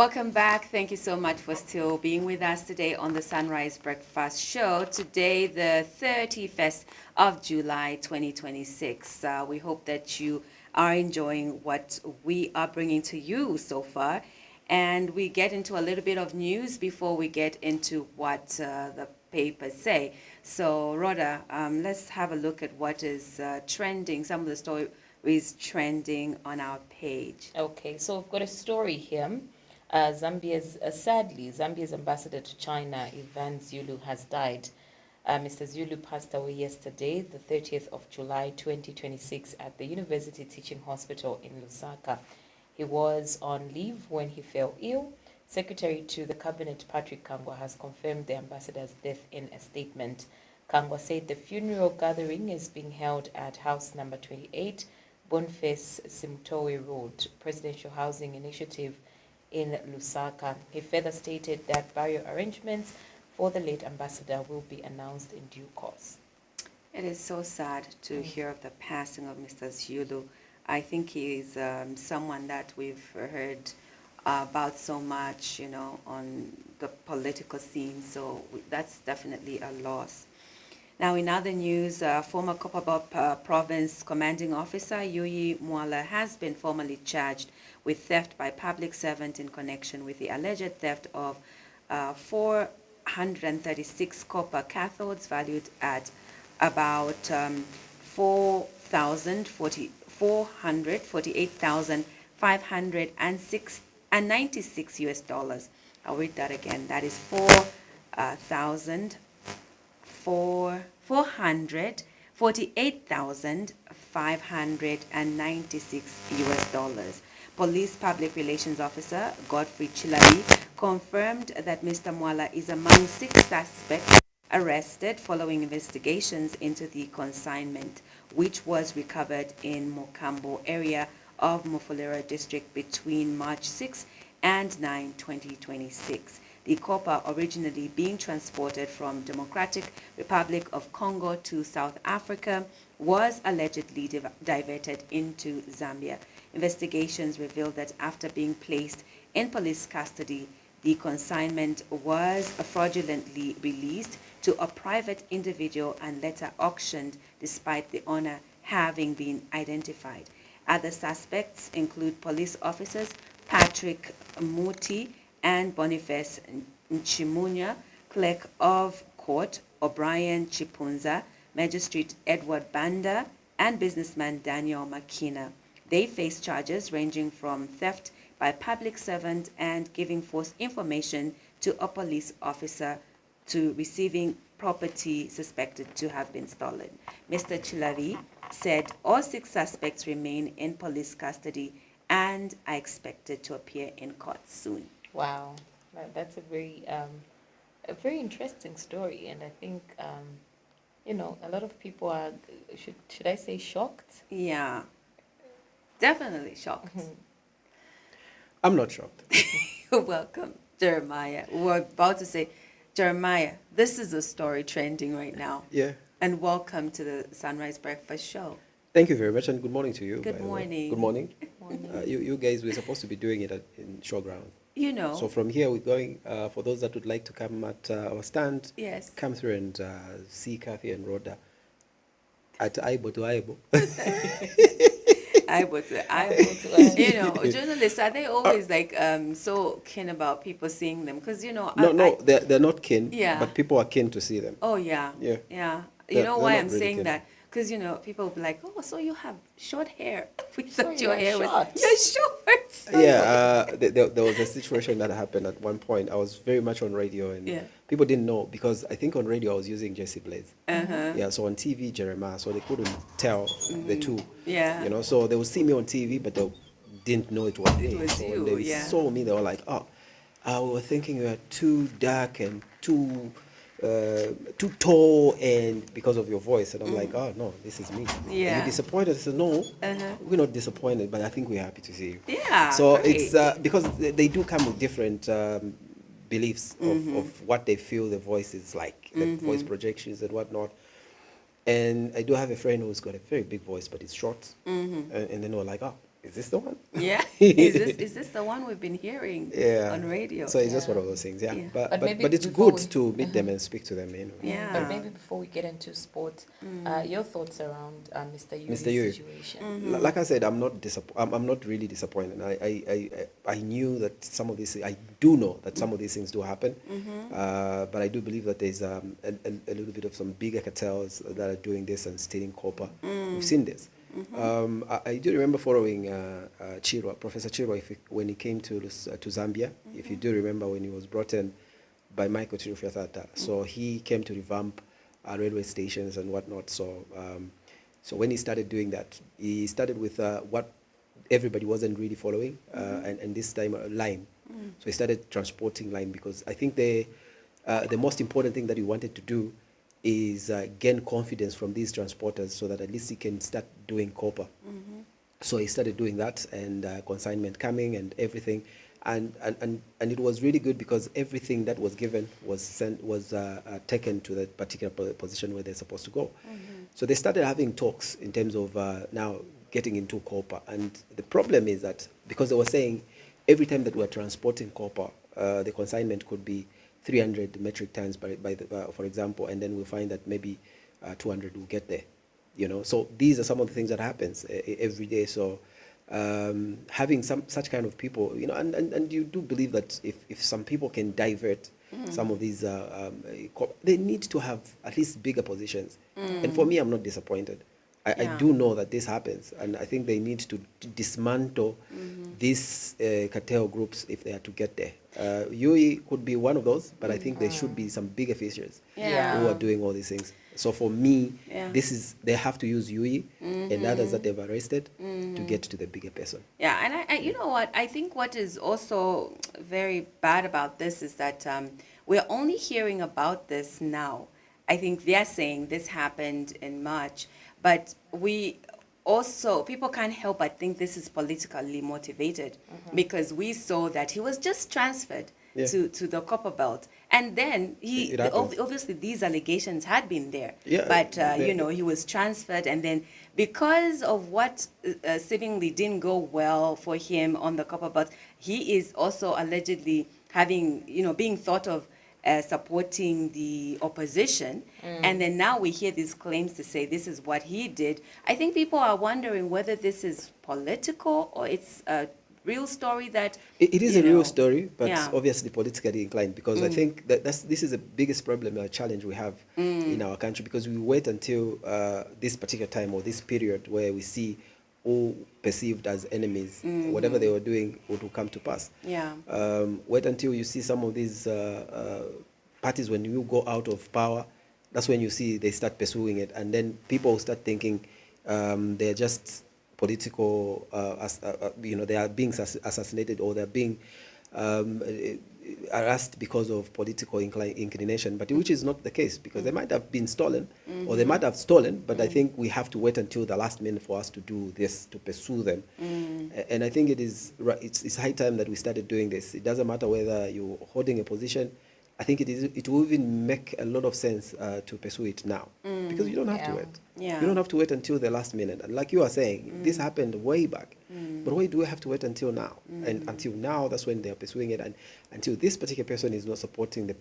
Welcome back. Thank you so much for still being with us today on the Sunrise Breakfast Show. Today, the 31st of July, 2026. We hope that you are enjoying what we are bringing to you so far. And we get into a little bit of news before we get into what the papers say. So, Rhoda, let's have a look at what is trending, some of the stories trending on our page. Okay, so we've got a story here. Sadly, Zambia's ambassador to China, Ivan Zulu, has died. Mr. Zulu passed away yesterday, the 30th of July, 2026, at the University Teaching Hospital in Lusaka. He was on leave when he fell ill. Secretary to the Cabinet, Patrick Kangwa, has confirmed the ambassador's death in a statement. Kangwa said the funeral gathering is being held at house number 28, Boniface Simtowe Road, Presidential Housing Initiative in Lusaka. He further stated that burial arrangements for the late ambassador will be announced in due course. It is so sad to hear of the passing of Mr. Zulu. I think he is someone that we've heard about so much, on the political scene. So that's definitely a loss. Now, in other news, former Copperbelt Province Commanding Officer Yuyi Mwala has been formally charged with theft by public servant in connection with the alleged theft of 436 copper cathodes valued at about $448,596 US dollars. I'll read that again. That is $448,596 US dollars. Police Public Relations Officer Godfrey Chilabi confirmed that Mr. Mwala is among 6 suspects arrested following investigations into the consignment, which was recovered in Mokambo area of Mufulira district between March 6 and 9, 2026. The copper, originally being transported from Democratic Republic of Congo to South Africa, was allegedly diverted into Zambia. Investigations revealed that after being placed in police custody, the consignment was fraudulently released to a private individual and later auctioned despite the owner having been identified. Other suspects include police officers Patrick Muti and Boniface Nchimunya, clerk of court O'Brien Chipunza, magistrate Edward Banda, and businessman Daniel Makina. They face charges ranging from theft by public servant and giving false information to a police officer to receiving property suspected to have been stolen. Mr. Chilavi said all 6 suspects remain in police custody and are expected to appear in court soon. Wow, that's a very interesting story, and I think a lot of people are, should I say, shocked? Yeah, definitely shocked. I'm not shocked. Welcome, Jeremiah. We're about to say, Jeremiah, this is a story trending right now. Yeah. And welcome to the Sunrise Breakfast Show. Thank you very much, and good morning to you. Good morning. Good morning. You guys, we're supposed to be doing it in showground. So from here, we're going, for those that would like to come at our stand, yes, come through and see Kathy and Rhoda at Aibo to Aibo. Journalists, are they always so keen about people seeing them? Because, they're not keen, yeah, but people are keen to see them. Oh, yeah. Yeah. Yeah. You know why I'm saying that? Because, people will be like, oh, so you have short hair. We thought your hair was short. Yeah, there was a situation that happened at one point. I was very much on radio, and people didn't know, because I think on radio I was using Jesse Blaze. Yeah, so on TV, Jeremiah, so they couldn't tell the two. Yeah. So they would see me on TV, but they didn't know it was me. So when they saw me, they were like, oh, we were thinking you were too dark and too tall, and because of your voice. And I'm like, oh no, this is me. Yeah. Are you disappointed? I said, no, we're not disappointed, but I think we're happy to see you. Yeah. So it's because they do come with different beliefs of what they feel the voice is like, the voice projections and whatnot. And I do have a friend who's got a very big voice, but it's short. And then we're like, oh, is this the one? Yeah. Is this the one we've been hearing on radio? So it's just one of those things, yeah. But maybe it's before good to meet them and speak to them, you know. Yeah. But maybe before we get into sport, your thoughts around Mr. Yui's Mr. Yui. situation? Like I said, I'm not really disappointed. I knew that some of these, I do know that some of these things do happen, but I do believe that there's a little bit of some bigger cartels that are doing this and stealing copper. We've seen this. I do remember following Chirwa, Professor Chirwa, when he came to Zambia. If you do remember when he was brought in by Michael Chirufyatata. So he came to revamp railway stations and whatnot. So when he started doing that, he started with what everybody wasn't really following, and this time lime. So he started transporting lime because I think the most important thing that he wanted to do is gain confidence from these transporters so that at least he can start doing copper. So he started doing that, and consignment coming and everything, and it was really good because everything that was given was taken to that particular position where they're supposed to go. So they started having talks in terms of now getting into copper, and the problem is that because they were saying every time that we're transporting copper, the consignment could be 300 metric tons for example, and then we'll find that maybe 200 will get there, you know. So these are some of the things that happens every day. So having such kind of people, you know, and you do believe that if some people can divert some of these, they need to have at least bigger positions. And for me, I'm not disappointed. I do know that this happens, and I think they need to dismantle these cartel groups if they are to get there. Yui could be one of those, but I think there should be some bigger fishers who are doing all these things. So for me, they have to use Yui and others that they've arrested to get to the bigger person. Yeah, and I you know what? I think what is also very bad about this is that we're only hearing about this now. I think they're saying this happened in March, but people can't help but think this is politically motivated because we saw that he was just transferred to the Copper Belt. And then obviously these allegations had been there, but you know, he was transferred, and then because of what seemingly didn't go well for him on the Copper Belt, he is also allegedly having, you know, being thought of supporting the opposition, and then now we hear these claims to say this is what he did. I think people are wondering whether this is political or it's a real story that it is a real story, but obviously politically inclined, because I think that this is the biggest problem or challenge we have in our country, because we wait until this particular time or this period where we see all perceived as enemies, whatever they were doing would come to pass. Wait until you see some of these parties, when you go out of power, that's when you see they start pursuing it, and then people start thinking they're just political, you know, they are being assassinated, or they're being harassed because of political inclination, but which is not the case, because they might have been stolen, or they might have stolen, but I think we have to wait until the last minute for us to do this, to pursue them. And I think it's high time that we started doing this. It doesn't matter whether you're holding a position. I think it will even make a lot of sense to pursue it now, because you don't have to wait. You don't have to wait until the last minute. And like you are saying, this happened way back. But why do we have to wait until now? And until now, that's when they're pursuing it. And until this particular person is not supporting the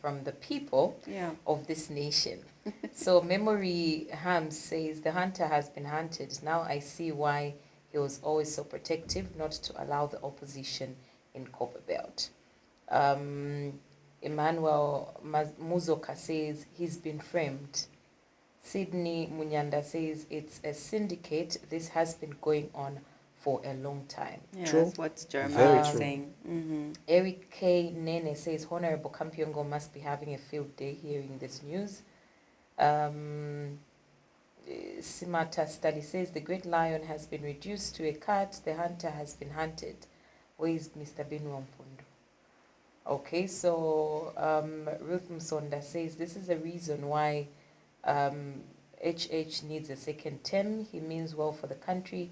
from the people of this nation. So Memory Ham says, the hunter has been hunted. Now I see why he was always so protective, not to allow the opposition in Copperbelt. Emmanuel Muzoka says he's been framed. Sydney Munyanda says it's a syndicate. This has been going on for a long time. True. That's what Jeremiah is saying. Eric K. Nene says Honorable Kampiongo must be having a field day hearing this news. Simata Study says the great lion has been reduced to a cat. The hunter has been hunted. Where is Mr. Benua Mpondo? Okay, so Ruth Msonda says this is a reason why HH needs a second term. He means well for the country.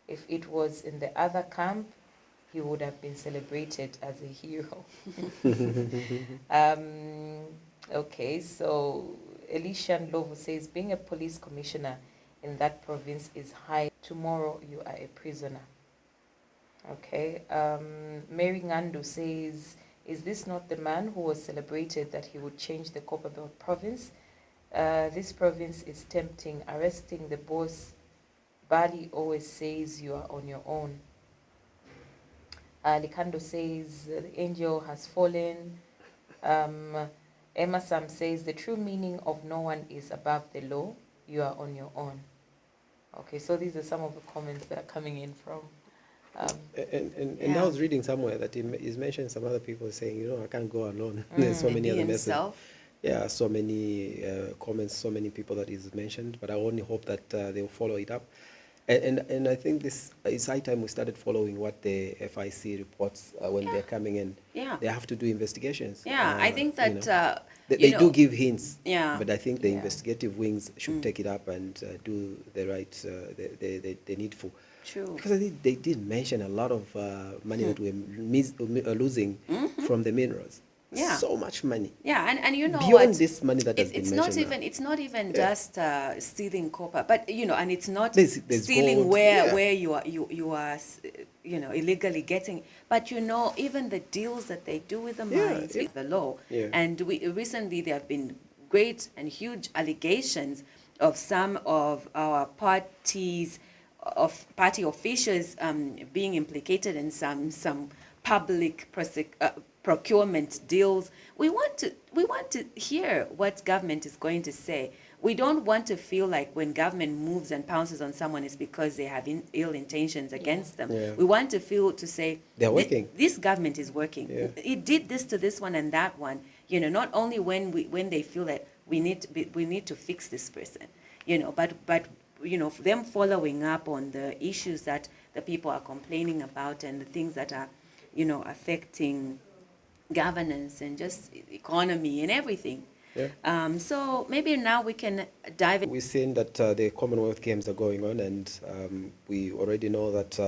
If it was in the other camp, he would have been celebrated as a hero. Okay, so Elisha Ndlovu says being a police commissioner in that province is high. Tomorrow you are a prisoner. Okay. Mary Ngando says, is this not the man who was celebrated that he would change the Copperbelt province? This province is tempting, arresting the boss. Bali always says you are on your own. Likando says, the angel has fallen. Emma Sam says, the true meaning of no one is above the law. You are on your own. Okay, so these are some of the comments that are coming in from... And I was reading somewhere that he's mentioned some other people saying, I can't go alone. There's so many other messages. Yeah, so many comments, so many people that he's mentioned, but I only hope that they'll follow it up. And I think this is high time we started following what the FIC reports when they're coming in. Yeah. They have to do investigations. I think that... they do give hints, but I think the investigative wings should take it up and do the right, the needful. True. Because I think they did mention a lot of money that we're losing from the minerals. Yeah. So much money. Yeah, and beyond this money that has been mentioned. It's not even just stealing copper, but and it's not there's stealing gold. where you are illegally getting. But even the deals that they do with the mines, with the law. Yeah. And recently there have been great and huge allegations of some of our party officials being implicated in some public procurement deals. We want to hear what government is going to say. We don't want to feel like when government moves and pounces on someone is because they have ill intentions against them. Yeah. We want to say they're working. This government is working. Yeah. It did this to this one and that one. Not only when they feel that we need to fix this person. But them following up on the issues that the people are complaining about and the things that are affecting governance and just economy and everything. Yeah. So maybe now we can dive in. We've seen that the Commonwealth Games are going on, and we already know that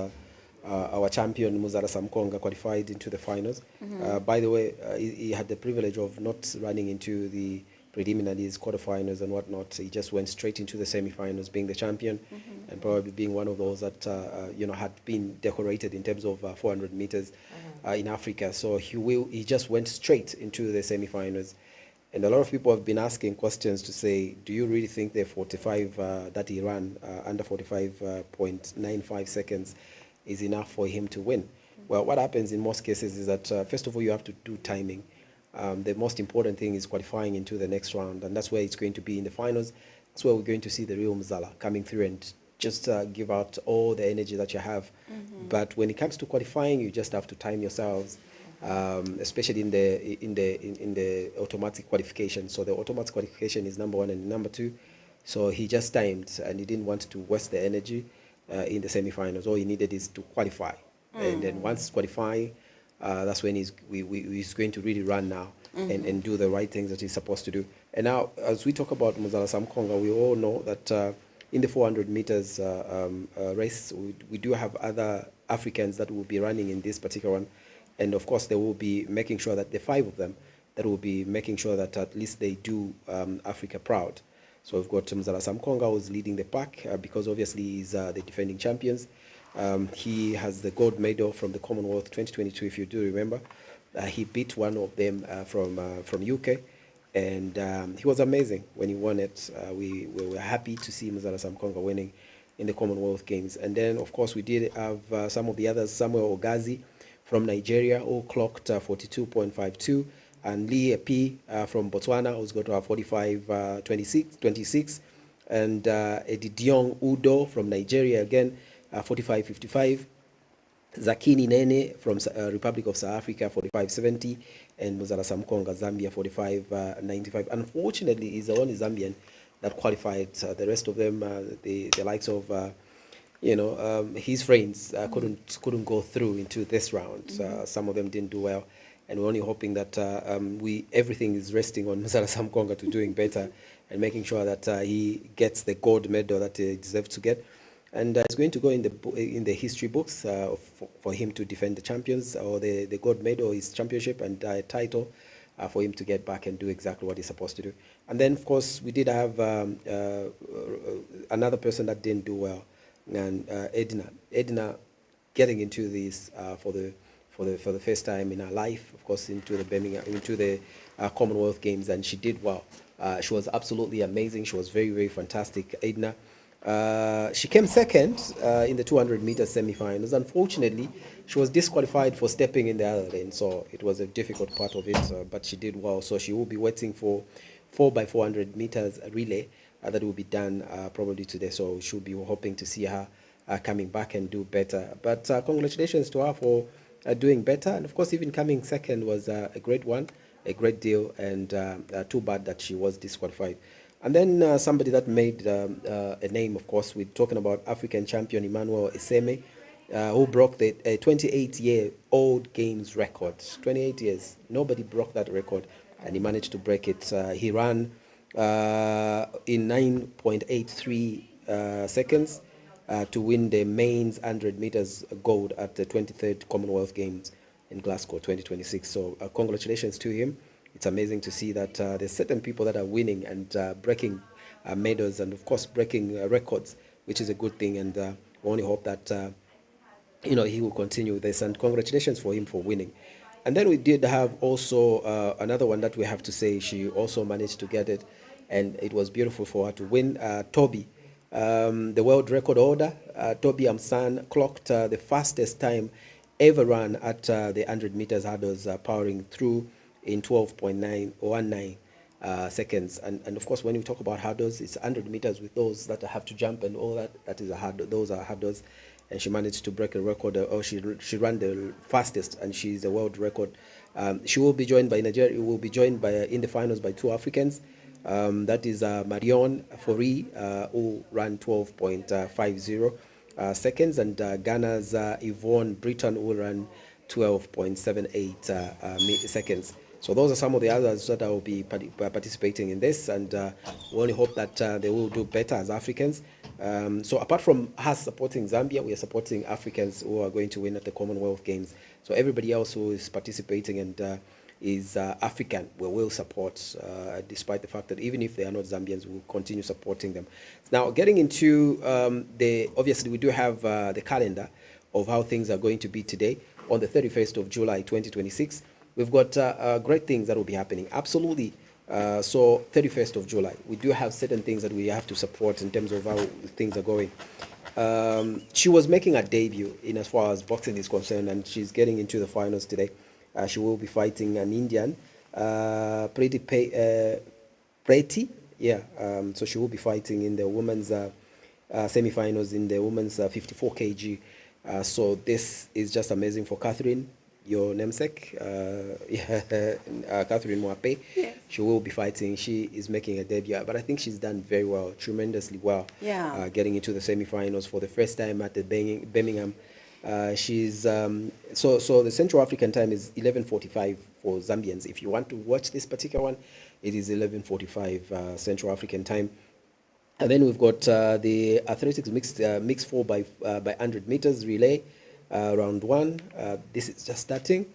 our champion Muzara Samkonga qualified into the finals. By the way, he had the privilege of not running into the preliminaries, quarterfinals and whatnot. He just went straight into the semi-finals, being the champion, and probably being one of those that had been decorated in terms of 400 meters in Africa. So he just went straight into the semi-finals. And a lot of people have been asking questions to say, do you really think the 45 that he ran, under 45.95 seconds, is enough for him to win? Well, what happens in most cases is that, first of all, you have to do timing. The most important thing is qualifying into the next round, and that's where it's going to be in the finals. That's where we're going to see the real Mzala coming through and just give out all the energy that you have. But when it comes to qualifying, you just have to time yourselves, especially in the automatic qualification. So the automatic qualification is number one and number two. So he just timed, and he didn't want to waste the energy in the semi-finals. All he needed is to qualify, and then once qualifying, that's when he's going to really run now and do the right things that he's supposed to do. And now, as we talk about Muzala Samkonga, we all know that in the 400 meters race, we do have other Africans that will be running in this particular one. And of course, they will be making sure that the 5 of them, that will be making sure that at least they do Africa proud. So we've got Muzala Samkonga, who's leading the pack because obviously he's the defending champions. He has the gold medal from the Commonwealth 2022, if you do remember. He beat one of them from UK, and he was amazing when he won it. We were happy to see Muzala Samkonga winning in the Commonwealth Games. And then, of course, we did have some of the others. Samuel Ogazi from Nigeria, who clocked 42.52, and Lee Epi from Botswana, who's got 45.26, and Edidiong Udo from Nigeria again, 45.55. Zakini Nene from Republic of South Africa, 45.70, and Muzala Samkonga, Zambia, 45.95. Unfortunately, he's the only Zambian that qualified. The rest of them, the likes of, his friends couldn't go through into this round. Some of them didn't do well, and we're only hoping that everything is resting on Muzala Samkonga to doing better and making sure that he gets the gold medal that he deserves to get. And it's going to go in the history books for him to defend the champions, or the gold medal, his championship and title, for him to get back and do exactly what he's supposed to do. And then, of course, we did have another person that didn't do well, and Edna getting into this for the first time in her life, of course, into the Commonwealth Games, and she did well. She was absolutely amazing. She was very, very fantastic, Edna. She came second in the 200 meter semi-finals. Unfortunately, she was disqualified for stepping in the other lane, so it was a difficult part of it, but she did well. So she will be waiting for 4x400 meters relay that will be done probably today. So she'll be hoping to see her coming back and do better. But congratulations to her for doing better. And of course, even coming second was a great one, a great deal, and too bad that she was disqualified. And then somebody that made a name, of course, we're talking about African champion Emmanuel Eseme, who broke the 28-year-old games record. 28 years. Nobody broke that record, and he managed to break it. He ran in 9.83 seconds to win the men's 100 meters gold at the 23rd Commonwealth Games in Glasgow 2026. So congratulations to him. It's amazing to see that there's certain people that are winning and breaking medals and, of course, breaking records, which is a good thing. And we only hope that he will continue this. And congratulations for him for winning. And then we did have also another one that we have to say she also managed to get it, and it was beautiful for her to win. Toby, the world record holder, Toby Amsan clocked the fastest time ever run at the 100 meters hurdles, powering through in 12.919 seconds. And of course, when you talk about hurdles, it's 100 meters with those that have to jump and all that. That is a hurdle. Those are hurdles. And she managed to break a record, or she ran the fastest, and she's a world record. She will be joined by Nigeria. Will be joined by in the finals by two Africans. That is Marion Fori, who ran 12.50 seconds, and Ghana's Yvonne Britton, who ran 12.78 seconds. So those are some of the others that will be participating in this, and we only hope that they will do better as Africans. So apart from us supporting Zambia, we are supporting Africans who are going to win at the Commonwealth Games. So everybody else who is participating and is African, we will support, despite the fact that even if they are not Zambians, we will continue supporting them. Now, getting into obviously we do have the calendar of how things are going to be today on the 31st of July 2026. We've got great things that will be happening. Absolutely. So 31st of July, we do have certain things that we have to support in terms of how things are going. She was making a debut in as far as boxing is concerned, and she's getting into the finals today. She will be fighting an Indian, Preti. Yeah. So she will be fighting in the women's semi-finals in the women's 54 kg. So this is just amazing for Catherine, your namesake, Catherine Mwape. Yes. She will be fighting. She is making a debut, but I think she's done very well, tremendously well. Yeah. Getting into the semi-finals for the first time at the Birmingham. She's so the Central African time is 11:45 for Zambians. If you want to watch this particular one, it is 11:45 Central African time. And then we've got the athletics mixed 4 by 100 meters relay. Round 1. This is just starting,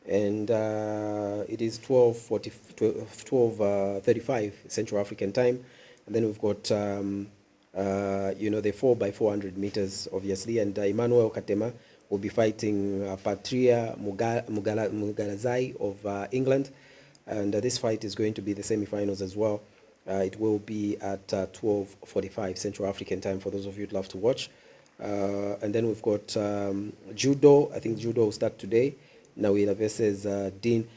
and it is 12:35 Central African time. And then we've got the 4 by 400 meters, obviously, and Emmanuel Katema will be fighting Patria Mugalazai of England, and this fight is going to be the semi-finals as well. It will be at 12:45 Central African time for those of you who'd love to watch. And then we've got judo. I think judo will start today. Nawila versus Dean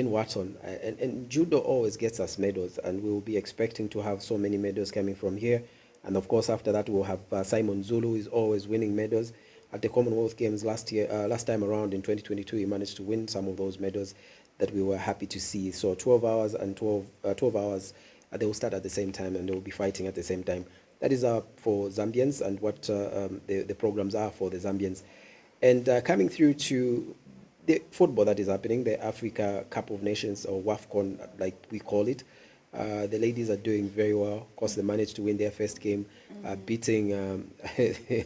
Watson. And judo always gets us medals, and we'll be expecting to have so many medals coming from here. And of course, after that, we'll have Simon Zulu, who is always winning medals. At the Commonwealth Games last time around in 2022, he managed to win some of those medals that we were happy to see. So 12 hours and 12 hours, they will start at the same time, and they will be fighting at the same time. That is for Zambians and what the programs are for the Zambians. And coming through to the football that is happening, the Africa Cup of Nations, or WAFCON, like we call it. The ladies are doing very well. Of course, they managed to win their first game, beating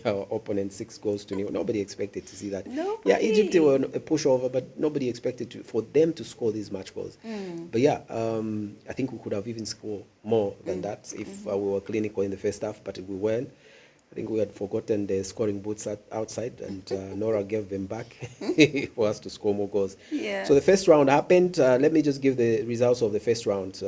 our opponent 6-0. Nobody expected to see that. Nobody. Yeah, Egypt were a pushover, but nobody expected for them to score these match goals. But yeah, I think we could have even scored more than that if we were clinical in the first half, but we weren't. I think we had forgotten the scoring boots outside, and Nora gave them back for us to score more goals. Yeah. So the first round happened. Let me just give the results of the first round,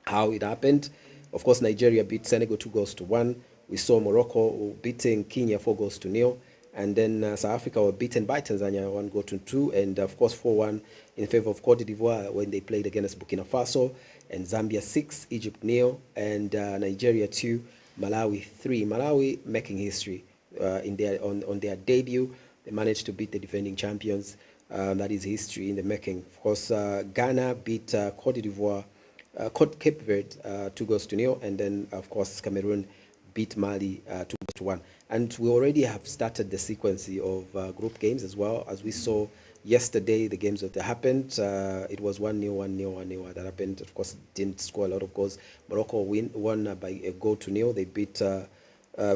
how it happened. Of course, Nigeria beat Senegal 2-1. We saw Morocco beating Kenya 4-0. And then South Africa were beaten by Tanzania 1-2. And of course, 4-1 in favor of Cote d'Ivoire when they played against Burkina Faso. And Zambia 6, Egypt 0, and Nigeria 2, Malawi 3. Malawi making history on their debut. They managed to beat the defending champions. That is history in the making. Of course, Ghana beat Cote d'Ivoire, Cape Verde 2-0, and then of course Cameroon beat Mali 2-1. And we already have started the sequence of group games as well. As we saw yesterday, the games that happened, it was 1-0, 1-0, 1-0 that happened. Of course, didn't score a lot of goals. Morocco won by a 0-0. They beat,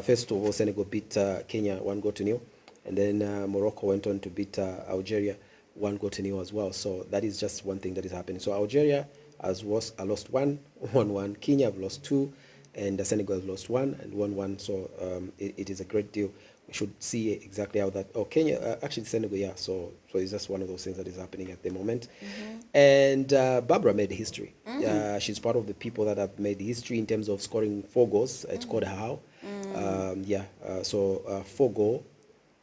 first of all, Senegal beat Kenya 1-0. And then Morocco went on to beat Algeria 1-0 as well. So that is just one thing that is happening. So Algeria has lost 1-1. Kenya have lost 2. And Senegal has lost 1 and 1-1. So it is a great deal. We should see exactly how that. Oh, Kenya, actually Senegal, yeah. So it's just one of those things that is happening at the moment. And Barbara made history. She's part of the people that have made history in terms of scoring 4 goals. It's called a how. So 4 goal,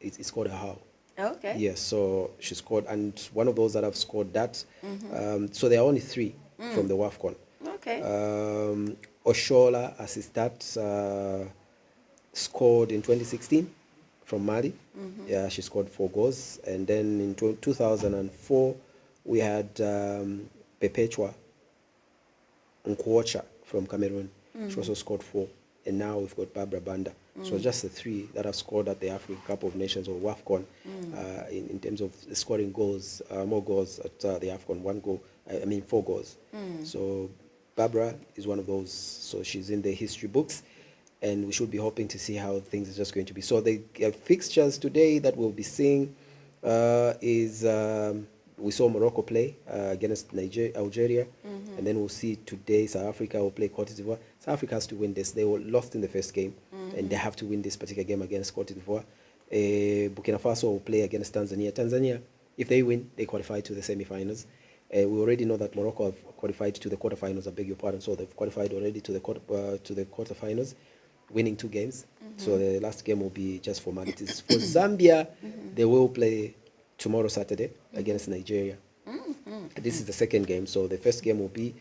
it's called a how. Okay. Yes, so she scored, and one of those that have scored that. So there are only 3 from the WAFCON. Okay. Oshola Assistat scored in 2016 from Mali. Yeah, she scored 4 goals. And then in 2004, we had Perpetua Nkwocha from Cameroon. She also scored 4. And now we've got Barbara Banda. So just the 3 that have scored at the African Cup of Nations or WAFCON in terms of scoring goals, more goals at the AFCON, 4 goals. So Barbara is one of those. So she's in the history books, and we should be hoping to see how things are just going to be. So the fixtures today that we'll be seeing is we saw Morocco play against Algeria, and then we'll see today South Africa will play Cote d'Ivoire. South Africa has to win this. They were lost in the first game, and they have to win this particular game against Cote d'Ivoire. Burkina Faso will play against Tanzania. Tanzania, if they win, they qualify to the semi-finals. We already know that Morocco have qualified to the quarterfinals. I beg your pardon. So they've qualified already to the quarterfinals, winning 2 games. So the last game will be just formalities. For Zambia, they will play tomorrow, Saturday, against Nigeria. This is the second game. So the first game will be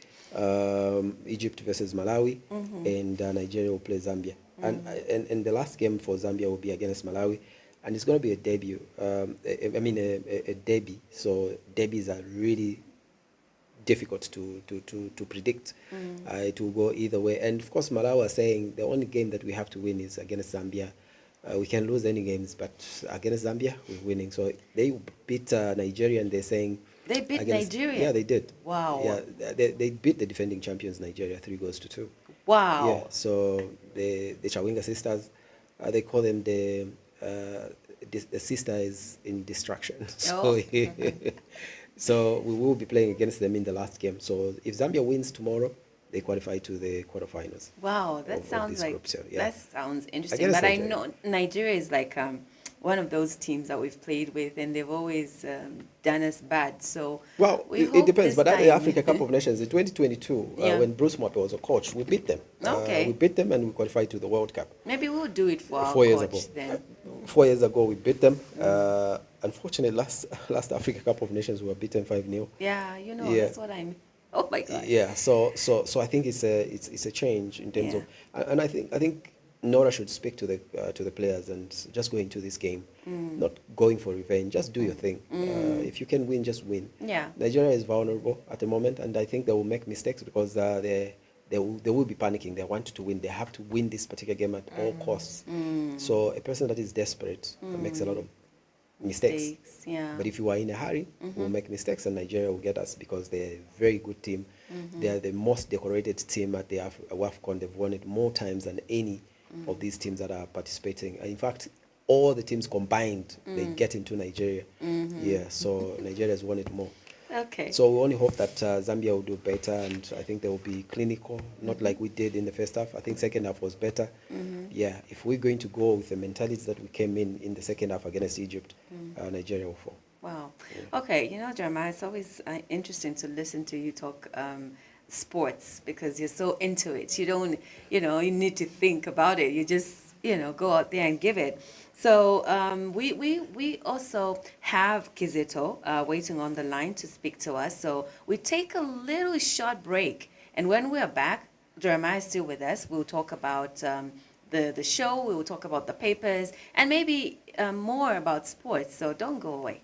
Egypt versus Malawi, and Nigeria will play Zambia. And the last game for Zambia will be against Malawi. And it's going to be a debut. A derby. So derbies are really difficult to predict. It will go either way. And of course, Malawi are saying the only game that we have to win is against Zambia. We can lose any games, but against Zambia, we're winning. So they beat Nigeria, and they're saying... They beat Nigeria? Yeah, they did. Wow. Yeah, they beat the defending champions, Nigeria, 3-2. Wow. Yeah, so the Chawinga sisters, they call them the sister is in destruction. So, so we will be playing against them in the last game. So if Zambia wins tomorrow, they qualify to the quarterfinals. Wow, that sounds like that sounds interesting. But Nigeria. I know Nigeria is like one of those teams that we've played with, and they've always done us bad. So it depends. But at the Africa Cup of Nations in 2022, when Bruce Mwape was a coach, we beat them. Okay. We beat them and we qualified to the World Cup. Maybe we'll do it for our 4 years coach ago. then. 4 years ago, we beat them. Unfortunately, last Africa Cup of Nations, we were beaten 5-0. Yeah, that's what I mean. Oh my God. Yeah. So I think it's a change in terms of, and I think Nora should speak to the players and just go into this game, not going for revenge. Just do your thing. If you can win, just win. Yeah. Nigeria is vulnerable at the moment, and I think they will make mistakes because they will be panicking. They want to win. They have to win this particular game at all costs. So a person that is desperate makes a lot of mistakes. Yeah. But if you are in a hurry, we'll make mistakes, and Nigeria will get us because they're a very good team. They are the most decorated team at the WAFCON. They've won it more times than any of these teams that are participating. In fact, all the teams combined, they get into Nigeria. Yeah, so Nigeria has won it more. Okay. So we only hope that Zambia will do better, and I think they will be clinical, not like we did in the first half. I think second half was better. Yeah, if we're going to go with the mentality that we came in the second half against Egypt, Nigeria will fall. Wow. Okay, you know, Jeremiah, it's always interesting to listen to you talk sports because you're so into it. You don't, you need to think about it. You just, go out there and give it. So we also have Kizito waiting on the line to speak to us. So we take a little short break. And when we're back, Jeremiah is still with us. We'll talk about the show. We will talk about the papers and maybe more about sports. So don't go away.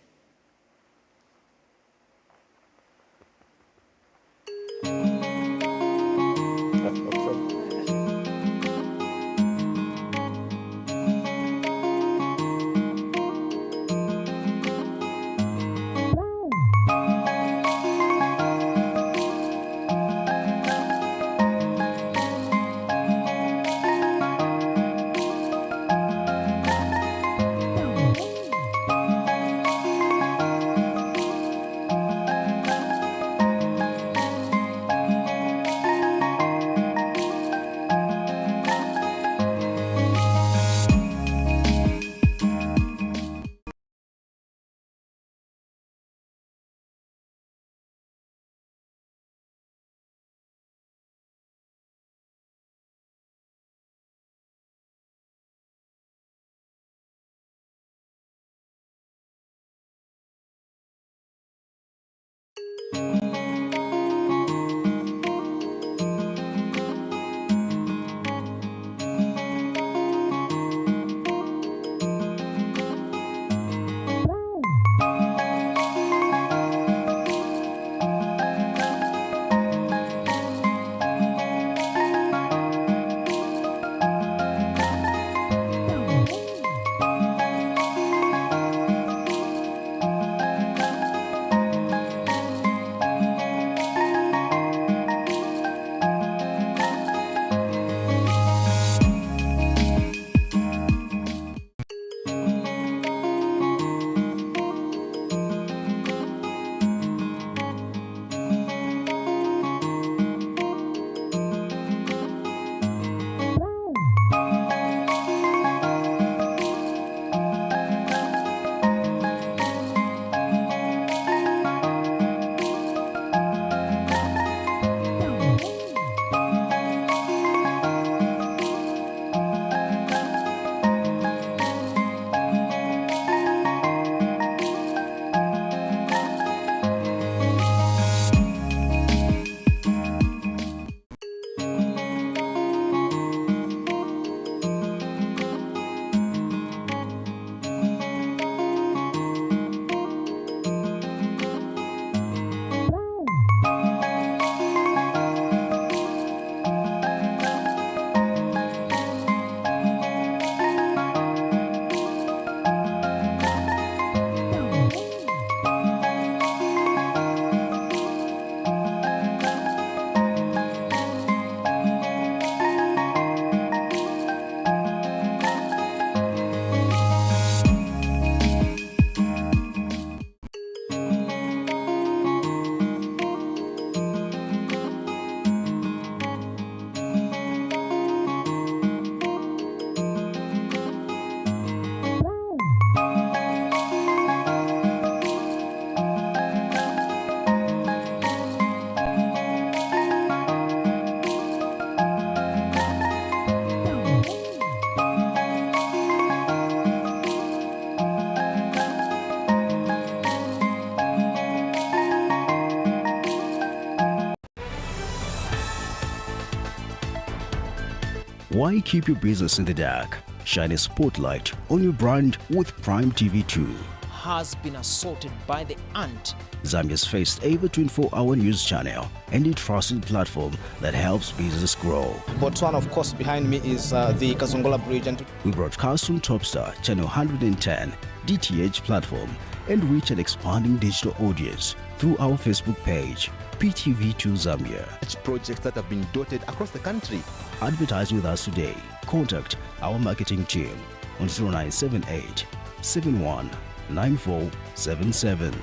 Why keep your business in the dark? Shine a spotlight on your brand with Prime TV2. Has been assaulted by the ant. Zambia's first ever 24-hour news channel and a trusted platform that helps business grow. Botswana, of course, behind me is the Kazongola Bridge. And we broadcast on TOPSTAR, channel 110, DTH platform and reach an expanding digital audience through our Facebook page, PTV2 Zambia. Projects that have been dotted across the country. Advertise with us today. Contact our marketing team on 0978 719477.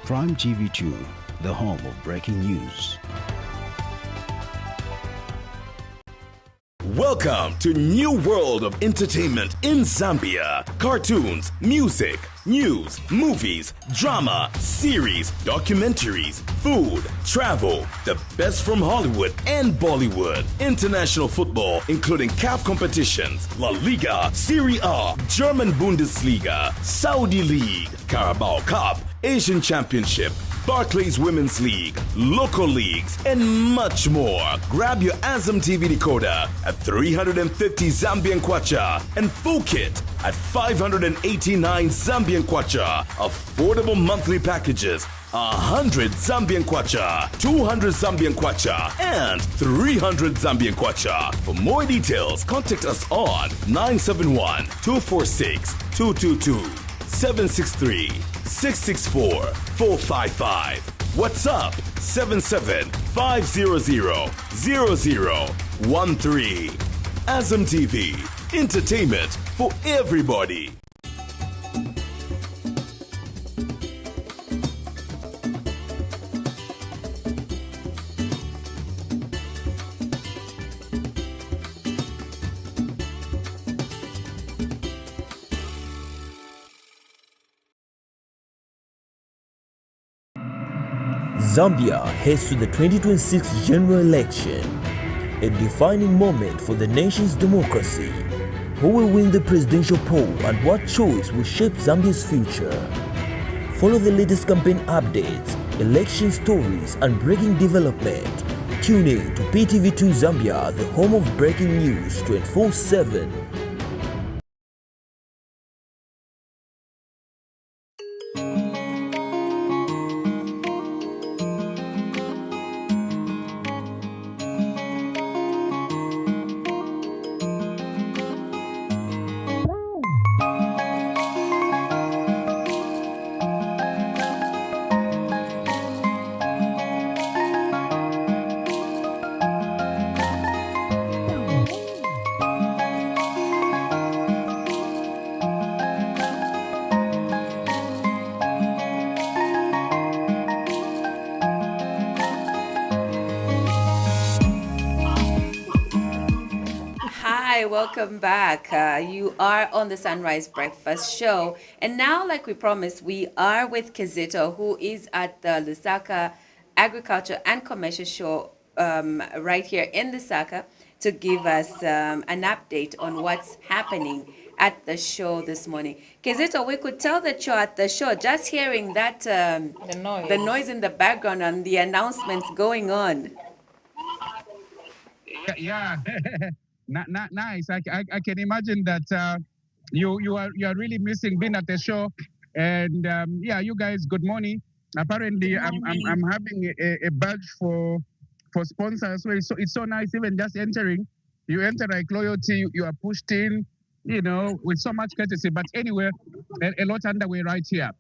Prime TV2, the home of breaking news. Welcome to New World of Entertainment in Zambia. Cartoons, music, news, movies, drama, series, documentaries, food, travel, the best from Hollywood and Bollywood. International football, including CAF competitions, La Liga, Serie A, German Bundesliga, Saudi League, Carabao Cup, Asian Championship, Barclays Women's League, local leagues, and much more. Grab your AZAM TV decoder at 350 Zambian kwacha and full kit at 589 Zambian kwacha. Affordable monthly packages, 100 Zambian kwacha, 200 Zambian kwacha, and 300 Zambian kwacha. For more details, contact us on 971-246-222, 763-664-455. WhatsApp 77-500-0013. AZAM TV, entertainment for everybody. Zambia heads to the 2026 general election, a defining moment for the nation's democracy. Who will win the presidential poll and what choice will shape Zambia's future? Follow the latest campaign updates, election stories, and breaking development. Tune in to PTV2 Zambia, the home of breaking news 24/7. Welcome back. You are on the Sunrise Breakfast Show. And now, like we promised, we are with Kizito, who is at the Lusaka Agriculture and Commercial Show right here in Lusaka to give us an update on what's happening at the show this morning. Kizito, we could tell that you're at the show just hearing that the noise in the background and the announcements going on. Yeah. Nice. I can imagine that you are really missing being at the show. And yeah, you guys, good morning. Apparently, I'm having a badge for sponsors. So it's so nice. Even just entering, you enter like loyalty. You are pushed in, with so much courtesy. But anyway, a lot underway right here.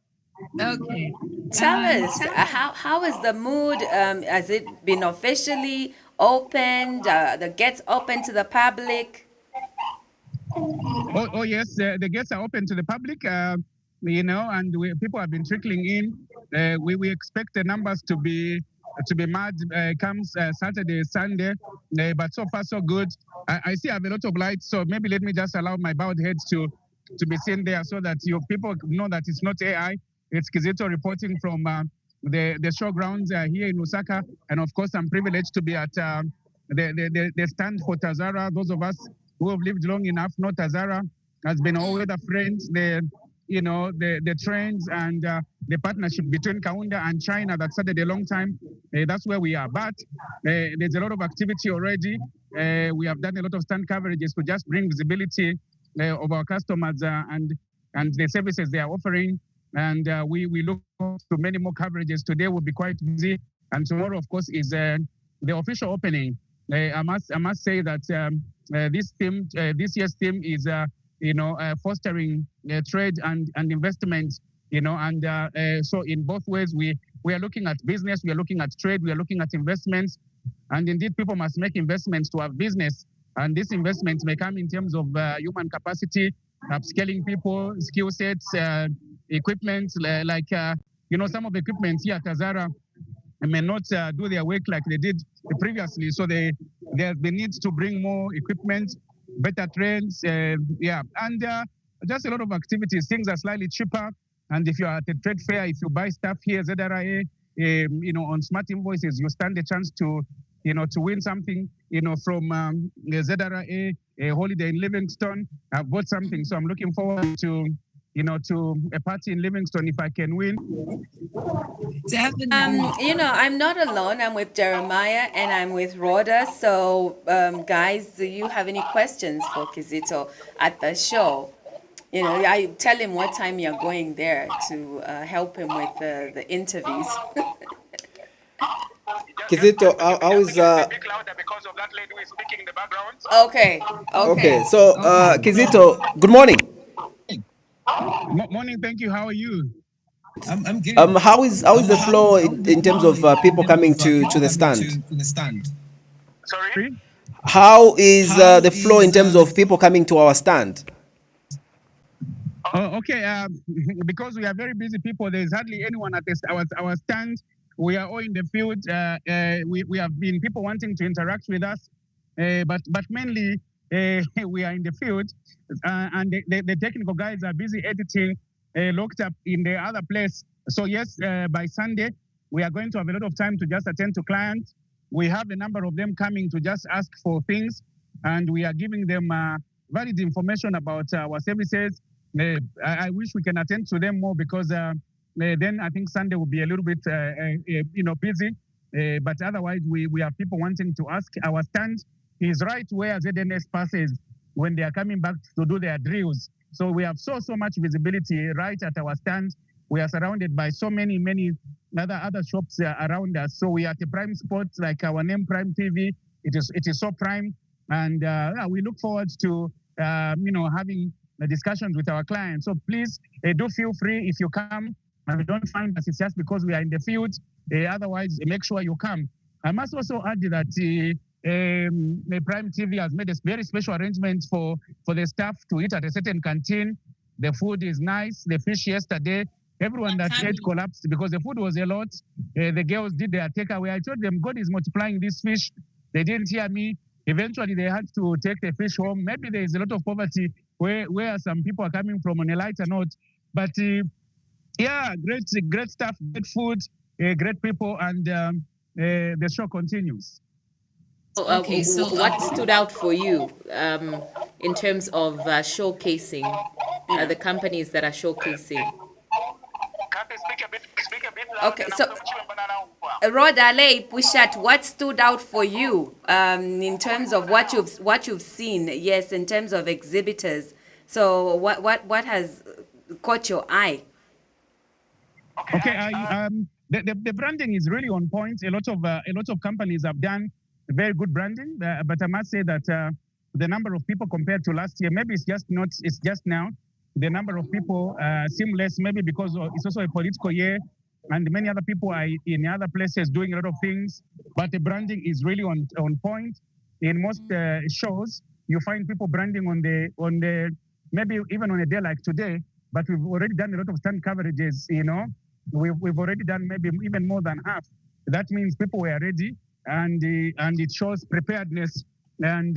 Okay. Tell us, how is the mood? Has it been officially opened? The gates open to the public? Oh yes, the gates are open to the public, and people have been trickling in. We expect the numbers to be mad comes Saturday, Sunday, but so far so good. I see I have a lot of lights, so maybe let me just allow my bowed head to be seen there so that your people know that it's not AI. It's Kizito reporting from the showgrounds here in Lusaka. And of course, I'm privileged to be at the stand for Tazara. Those of us who have lived long enough know Tazara has been always a friend. The trends and the partnership between Kaunda and China that started a long time. That's where we are. But there's a lot of activity already. We have done a lot of stand coverages to just bring visibility of our customers and the services they are offering. And we look to many more coverages. Today will be quite busy. And tomorrow, of course, is the official opening. I must say that this year's theme is fostering trade and investment, and so in both ways, we are looking at business, we are looking at trade, we are looking at investments, and indeed people must make investments to have business, and these investments may come in terms of human capacity, upscaling people, skill sets, equipment, like, some of the equipment here at Azara may not do their work like they did previously, so there's the need to bring more equipment, better trains, and just a lot of activities. Things are slightly cheaper, and if you're at a trade fair, if you buy stuff here, ZRA, on smart invoices, you stand a chance to win something, from ZRA, a holiday in Livingston. I've bought something, so I'm looking forward to a party in Livingston if I can win. I'm not alone. I'm with Jeremiah and I'm with Rhoda. So, guys, do you have any questions for Kizito at the show? I tell him what time you're going there to help him with the interviews. Kizito, how is Okay. So, Kizito, good morning. Morning, thank you. How are you? I'm good. How is the flow in terms of people coming to the stand? Sorry? How is the flow in terms of people coming to our stand? Oh, okay. Because we are very busy people, there's hardly anyone at our stand. We are all in the field. We have been people wanting to interact with us, but mainly we are in the field, and the technical guys are busy editing, locked up in the other place. So yes, by Sunday, we are going to have a lot of time to just attend to clients. We have a number of them coming to just ask for things, and we are giving them valid information about our services. I wish we can attend to them more because then I think Sunday will be a little bit, busy. But otherwise, we have people wanting to ask. Our stand is right where ZNS passes when they are coming back to do their drills. So we have so much visibility right at our stand. We are surrounded by so many other shops around us. So we are at a prime spot, like our name, Prime TV. It is so prime, and we look forward to having discussions with our clients. So please do feel free if you come and we don't find us. It's just because we are in the field. Otherwise, make sure you come. I must also add that Prime TV has made a very special arrangement for the staff to eat at a certain canteen. The food is nice. The fish yesterday, everyone that ate collapsed because the food was a lot. The girls did their takeaway. I told them, God is multiplying this fish. They didn't hear me. Eventually, they had to take the fish home. Maybe there is a lot of poverty where some people are coming from on a lighter note. But great stuff, great food, great people, and the show continues. Okay, so what stood out for you in terms of showcasing the companies that are showcasing? Okay, so Rodale Pushat, what stood out for you in terms of what you've seen? Yes, in terms of exhibitors. So what has caught your eye? Okay, the branding is really on point. A lot of companies have done very good branding, but I must say that the number of people compared to last year, maybe it's just now. The number of people seem less, maybe because it's also a political year, and many other people are in other places doing a lot of things. But the branding is really on point. In most shows, you find people branding on the maybe even on a day like today. But we've already done a lot of stand coverages. We've already done maybe even more than half. That means people were ready, and it shows preparedness. And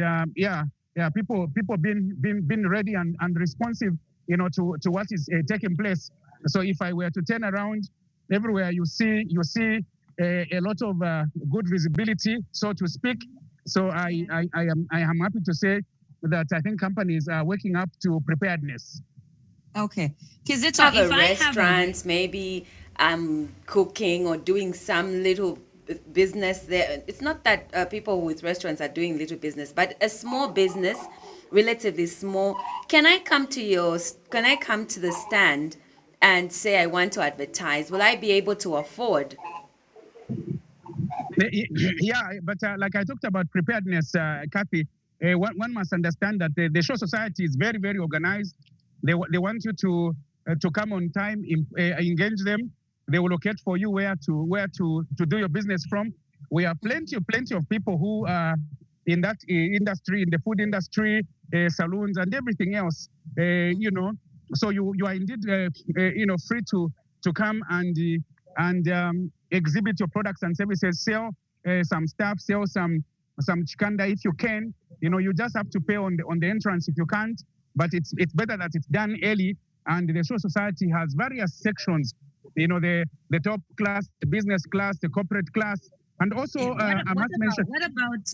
people being ready and responsive, to what is taking place. So if I were to turn around, everywhere you see a lot of good visibility, so to speak. So I am happy to say that I think companies are waking up to preparedness. Okay, because it's have restaurants, maybe cooking or doing some little business there. It's not that people with restaurants are doing little business, but a small business, relatively small. Can I come to the stand and say I want to advertise? Will I be able to afford? Yeah, but like I talked about preparedness, Kathy, one must understand that the show society is very, very organized. They want you to come on time, engage them. They will locate for you where to do your business from. We have plenty of people who are in that industry, in the food industry, saloons and everything else. So you are indeed free to come and exhibit your products and services, sell some stuff, sell some chikanda if you can. You just have to pay on the entrance if you can't. But it's better that it's done early. And the show society has various sections. The top class, the business class, the corporate class, and also I must mention.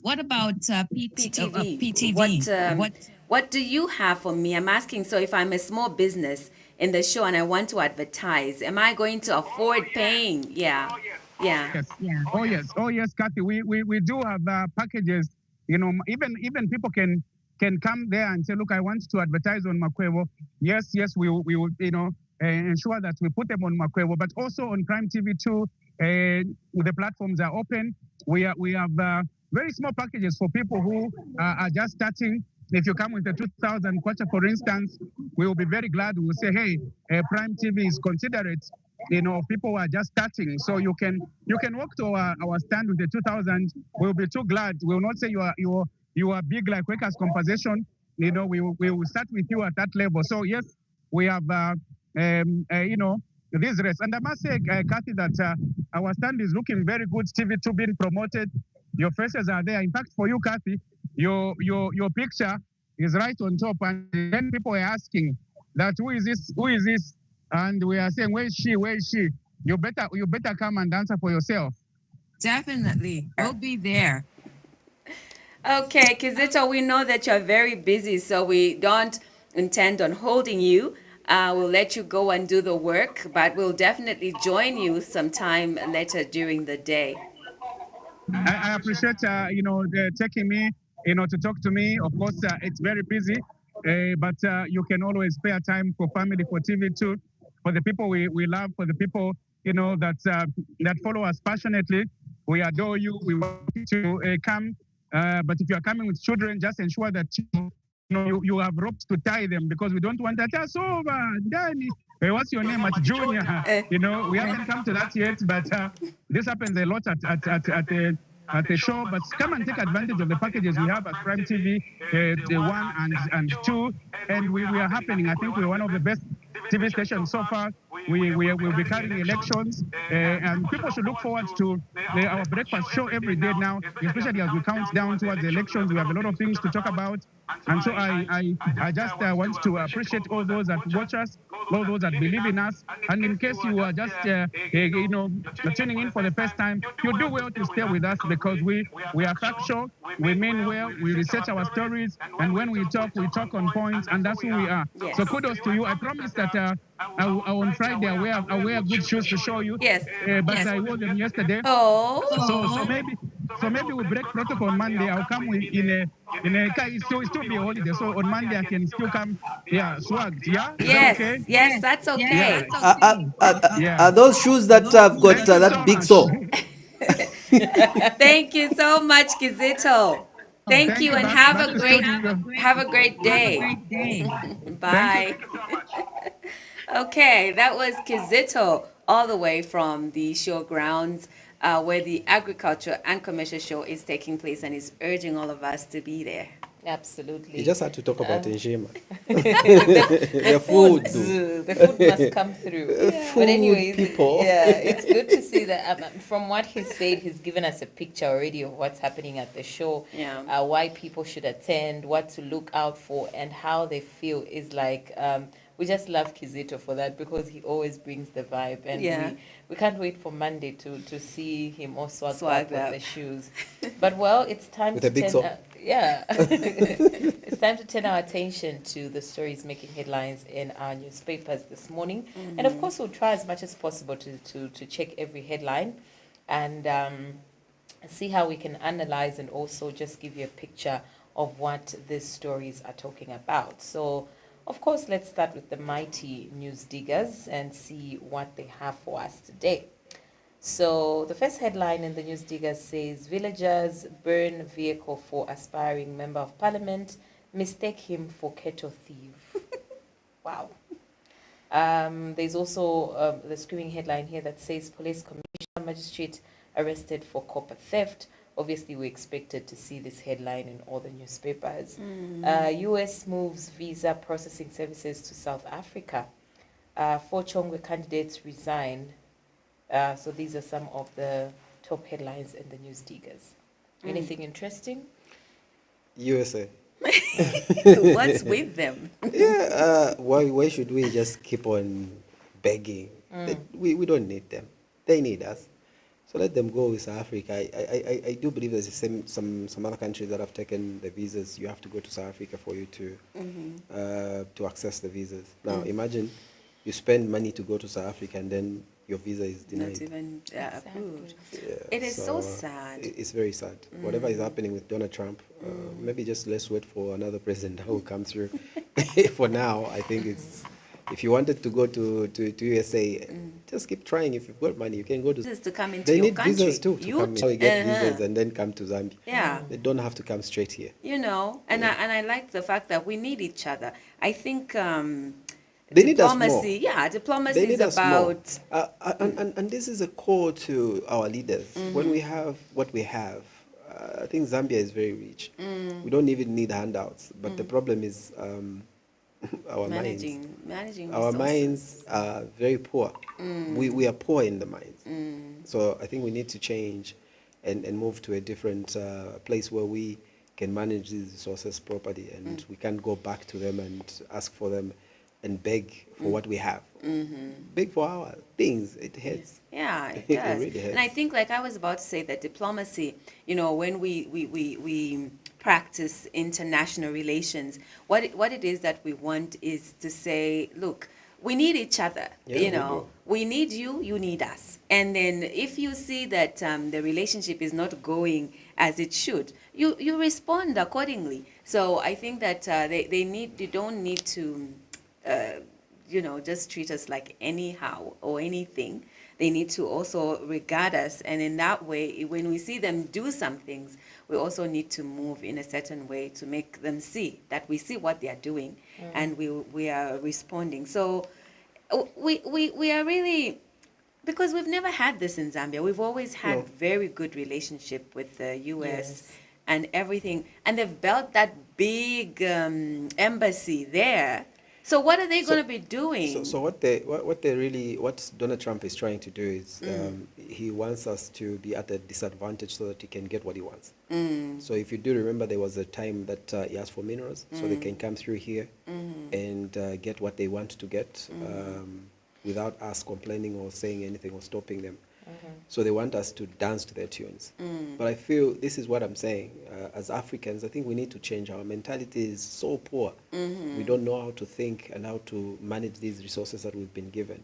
What about PTV? PTV? What do you have for me? I'm asking. So if I'm a small business in the show and I want to advertise, am I going to afford paying? Yeah. Yes. Yeah. Oh yes, Kathy. We do have packages. Even people can come there and say, look, I want to advertise on Makwevo. Yes, we will ensure that we put them on Makwevo, but also on Prime TV2. The platforms are open. We have very small packages for people who are just starting. If you come with a 2,000 kwacha, for instance, we will be very glad. We will say, hey, Prime TV is considerate. People who are just starting. So you can walk to our stand with the 2,000. We'll be too glad. We will not say you are big like Quakers Compensation. We will start with you at that level. So yes, we have these rates. And I must say, Kathy, that our stand is looking very good. TV2 being promoted. Your faces are there. In fact, for you, Kathy, your picture is right on top. And then people are asking that who is this? And we are saying, where is she? You better come and answer for yourself. Definitely. We'll be there. Okay, Kizito, we know that you're very busy, so we don't intend on holding you. We'll let you go and do the work, but we'll definitely join you sometime later during the day. I appreciate, taking me, to talk to me. Of course, it's very busy, but you can always spare time for family, for TV2, for the people we love, for the people, that follow us passionately. We adore you. We want you to come. But if you are coming with children, just ensure that you have ropes to tie them, because we don't want that. That's over, Danny. What's your name at Junior? We haven't come to that yet, but this happens a lot at the show. But come and take advantage of the packages we have at Prime TV, the 1 and 2, and we are happening. I think we're one of the best TV stations so far. We will be carrying elections, and people should look forward to our breakfast show every day now, especially as we count down towards the elections. We have a lot of things to talk about, and so I just want to appreciate all those that watch us, all those that believe in us, and in case you are just tuning in for the first time, you do well to stay with us, because we are factual, we mean well, we research our stories, and when we talk on points, and that's who we are. Yes. So kudos to you. I promise that on Friday I wear good shoes to show you. Yes. But I wore them yesterday. Oh. So maybe we break protocol on Monday. I'll come in a it's still be a holiday. So on Monday I can still come. Yeah, swagged. Yeah. Yes. Okay? Yes, that's okay. Yeah. Are those shoes that have got that big sole? Thank you so much, Kizito. Thank you, and have a great day. Bye. Okay, that was Kizito, all the way from the showgrounds where the agriculture and commercial show is taking place, and is urging all of us to be there. Absolutely. You just had to talk about Njema. the food must come through. But anyways, people. Yeah, it's good to see that. From what he said, he's given us a picture already of what's happening at the show. Yeah. Why people should attend, what to look out for, and how they feel is like. We just love Kizito for that, because he always brings the vibe, and we can't wait for Monday to see him all swagged up with the shoes. But it's time with to a big sock. It's time to turn our attention to the stories making headlines in our newspapers this morning. Mm-hmm. And of course, we'll try as much as possible to check every headline and see how we can analyze and also just give you a picture of what these stories are talking about. So, of course, let's start with the mighty news diggers and see what they have for us today. So the first headline in the News Digger says, villagers burn vehicle for aspiring member of parliament, mistake him for cattle thief. Wow. There's also the screaming headline here that says, police commissioner magistrate arrested for copper theft. Obviously, we expected to see this headline in all the newspapers. US moves visa processing services to South Africa. 4 Chongwe candidates resign. So these are some of the top headlines in the News Diggers. Anything interesting? USA. What's with them? Yeah, why should we just keep on begging? We don't need them. They need us. So let them go with South Africa. I do believe there's some other countries that have taken the visas. You have to go to South Africa for you to access the visas. Now imagine you spend money to go to South Africa and then your visa is denied. Not even approved. Yeah, It is so sad. It's very sad. Whatever is happening with Donald Trump, maybe just let's wait for another president who will come through. For now, I think it's, if you wanted to go to USA, just keep trying. If you've got money, you can go to. To come into they your need country. visas too to come. So we get visas and then come to Zambia. Yeah. They don't have to come straight here. You know, and I like the fact that we need each other. I think they need us more. diplomacy. Yeah, diplomacy is about. And this is a call to our leaders. When we have what we have, I think Zambia is very rich. We don't even need handouts. But the problem is our managing our resources. minds are very poor. We are poor in the minds. So I think we need to change and move to a different place where we can manage these resources properly, and we can't go back to them and ask for them and beg for what we have. Beg for our things. It hurts. Yeah, it It does. really hurts. And I think, like I was about to say, that diplomacy, you know, when we practice international relations, what it is that we want is to say, look, we need each other. Yeah, you we know, we need you, you need us. And then if you see that the relationship is not going as it should, you respond accordingly. So I think that they don't need to you know, just treat us like anyhow or anything. They need to also regard us, and in that way, when we see them do some things, we also need to move in a certain way to make them see that we see what they are doing, and we are responding. So we are really, because we've never had this in Zambia. We've always had very good relationship with the US and everything, and they've built that big embassy there. So what are they going to be doing? So what Donald Trump is trying to do is he wants us to be at a disadvantage so that he can get what he wants. So if you do remember, there was a time that he asked for minerals so they can come through here and get what they want to get without us complaining or saying anything or stopping them. So they want us to dance to their tunes. But I feel this is what I'm saying. As Africans, I think we need to change. Our mentality is so poor. We don't know how to think and how to manage these resources that we've been given.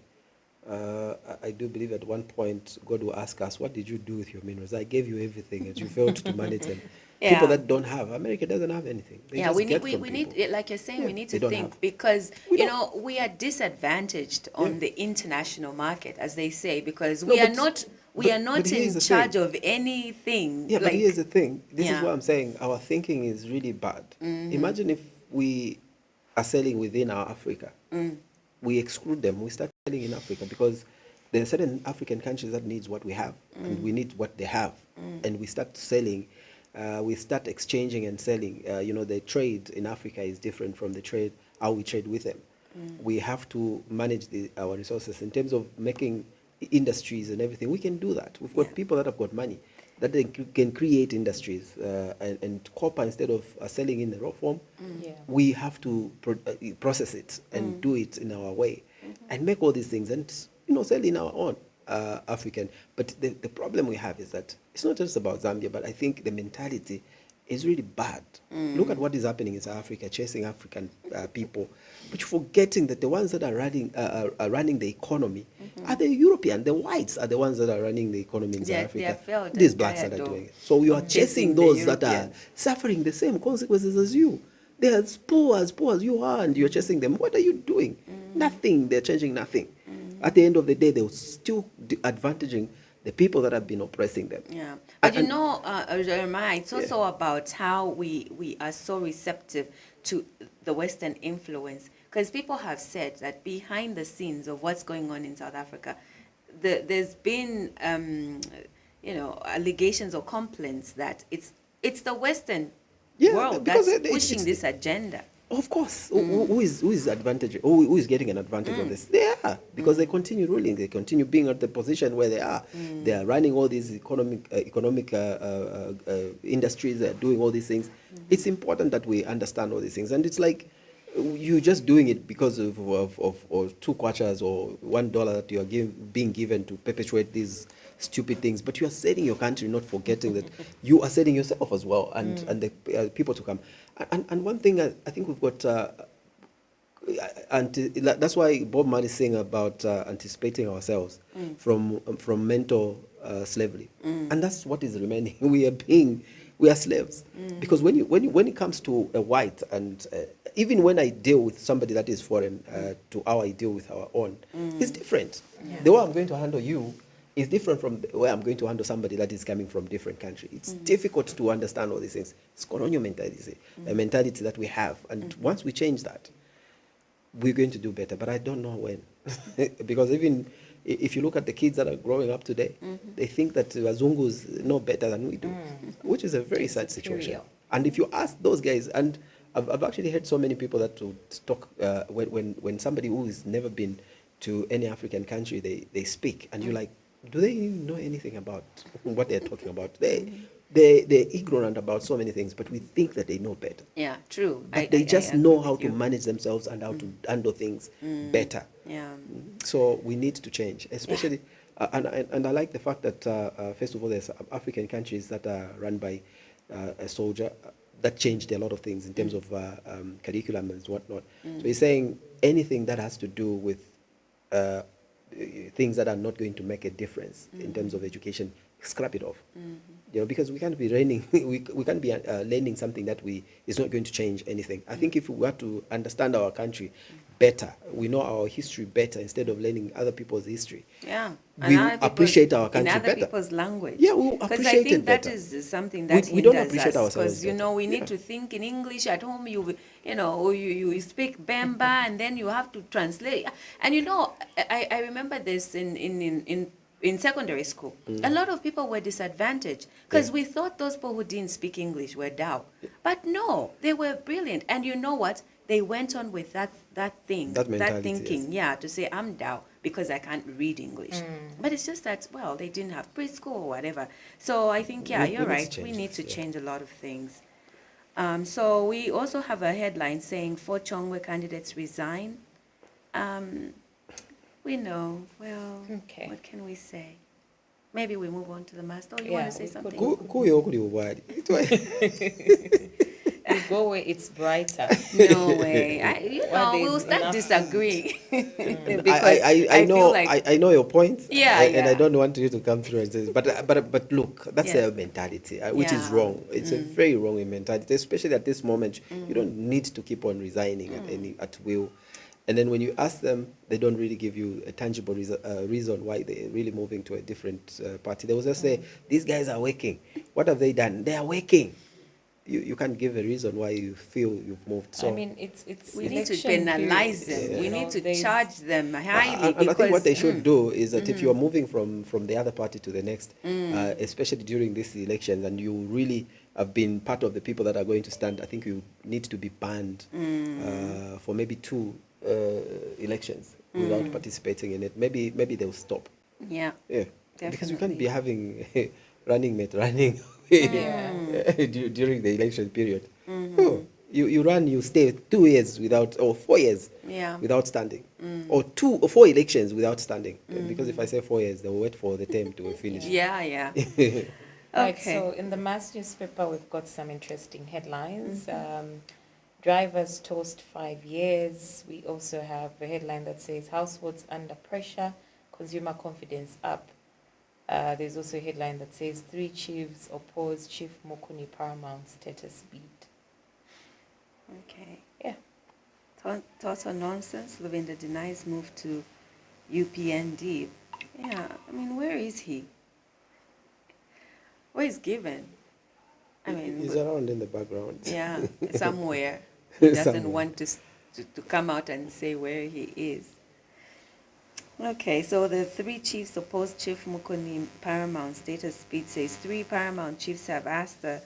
I do believe at one point God will ask us, what did you do with your minerals? I gave you everything and you failed to manage them. People that don't have, America doesn't have anything. They just we get need from we people. need, like you're saying, we need they to don't think, have. because you know we are disadvantaged on the international market, as they say, because we are not but here's in the charge thing. of anything. Yeah, but like, here's the thing. This is Yeah. what I'm saying. Our thinking is really bad. Imagine if we are selling within our Africa. We exclude them. We start selling in Africa because there are certain African countries that needs what we have, and we need what they have, and we start selling. We start exchanging and selling. You know, the trade in Africa is different from the trade how we trade with them. We have to manage our resources in terms of making industries and everything. We can do that. We've got people that have got money that they can create industries and copper, instead of selling in the raw form, we have to process it and do it in our way and make all these things and, you know, sell in our own African. But the problem we have is that it's not just about Zambia, but I think the mentality is really bad. Look at what is happening in South Africa, chasing African people, but forgetting that the ones that are running the economy are the European. The whites are the ones that are running the economy in South Africa. These blacks that are doing it. So you are chasing those that are suffering the same consequences as you. They are as poor as you are, and you're chasing them. What are you doing? Nothing. They're changing nothing. At the end of the day, they're still advantaging the people that have been oppressing them. Yeah, but Jeremiah, it's also about how we are so receptive to the Western influence, because people have said that behind the scenes of what's going on in South Africa, there's been allegations or complaints that it's the Western world that's pushing this agenda. Of course, who is advantage? Who is getting an advantage of this? They are, because they continue ruling. They continue being at the position where they are. They are running all these economic industries. They are doing all these things. It's important that we understand all these things. And it's like you're just doing it because of 2 kwacha or $1 that you are being given to perpetuate these stupid things. But you are setting your country, not forgetting that you are setting yourself as well, and the people to come. And one thing I think we've got, that's why Bob Marley is saying about anticipating ourselves from mental slavery, and that's what is remaining. We are slaves, because when it comes to a white, and even when I deal with somebody that is foreign to how I deal with our own, it's different. Yeah. The way I'm going to handle you is different from the way I'm going to handle somebody that is coming from different country. It's difficult to understand all these things. It's colonial mentality, a mentality that we have. And once we change that, we're going to do better. But I don't know when. Because even if you look at the kids that are growing up today, they think that Wazungus know better than we do, which is a very sad situation. Real. And if you ask those guys, and I've actually heard so many people that to talk, when somebody who has never been to any African country, they speak, and you're like, do they even know anything about what they're talking about? They're ignorant about so many things, but we think that they know better. Yeah, true. But they just know how to manage themselves and how to handle things better. Yeah. So we need to change, especially, and I like the fact that, first of all, there's African countries that are run by a soldier that changed a lot of things in terms of curriculum and whatnot. So he's saying anything that has to do with things that are not going to make a difference in terms of education, scrap it off. Because we can't be learning, we can't be learning something that is not going to change anything. I think if we were to understand our country better, we know our history better instead of learning other people's history. Yeah. We appreciate our country better. In other people's language. Yeah, we appreciate it better. Because I think that is something that we don't appreciate ourselves. Because, we need to think in English at home. You speak Bemba, and then you have to translate. And I remember this in secondary school. A lot of people were disadvantaged because we thought those people who didn't speak English were down. But no, they were brilliant. And you know what? They went on with that thinking, to say, I'm down because I can't read English. But it's just that, they didn't have preschool or whatever. So I think, you're right. We need to change a lot of things. So we also have a headline saying 4 Chongwe candidates resign. We know. Well, what can we say? Maybe we move on to the master. You want to say something? We go where it's brighter. No way. We'll start disagreeing. I know your point. And I don't want you to come through and say, but look, that's a mentality, which is wrong. It's a very wrong mentality, especially at this moment. You don't need to keep on resigning at will. And then when you ask them, they don't really give you a tangible reason why they're really moving to a different party. They will just say, these guys are working. What have they done? They are working. You can't give a reason why you feel you've moved. So I mean, it's we need to penalize them. We need to charge them highly. And I think what they should do is that if you are moving from the other party to the next, especially during this election, and you really have been part of the people that are going to stand, I think you need to be banned for maybe 2 elections without participating in it. Maybe they'll stop. Yeah. Definitely. Because you can't be having running during the election period. You run, you stay 2 years or 4 years without standing, or 2 or 4 elections without standing. Because if I say 4 years, they'll wait for the term to finish. Okay. Right, so in the Mass newspaper, we've got some interesting headlines. Drivers toast 5 years. We also have a headline that says households under pressure, consumer confidence up. There's also a headline that says 3 chiefs oppose Chief Mokuni paramount status bid. Okay. Yeah. Total nonsense. Luvinda denies move to UPND. Yeah. I mean, where is he? Where is Given? I mean, he's around in the background. Yeah, somewhere. He doesn't Somewhere. want to come out and say where he is. Okay, so the 3 chiefs opposed Chief Mukuni Paramount status speech says 3 Paramount chiefs have asked the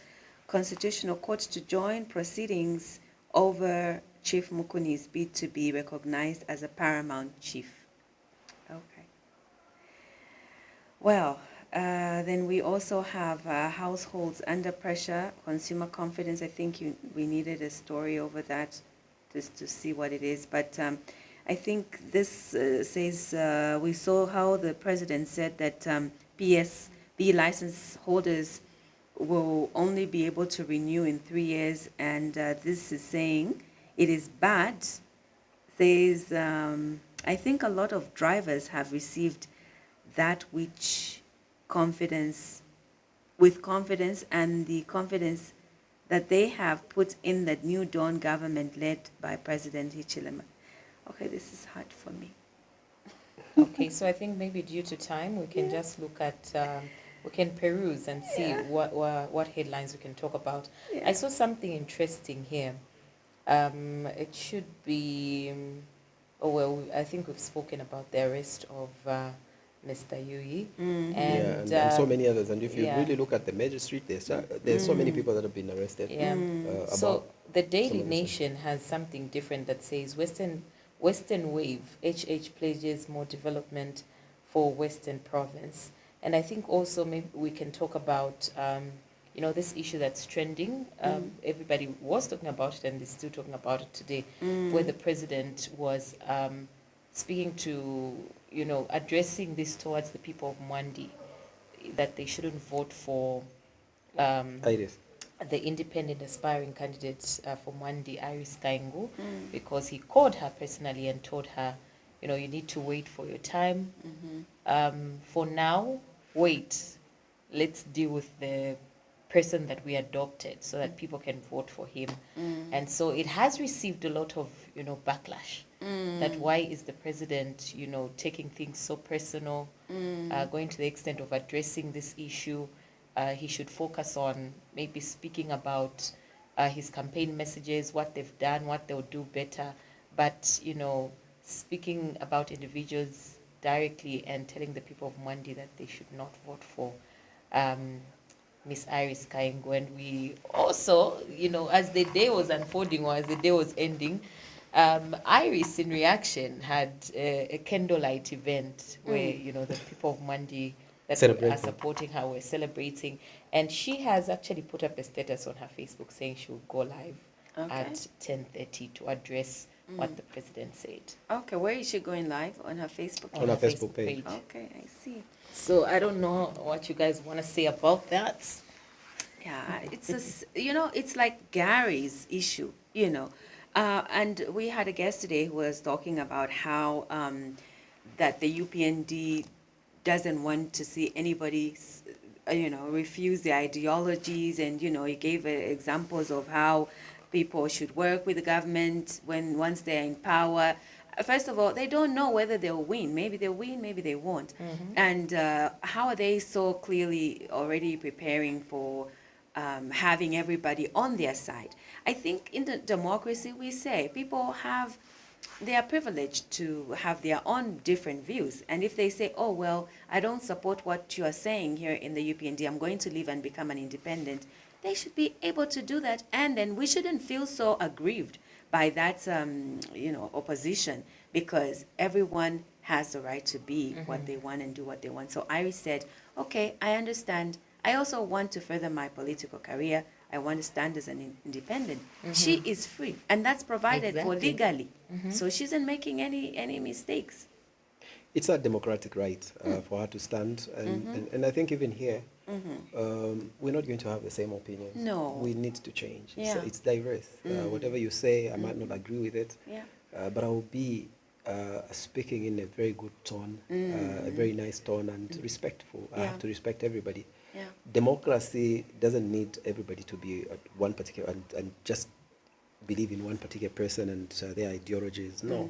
Constitutional Court to join proceedings over Chief Mukuni's bid to be recognized as a Paramount chief. Okay. Well, then we also have households under pressure, consumer confidence. I think we needed a story over that just to see what it is. But I think this says, we saw how the president said that PSB license holders will only be able to renew in 3 years. And this is saying it is bad. Says, I think a lot of drivers have received that which with confidence and the confidence that they have put in the New Dawn government led by President Hichilema. Okay, this is hard for me. Okay, so I think maybe due to time, we can just look at, we can peruse and see what headlines we can talk about. Yeah. I saw something interesting here. It should be, I think we've spoken about the arrest of Mr. Yui. And so many others. And if you really look at the magistrate, there's so many people that have been arrested. So the Daily Nation has something different that says Western Wave, HH pledges more development for Western Province. And I think also maybe we can talk about, this issue that's trending. Everybody was talking about it and they're still talking about it today, where the president was speaking to, addressing this towards the people of Mwandi, that they shouldn't vote for the independent aspiring candidate for Mwandi, Iris Kaingu, because he called her personally and told her, you need to wait for your time. For now, wait. Let's deal with the person that we adopted so that people can vote for him. And so it has received a lot of, backlash. That why is the president, taking things so personal, going to the extent of addressing this issue. He should focus on maybe speaking about his campaign messages, what they've done, what they'll do better. But, speaking about individuals directly and telling the people of Mwandi that they should not vote for Miss Iris Kaingu. And we also, as the day was unfolding or as the day was ending, Iris, in reaction, had a candlelight event where, the people of Mwandi that are supporting her were celebrating. And she has actually put up a status on her Facebook saying she will go live at 10:30 to address what the president said. Okay, where is she going live? On her Facebook page? On her Facebook page. Okay, I see. So I don't know what you guys want to say about that. Yeah, it's it's like Gary's issue, and we had a guest today who was talking about how that the UPND doesn't want to see anybody, refuse the ideologies, and he gave examples of how people should work with the government once they're in power. First of all, they don't know whether they'll win. Maybe they'll win, maybe they won't. And how are they so clearly already preparing for having everybody on their side? I think in the democracy, we say people they are privileged to have their own different views. And if they say, oh, well, I don't support what you are saying here in the UPND, I'm going to leave and become an independent, they should be able to do that. And then we shouldn't feel so aggrieved by that, opposition, because everyone has the right to be what they want and do what they want. So Iris said, okay, I understand. I also want to further my political career. I want to stand as an independent. She is free, and that's provided for legally. So she isn't making any mistakes. It's a democratic right for her to stand. And I think even here, we're not going to have the same opinions. No. We need to change. Yeah. It's diverse. Whatever you say, I might not agree with it, but I will be speaking in a very good tone, a very nice tone, and respectful. I have to respect everybody. Yeah. Democracy doesn't need everybody to be at one particular and just believe in one particular person and their ideologies. No.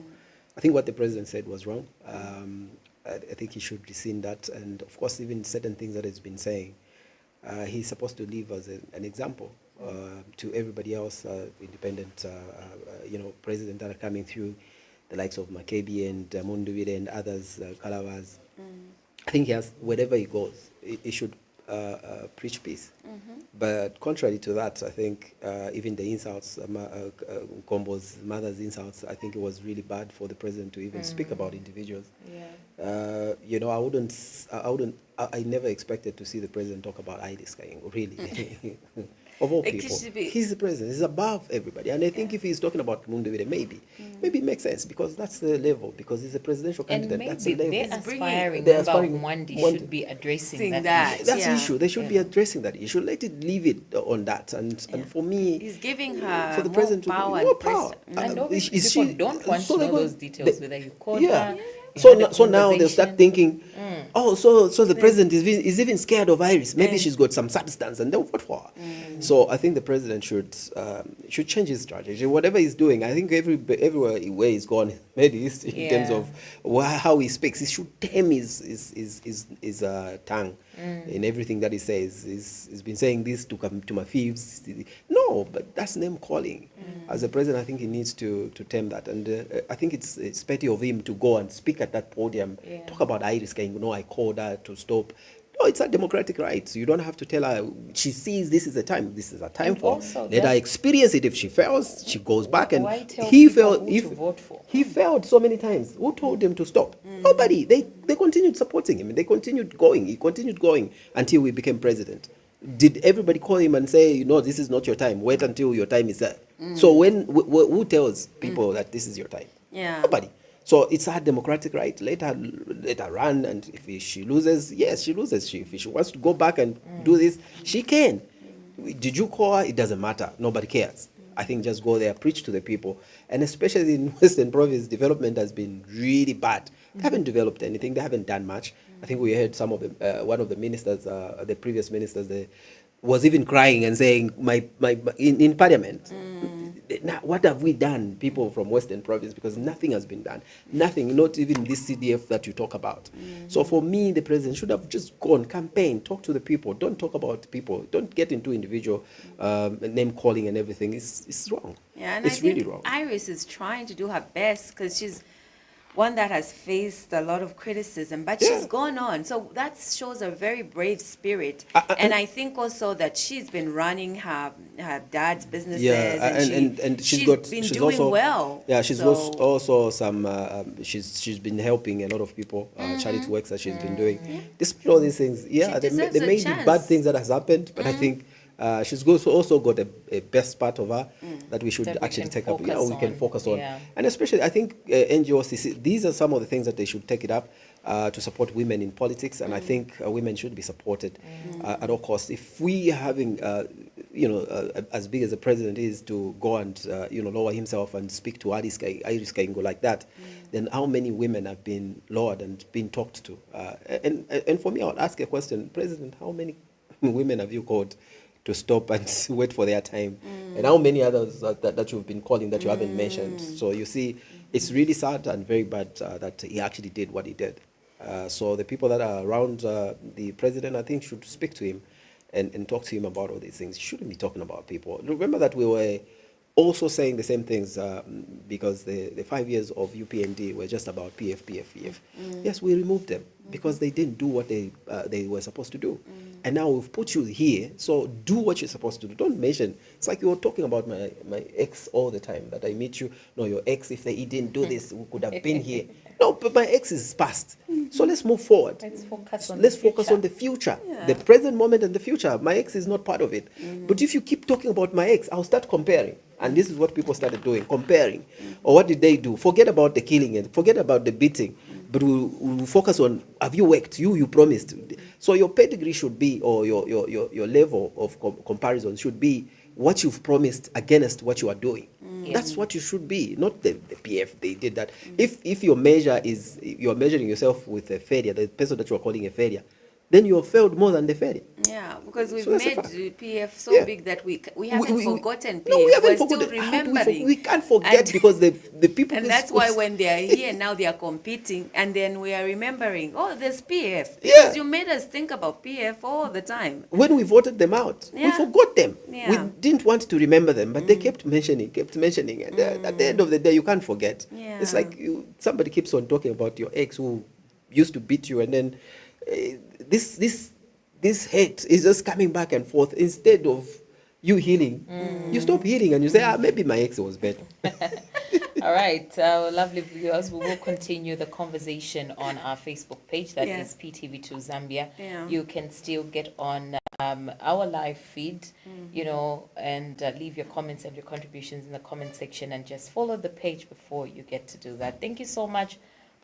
I think what the president said was wrong. I think he should rescind that. And of course, even certain things that he's been saying, he's supposed to live as an example to everybody else, independent, president that are coming through, the likes of Makebi and Munduvire and others, Kalawaz. I think he has, wherever he goes, he should preach peace. But contrary to that, I think even the insults, Kombo's mother's insults, I think it was really bad for the president to even speak about individuals. I never expected to see the president talk about Iris Kaingo, really. Of all people, he's the president. He's above everybody. And I think if he's talking about Munduvire, maybe it makes sense, because that's the level, because he's a presidential candidate. And that's the maybe level. they're aspiring Mwandi should be addressing that. That's the issue. They should be addressing that issue. Let it leave it on that. And for me, he's giving her for the president more power. And obviously people don't want to know those details, whether you called her. So now they'll start thinking, so the president is even scared of Iris. Maybe she's got some substance, and they'll vote for her. So I think the president should change his strategy. Whatever he's doing, I think everywhere where he's gone, maybe in terms of how he speaks, he should tame his tongue in everything that he says. He's been saying this to my thieves. No, but that's name calling. As a president, I think he needs to tame that, and I think it's petty of him to go and speak at that podium, talk about Iris Kaingo. I called her to stop. No, it's a democratic right. You don't have to tell her. She sees this is a time. This is a time for her. Let her experience it. If she fails, she goes back. And he failed. He failed so many times. Who told him to stop? Nobody. They continued supporting him. They continued going. He continued going until he became president. Did everybody call him and say, no, this is not your time? Wait until your time is there. So who tells people that this is your time? Nobody. So it's her democratic right. Let her run, and if she loses, yes, she loses. If she wants to go back and do this, she can. Did you call her? It doesn't matter. Nobody cares. I think just go there, preach to the people. And especially in Western Province, development has been really bad. They haven't developed anything. They haven't done much. I think we heard some of the, one of the ministers, the previous ministers, was even crying and saying, in parliament, now, what have we done, people from Western Province? Because nothing has been done. Nothing, not even this CDF that you talk about. So for me, the president should have just gone, campaign, talk to the people. Don't talk about people. Don't get into individual name calling and everything. It's wrong. Yeah, and it's I think really wrong. Iris is trying to do her best, because she's one that has faced a lot of criticism, but she's gone on. So that shows a very brave spirit. And I think also that she's been running her dad's businesses. And she's been doing also, well. Yeah, she's also some, she's been helping a lot of people, charity works that she's been doing. Despite all these things, there may be bad things that has happened, but I think she's also got a best part of her that we should actually take up. We can focus on. And especially, I think NGOs, these are some of the things that they should take it up to support women in politics. And I think women should be supported at all costs. If we are having, as big as the president is, to go and, lower himself and speak to Iris Kaingo like that, then how many women have been lowered and been talked to? And for me, I would ask a question, President, how many women have you called to stop and wait for their time? And how many others that you've been calling that you haven't mentioned? So you see, it's really sad and very bad that he actually did what he did. So the people that are around the president, I think, should speak to him and talk to him about all these things. He shouldn't be talking about people. Remember that we were also saying the same things because the 5 years of UPND were just about PF. Yes, we removed them because they didn't do what they were supposed to do. And now we've put you here, so do what you're supposed to do. Don't mention. It's like you're talking about my ex all the time, that I meet you. No, your ex, if he didn't do this, we could have been here. No, but my ex is past. So let's move forward. Let's focus on the future. The present moment and the future. My ex is not part of it. But if you keep talking about my ex, I'll start comparing. And this is what people started doing, comparing. Or what did they do? Forget about the killing and forget about the beating. But we'll focus on, have you worked? You promised. So your pedigree should be, or your level of comparison should be what you've promised against what you are doing. That's what you should be, not the PF. They did that. If your measure is, you're measuring yourself with a failure, the person that you are calling a failure, then you have failed more than the ferry. Yeah, because we've So that's a made fact. PF so Yeah. big that we haven't forgotten PF. No, we haven't We're forgotten. still How do remembering. we can't forget And- because the people. And that's why when they are here now, they are competing, and then we are remembering. Oh, there's PF. Yeah. Because you made us think about PF all the time. When we voted them out, we Yeah. forgot them. Yeah. We didn't want to remember them, but they kept mentioning, and at the end of the day, you can't forget. Yeah. It's like somebody keeps on talking about your ex who used to beat you, and then this hate is just coming back and forth instead of you healing. You stop healing and you say, maybe my ex was better. All right, lovely viewers, we will continue the conversation on our Facebook page, that is PTV2 Zambia. Yeah. You can still get on our live feed, you know, and leave your comments and your contributions in the comment section, and just follow the page before you get to do that. Thank you so much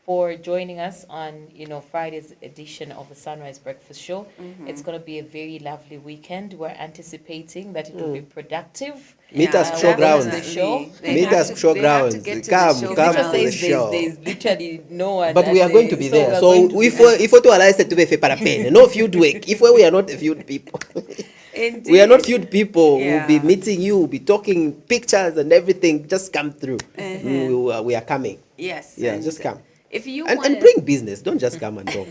for joining us on, you know, Friday's edition of the Sunrise Breakfast Show. It's going to be a very lovely weekend. We're anticipating that it will be productive. Meet us showgrounds. The show. Meet us showgrounds. Come to the show. There's literally no one. But we are going to be there. So if we to allow us to be fair parapene, no field work. If we are not field people. Indeed. We are not field people. Yeah. We'll be meeting you, we'll be talking pictures and everything. Just come through. We are coming. Yes. Yeah, and just come. If you And want bring business. Don't just come and talk.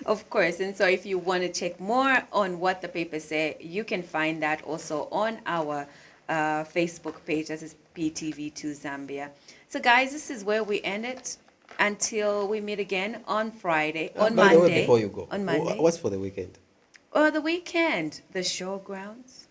Of course. And so if you want to check more on what the papers say, you can find that also on our Facebook page. That is PTV2 Zambia. So guys, this is where we end it until we meet again on Friday, on By Monday. the way, before you go, on Monday. what's for the weekend? The weekend, the showgrounds.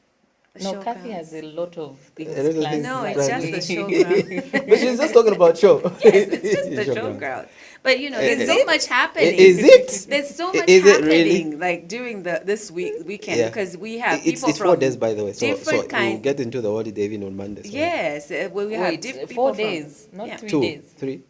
No, Kathy has a lot of things A lot of planned. things No, it's planned. just the showground. But she's just talking about show. Yes, it's just the Showground. showground. But you know, Is there's so it? much happening. Is it? There's so much Is it happening, really? like during this weekend, Yeah. because we have It's people 4 from days, by the way. So different we'll kind. get into the holiday even on Monday. So Yes, we have Wait, different 4 people days, not yeah. 3 2, days. 3.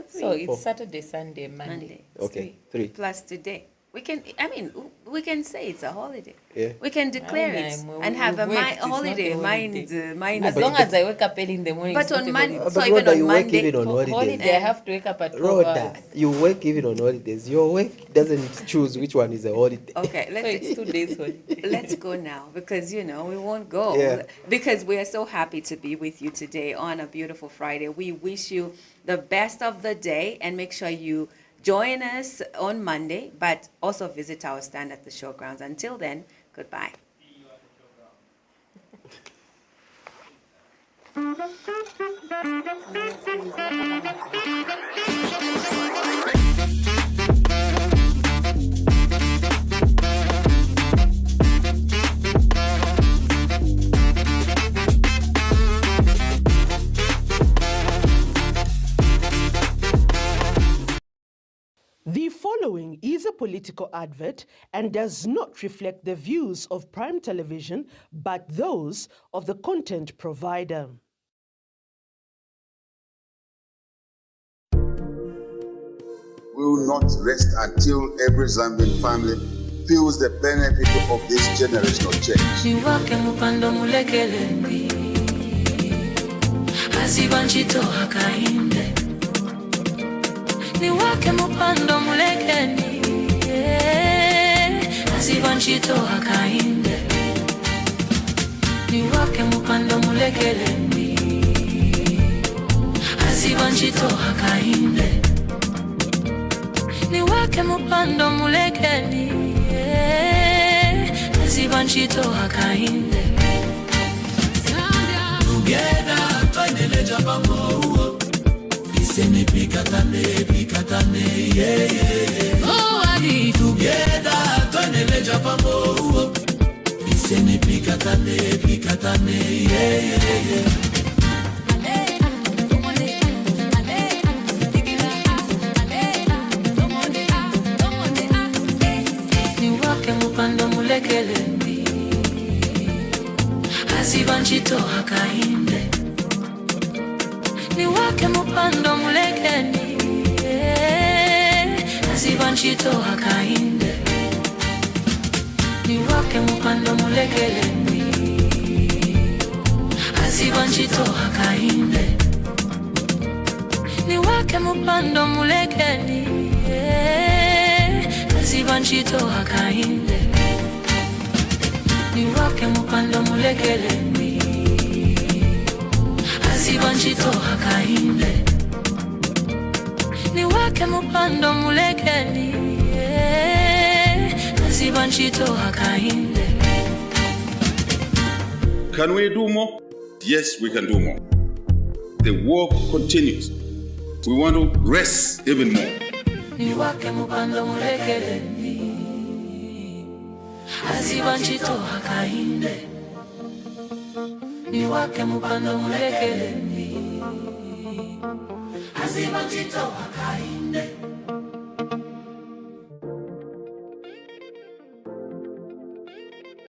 So it's Four. Saturday, Sunday, Monday. Okay, 3. Plus today. We can, I mean, we can say it's a holiday. Yeah. We can declare it and have a holiday, mind. As long as I wake up early in the morning. But it's not on a Monday, holiday. so But even Rhoda, on you work Monday, even on holidays. Holiday, I have to wake up at 12 Rhoda, hours. you work even on holidays. Your work doesn't choose which one is a holiday. Okay, So it's 2 days holiday. let's go now, because you know we won't go, Yeah. because we are so happy to be with you today on a beautiful Friday. We wish you the best of the day, and make sure you join us on Monday, but also visit our stand at the showgrounds. Until then, goodbye. The following is a political advert and does not reflect the views of Prime Television, but those of the content provider. We will not rest until every Zambian family feels the benefit of this generational change. Niwake mupando mulekelendi Azibanchito hakainde Niwake mupando mulekelendi Azibanchito hakainde Niwake mupando mulekelendi Azibanchito hakainde Niwake mupando mulekelendi Azibanchito hakainde Together, finally, Japamo. Isene pikatane, yeah, yeah. Oh, Adi. Together, finally, Japamo. Isene pikatane, yeah, yeah, yeah. Niwake mupando mulekelendi Azibanchito hakainde Niwake mupando mulekelendi Azibanchito hakainde Niwake mupando mulekelendi Azibanchito hakainde Niwake mupando mulekelendi Azibanchito hakainde Ni wake mupando mulekele mi Azibanchito hakainde Ni wake mupando mulekele Azibanchito hakainde Can we do more? Yes, we can do more. The work continues. We want to rest even more. Ni wake mupando mulekele mi Azibanchito hakainde Ni wake mupando mulekele mi Azibanchito hakainde